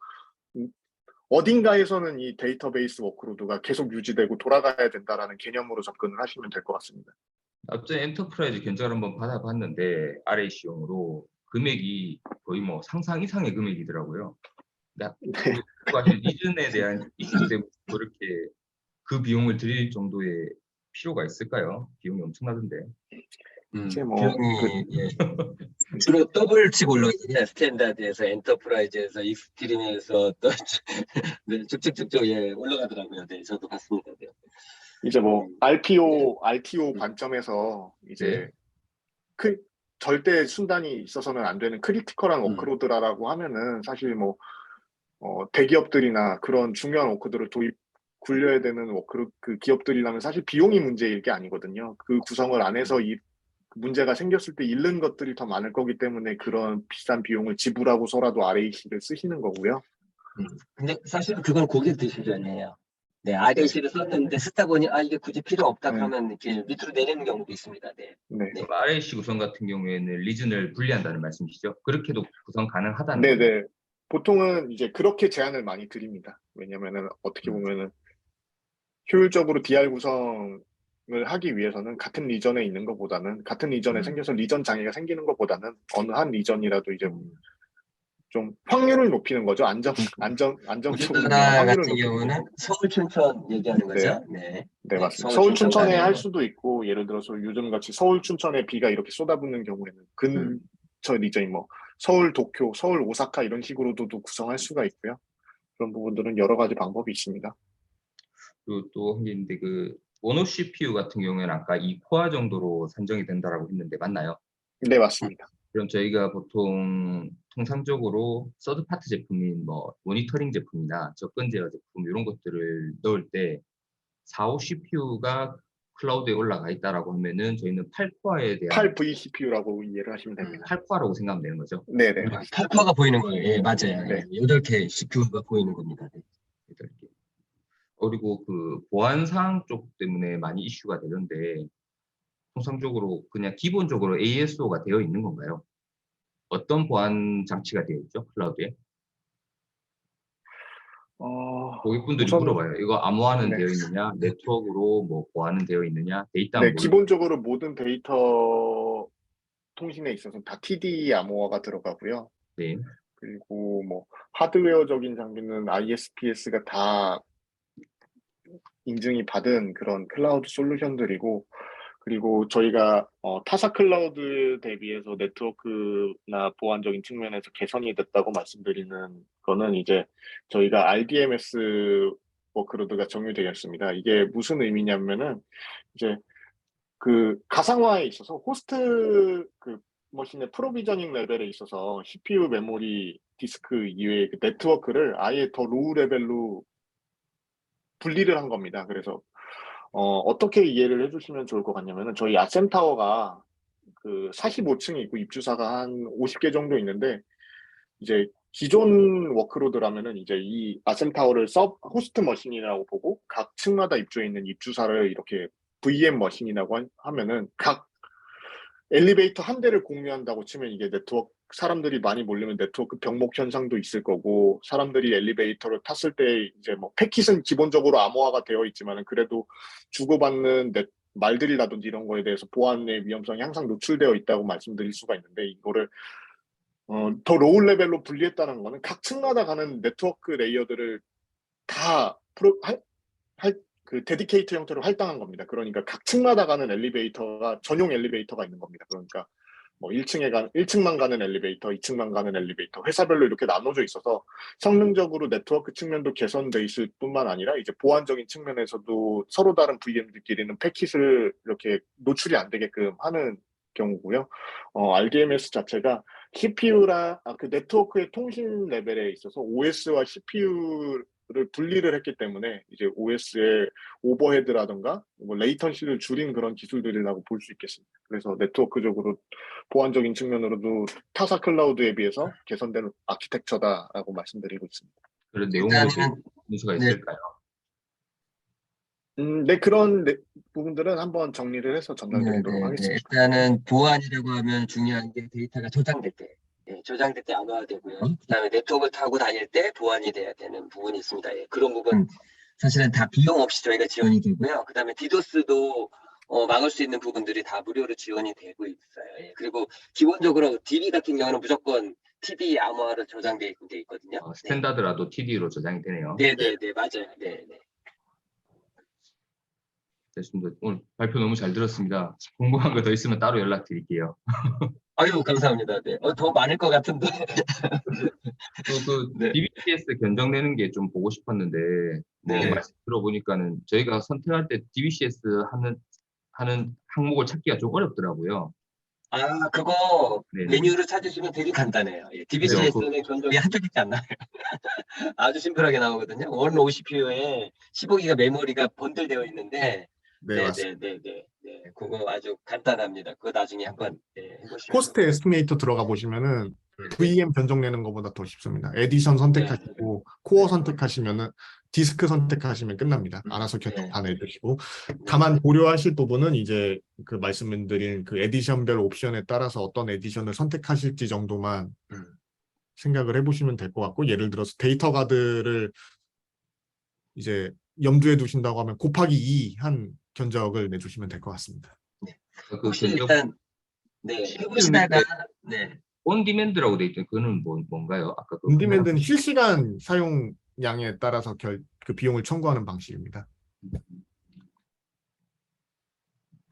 어딘가에서는 이 데이터베이스 워크로드가 계속 유지되고 돌아가야 된다라는 개념으로 접근을 하시면 될 것 같습니다. 앞전 엔터프라이즈 견적을 한번 받아봤는데 RAC용으로 금액이 거의 뭐 상상 이상의 금액이더라고요. 사실 리즌에 대한 이슈 때문에 그렇게 그 비용을 들일 정도의 필요가 있을까요? 비용이 엄청나던데. 이제 뭐 비용이 예. 주로 더블 치고 올라가잖아요. 스탠다드에서 엔터프라이즈에서 익스트림에서 또 네, 쭉쭉쭉쭉 예, 올라가더라고요. 네, 저도 봤습니다. 네. 이제 뭐 RTO 관점에서 이제 절대 순단이 있어서는 안 되는 크리티컬한 워크로드라고 하면은 사실 뭐 대기업들이나 그런 중요한 워크들을 굴려야 되는 그 기업들이라면 사실 비용이 문제일 게 아니거든요. 그 구성을 안 해서 문제가 생겼을 때 잃는 것들이 더 많을 거기 때문에 그런 비싼 비용을 지불하고서라도 RAC를 쓰시는 거고요. 근데 사실은 그건 고객 디시전이에요. 네, RAC를 썼는데 쓰다 보니 이게 굳이 필요 없다 네. 그러면 이렇게 밑으로 내리는 경우도 있습니다. 네. 네. 네. 그럼 RAC 구성 같은 경우에는 리즌을 분리한다는 말씀이시죠? 그렇게도 구성 가능하다는 거예요? 네네. 보통은 이제 그렇게 제안을 많이 드립니다. 왜냐면은 어떻게 보면은 효율적으로 DR 구성을 하기 위해서는 같은 리전에 있는 것보다는 같은 리전에 생겨서 리전 장애가 생기는 것보다는 어느 한 리전이라도 이제 좀 확률을 높이는 거죠. 안정적으로 우리나라 확률을 같은 높이는 경우는 거고. 서울 춘천 얘기하는 네. 거죠. 네. 네, 맞습니다. 서울 서울 춘천에 춘천 할 가네요. 수도 있고, 예를 들어서 요즘같이 서울 춘천에 비가 이렇게 쏟아붓는 경우에는 근처 리전이 뭐 서울 도쿄, 서울 오사카 이런 식으로도 구성할 수가 있고요. 그런 부분들은 여러 가지 방법이 있습니다. 그리고 또 한 게 있는데 그 모노 CPU 같은 경우에는 아까 2코어 정도로 산정이 된다라고 했는데 맞나요? 네, 맞습니다. 그럼 저희가 보통 통상적으로 서드 파트 제품인 뭐 모니터링 제품이나 접근 제어 제품 이런 것들을 넣을 때 4, 5 CPU가 클라우드에 올라가 있다라고 하면은 저희는 8코어에 대한 8V CPU라고 이해를 하시면 됩니다. 8코어라고 생각하면 되는 거죠. 네네. 탈코가 보이는 거예요. 예, 맞아요. 네. 8개 CPU가 보이는 겁니다. 네. 이렇게. 그리고 그 보안 사항 쪽 때문에 많이 이슈가 되는데 통상적으로 그냥 기본적으로 ASO가 되어 있는 건가요? 어떤 보안 장치가 되어 있죠? 클라우드에? 고객분들이 우선 물어봐요. 이거 암호화는 네. 되어 있느냐? 네트워크로 뭐 보안은 되어 있느냐? 데이터는 네, 기본적으로 모든 데이터 통신에 있어서 다 TD 암호화가 들어가고요. 네. 그리고 뭐 하드웨어적인 장비는 ISPS가 다 인증이 받은 그런 클라우드 솔루션들이고, 그리고 저희가 타사 클라우드 대비해서 네트워크나 보안적인 측면에서 개선이 됐다고 말씀드리는 거는 이제 저희가 RDMS 워크로드가 정유되었습니다. 이게 무슨 의미냐면은 이제 그 가상화에 있어서 호스트 그 머신의 프로비저닝 레벨에 있어서 CPU, 메모리, 디스크 이외의 그 네트워크를 아예 더 로우 레벨로 분리를 한 겁니다. 그래서 어떻게 이해를 해주시면 좋을 것 같냐면은 저희 아셈타워가 그 45층이 있고 입주사가 한 50개 정도 있는데 이제 기존 워크로드라면은 이제 이 아셈타워를 호스트 머신이라고 보고 각 층마다 입주해 있는 입주사를 이렇게 VM 머신이라고 하면은 각 엘리베이터 한 대를 공유한다고 치면 이게 사람들이 많이 몰리면 네트워크 병목 현상도 있을 거고, 사람들이 엘리베이터를 탔을 때 이제 뭐 패킷은 기본적으로 암호화가 되어 있지만은 그래도 주고받는 말들이라든지 이런 거에 대해서 보안의 위험성이 항상 노출되어 있다고 말씀드릴 수가 있는데, 이거를 더 로우 레벨로 분리했다는 거는 각 층마다 가는 네트워크 레이어들을 다 그 데디케이트 형태로 할당한 겁니다. 그러니까 각 층마다 가는 엘리베이터가 전용 엘리베이터가 있는 겁니다. 그러니까 뭐 1층만 가는 엘리베이터, 2층만 가는 엘리베이터, 회사별로 이렇게 나눠져 있어서 성능적으로 네트워크 측면도 개선돼 있을 뿐만 아니라 이제 보안적인 측면에서도 서로 다른 VM들끼리는 패킷을 이렇게 노출이 안 되게끔 하는 경우고요. RDMS 자체가 CPU랑 그 네트워크의 통신 레벨에 있어서 OS와 CPU를 분리를 했기 때문에 이제 OS의 오버헤드라든가 뭐 레이턴시를 줄인 그런 기술들이라고 볼 수 있겠습니다. 그래서 네트워크적으로 보안적인 측면으로도 타사 클라우드에 비해서 개선된 아키텍처다라고 말씀드리고 있습니다. 그런 내용으로 일단은 문서가 네. 있을까요? 네, 그런 부분들은 한번 정리를 해서 전달드리도록 하겠습니다. 일단은 보안이라고 하면 중요한 게 데이터가 저장될 때, 저장될 때 암호화되고요. 그다음에 네트워크를 타고 다닐 때 보안이 돼야 되는 부분이 있습니다. 그런 부분 사실은 다 비용 없이 저희가 지원이 되고요. 그다음에 디도스도 막을 수 있는 부분들이 다 무료로 지원이 되고 있어요. 그리고 기본적으로 DB 같은 경우는 무조건 TD 암호화로 저장돼 있거든요. 스탠다드라도 TD로 저장이 되네요. 네, 맞아요. 네. 됐습니다. 오늘 발표 너무 잘 들었습니다. 궁금한 거 더 있으면 따로 연락드릴게요. 아유, 감사합니다. 네. 더 많을 것 같은데. 네. DBCS 견적내는 게 좀 보고 싶었는데 네. 말씀 들어보니까는 저희가 선택할 때 DBCS 하는 항목을 찾기가 좀 어렵더라고요. 그거 네네. 메뉴를 찾으시면 되게 간단해요. DBCS는 견적이 한두 개밖에 안 나와요. 아주 심플하게 나오거든요. 원 OCPU에 15기가 메모리가 번들되어 있는데, 네, 맞습니다. 그거 아주 간단합니다. 그거 나중에 한번 해보시면. 코스트 에스티메이터 들어가 보시면은 VM 견적 내는 것보다 더 쉽습니다. 에디션 선택하시고 코어 선택하시면은 디스크 선택하시면 끝납니다. 알아서 견적 다 내주시고, 다만 고려하실 부분은 이제 그 말씀드린 그 에디션별 옵션에 따라서 어떤 에디션을 선택하실지 정도만 생각을 해보시면 될 것 같고, 예를 들어서 데이터 가드를 이제 염두에 두신다고 하면 곱하기 2 한 견적을 내주시면 될 것 같습니다. 혹시 일단 해보시다가 온디맨드라고 돼 있던 그거는 뭔가요? 아까 그 온디맨드는 실시간 사용량에 따라서 그 비용을 청구하는 방식입니다.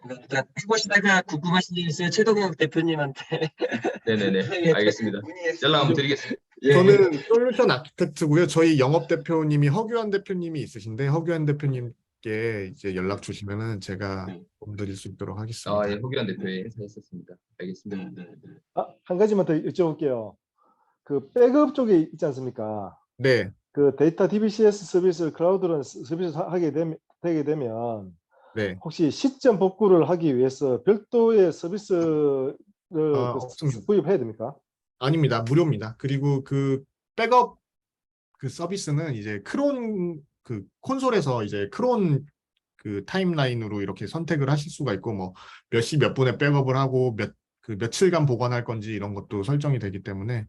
일단 해보시다가 궁금하신 점 있으면 최동영 대표님한테 네네네, 알겠습니다. 연락 한번 드리겠습니다. 저는 솔루션 아키텍트고요. 저희 영업 대표님이 허규환 대표님이 있으신데, 허규환 대표님께 이제 연락 주시면은 제가 도움드릴 수 있도록 하겠습니다. 허규환 대표의 인사했었습니다. 알겠습니다. 한 가지만 더 여쭤볼게요. 그 백업 쪽에 있지 않습니까? 네, 그 데이터 DBCS 서비스를 클라우드로 서비스 되게 되면 네. 혹시 시점 복구를 하기 위해서 별도의 서비스를 없습니다. 구입해야 됩니까? 아닙니다. 무료입니다. 그리고 그 백업 그 서비스는 이제 크론 그 콘솔에서 이제 크론 그 타임라인으로 이렇게 선택을 하실 수가 있고, 뭐 몇 시 몇 분에 백업을 하고 며칠간 보관할 건지 이런 것도 설정이 되기 때문에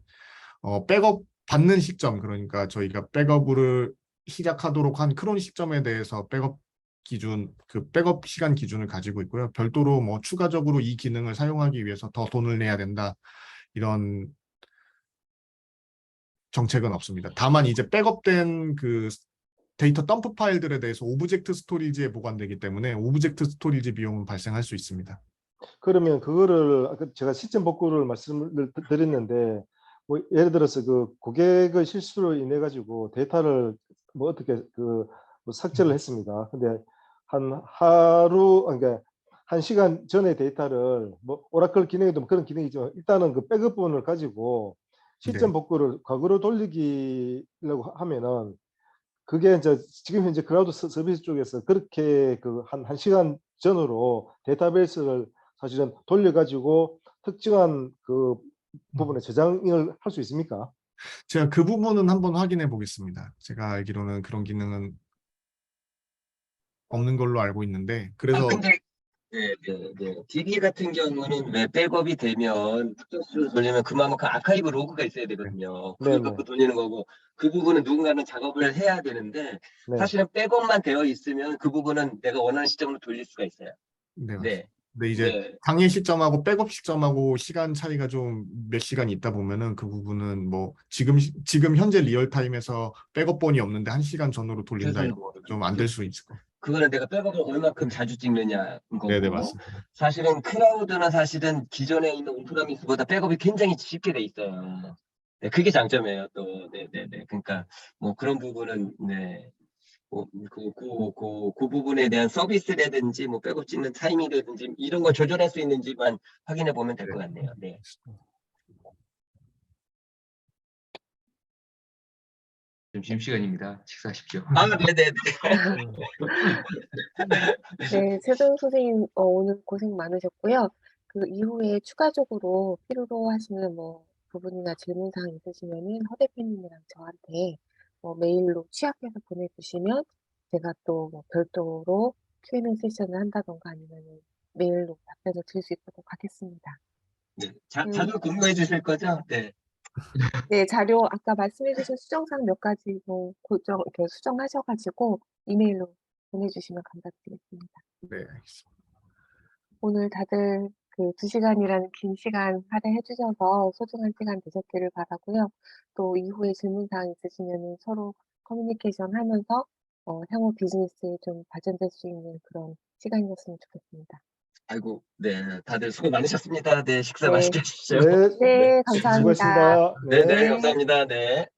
백업 받는 시점, 그러니까 저희가 백업을 시작하도록 한 크론 시점에 대해서 백업 시간 기준을 가지고 있고요. 별도로 뭐 추가적으로 이 기능을 사용하기 위해서 더 돈을 내야 된다, 이런 정책은 없습니다. 다만 이제 백업된 그 데이터 덤프 파일들에 대해서 오브젝트 스토리지에 보관되기 때문에 오브젝트 스토리지 비용은 발생할 수 있습니다. 그러면 그거를 아까 제가 시점 복구를 말씀을 드렸는데, 뭐 예를 들어서 그 고객의 실수로 인해 가지고 데이터를 뭐 어떻게 뭐 삭제를 했습니다. 근데 한 하루, 그러니까 1시간 전에 데이터를 뭐 오라클 기능에도 뭐 그런 기능이죠. 일단은 그 백업 부분을 가지고 시점 복구를 과거로 돌리기라고 하면은, 그게 이제 지금 현재 클라우드 서비스 쪽에서 그렇게 그 한 시간 전으로 데이터베이스를 사실은 돌려가지고 특정한 그 부분에 저장을 할 수 있습니까? 제가 그 부분은 한번 확인해 보겠습니다. 제가 알기로는 그런 기능은 없는 걸로 알고 있는데, 그래서 근데 네, 네, 네. DB 같은 경우는 왜 백업이 되면 특정 수준을 돌리면 그만큼 아카이브 로그가 있어야 되거든요. 그걸 네네. 갖고 돌리는 거고 그 부분은 누군가는 작업을 해야 되는데 네. 사실은 백업만 되어 있으면 그 부분은 내가 원하는 시점으로 돌릴 수가 있어요. 네, 맞습니다. 네, 근데 이제 네, 당일 시점하고 백업 시점하고 시간 차이가 좀 몇 시간이 있다 보면은 그 부분은 뭐 지금 현재 리얼타임에서 백업본이 없는데 1시간 전으로 돌린다 그래서 이런 거는 좀 안 될 수 있을 거. 그거는 내가 백업을 얼마큼 자주 찍느냐인 네, 네, 거고 맞습니다. 사실은 클라우드는 사실은 기존에 있는 온프라미스보다 백업이 굉장히 쉽게 돼 있어요. 네, 그게 장점이에요. 또, 네, 네, 네. 그러니까 뭐 그런 부분은 네. 그 부분에 대한 서비스라든지 뭐 백업 찍는 타이밍이라든지 이런 걸 조절할 수 있는지만 확인해 보면 될 것 같네요. 네. 점심시간입니다. 식사하십시오. 아, 네네네. 네, 최도영 선생님 오늘 고생 많으셨고요. 그 이후에 추가적으로 필요로 하시는 뭐 부분이나 질문사항 있으시면은 허 대표님이랑 저한테 메일로 취합해서 보내주시면 제가 또 뭐 별도로 Q&A 세션을 한다던가 아니면 메일로 답변을 드릴 수 있도록 하겠습니다. 네. 자주 공유해 주실 거죠? 네. 네, 자료 아까 말씀해주신 수정사항 몇 가지 뭐 이렇게 수정하셔가지고 이메일로 보내주시면 감사드리겠습니다. 네, 알겠습니다. 오늘 다들 그 2시간이라는 긴 시간 할애해 주셔서 소중한 시간 되셨기를 바라고요. 또 이후에 질문사항 있으시면 서로 커뮤니케이션 하면서 향후 비즈니스에 좀 발전될 수 있는 그런 시간이었으면 좋겠습니다. 아이고, 네. 다들 수고 많으셨습니다. 네. 식사 네. 맛있게 하십시오. 네. 네, 감사합니다. 수고하셨습니다. 네, 네. 네. 감사합니다. 네.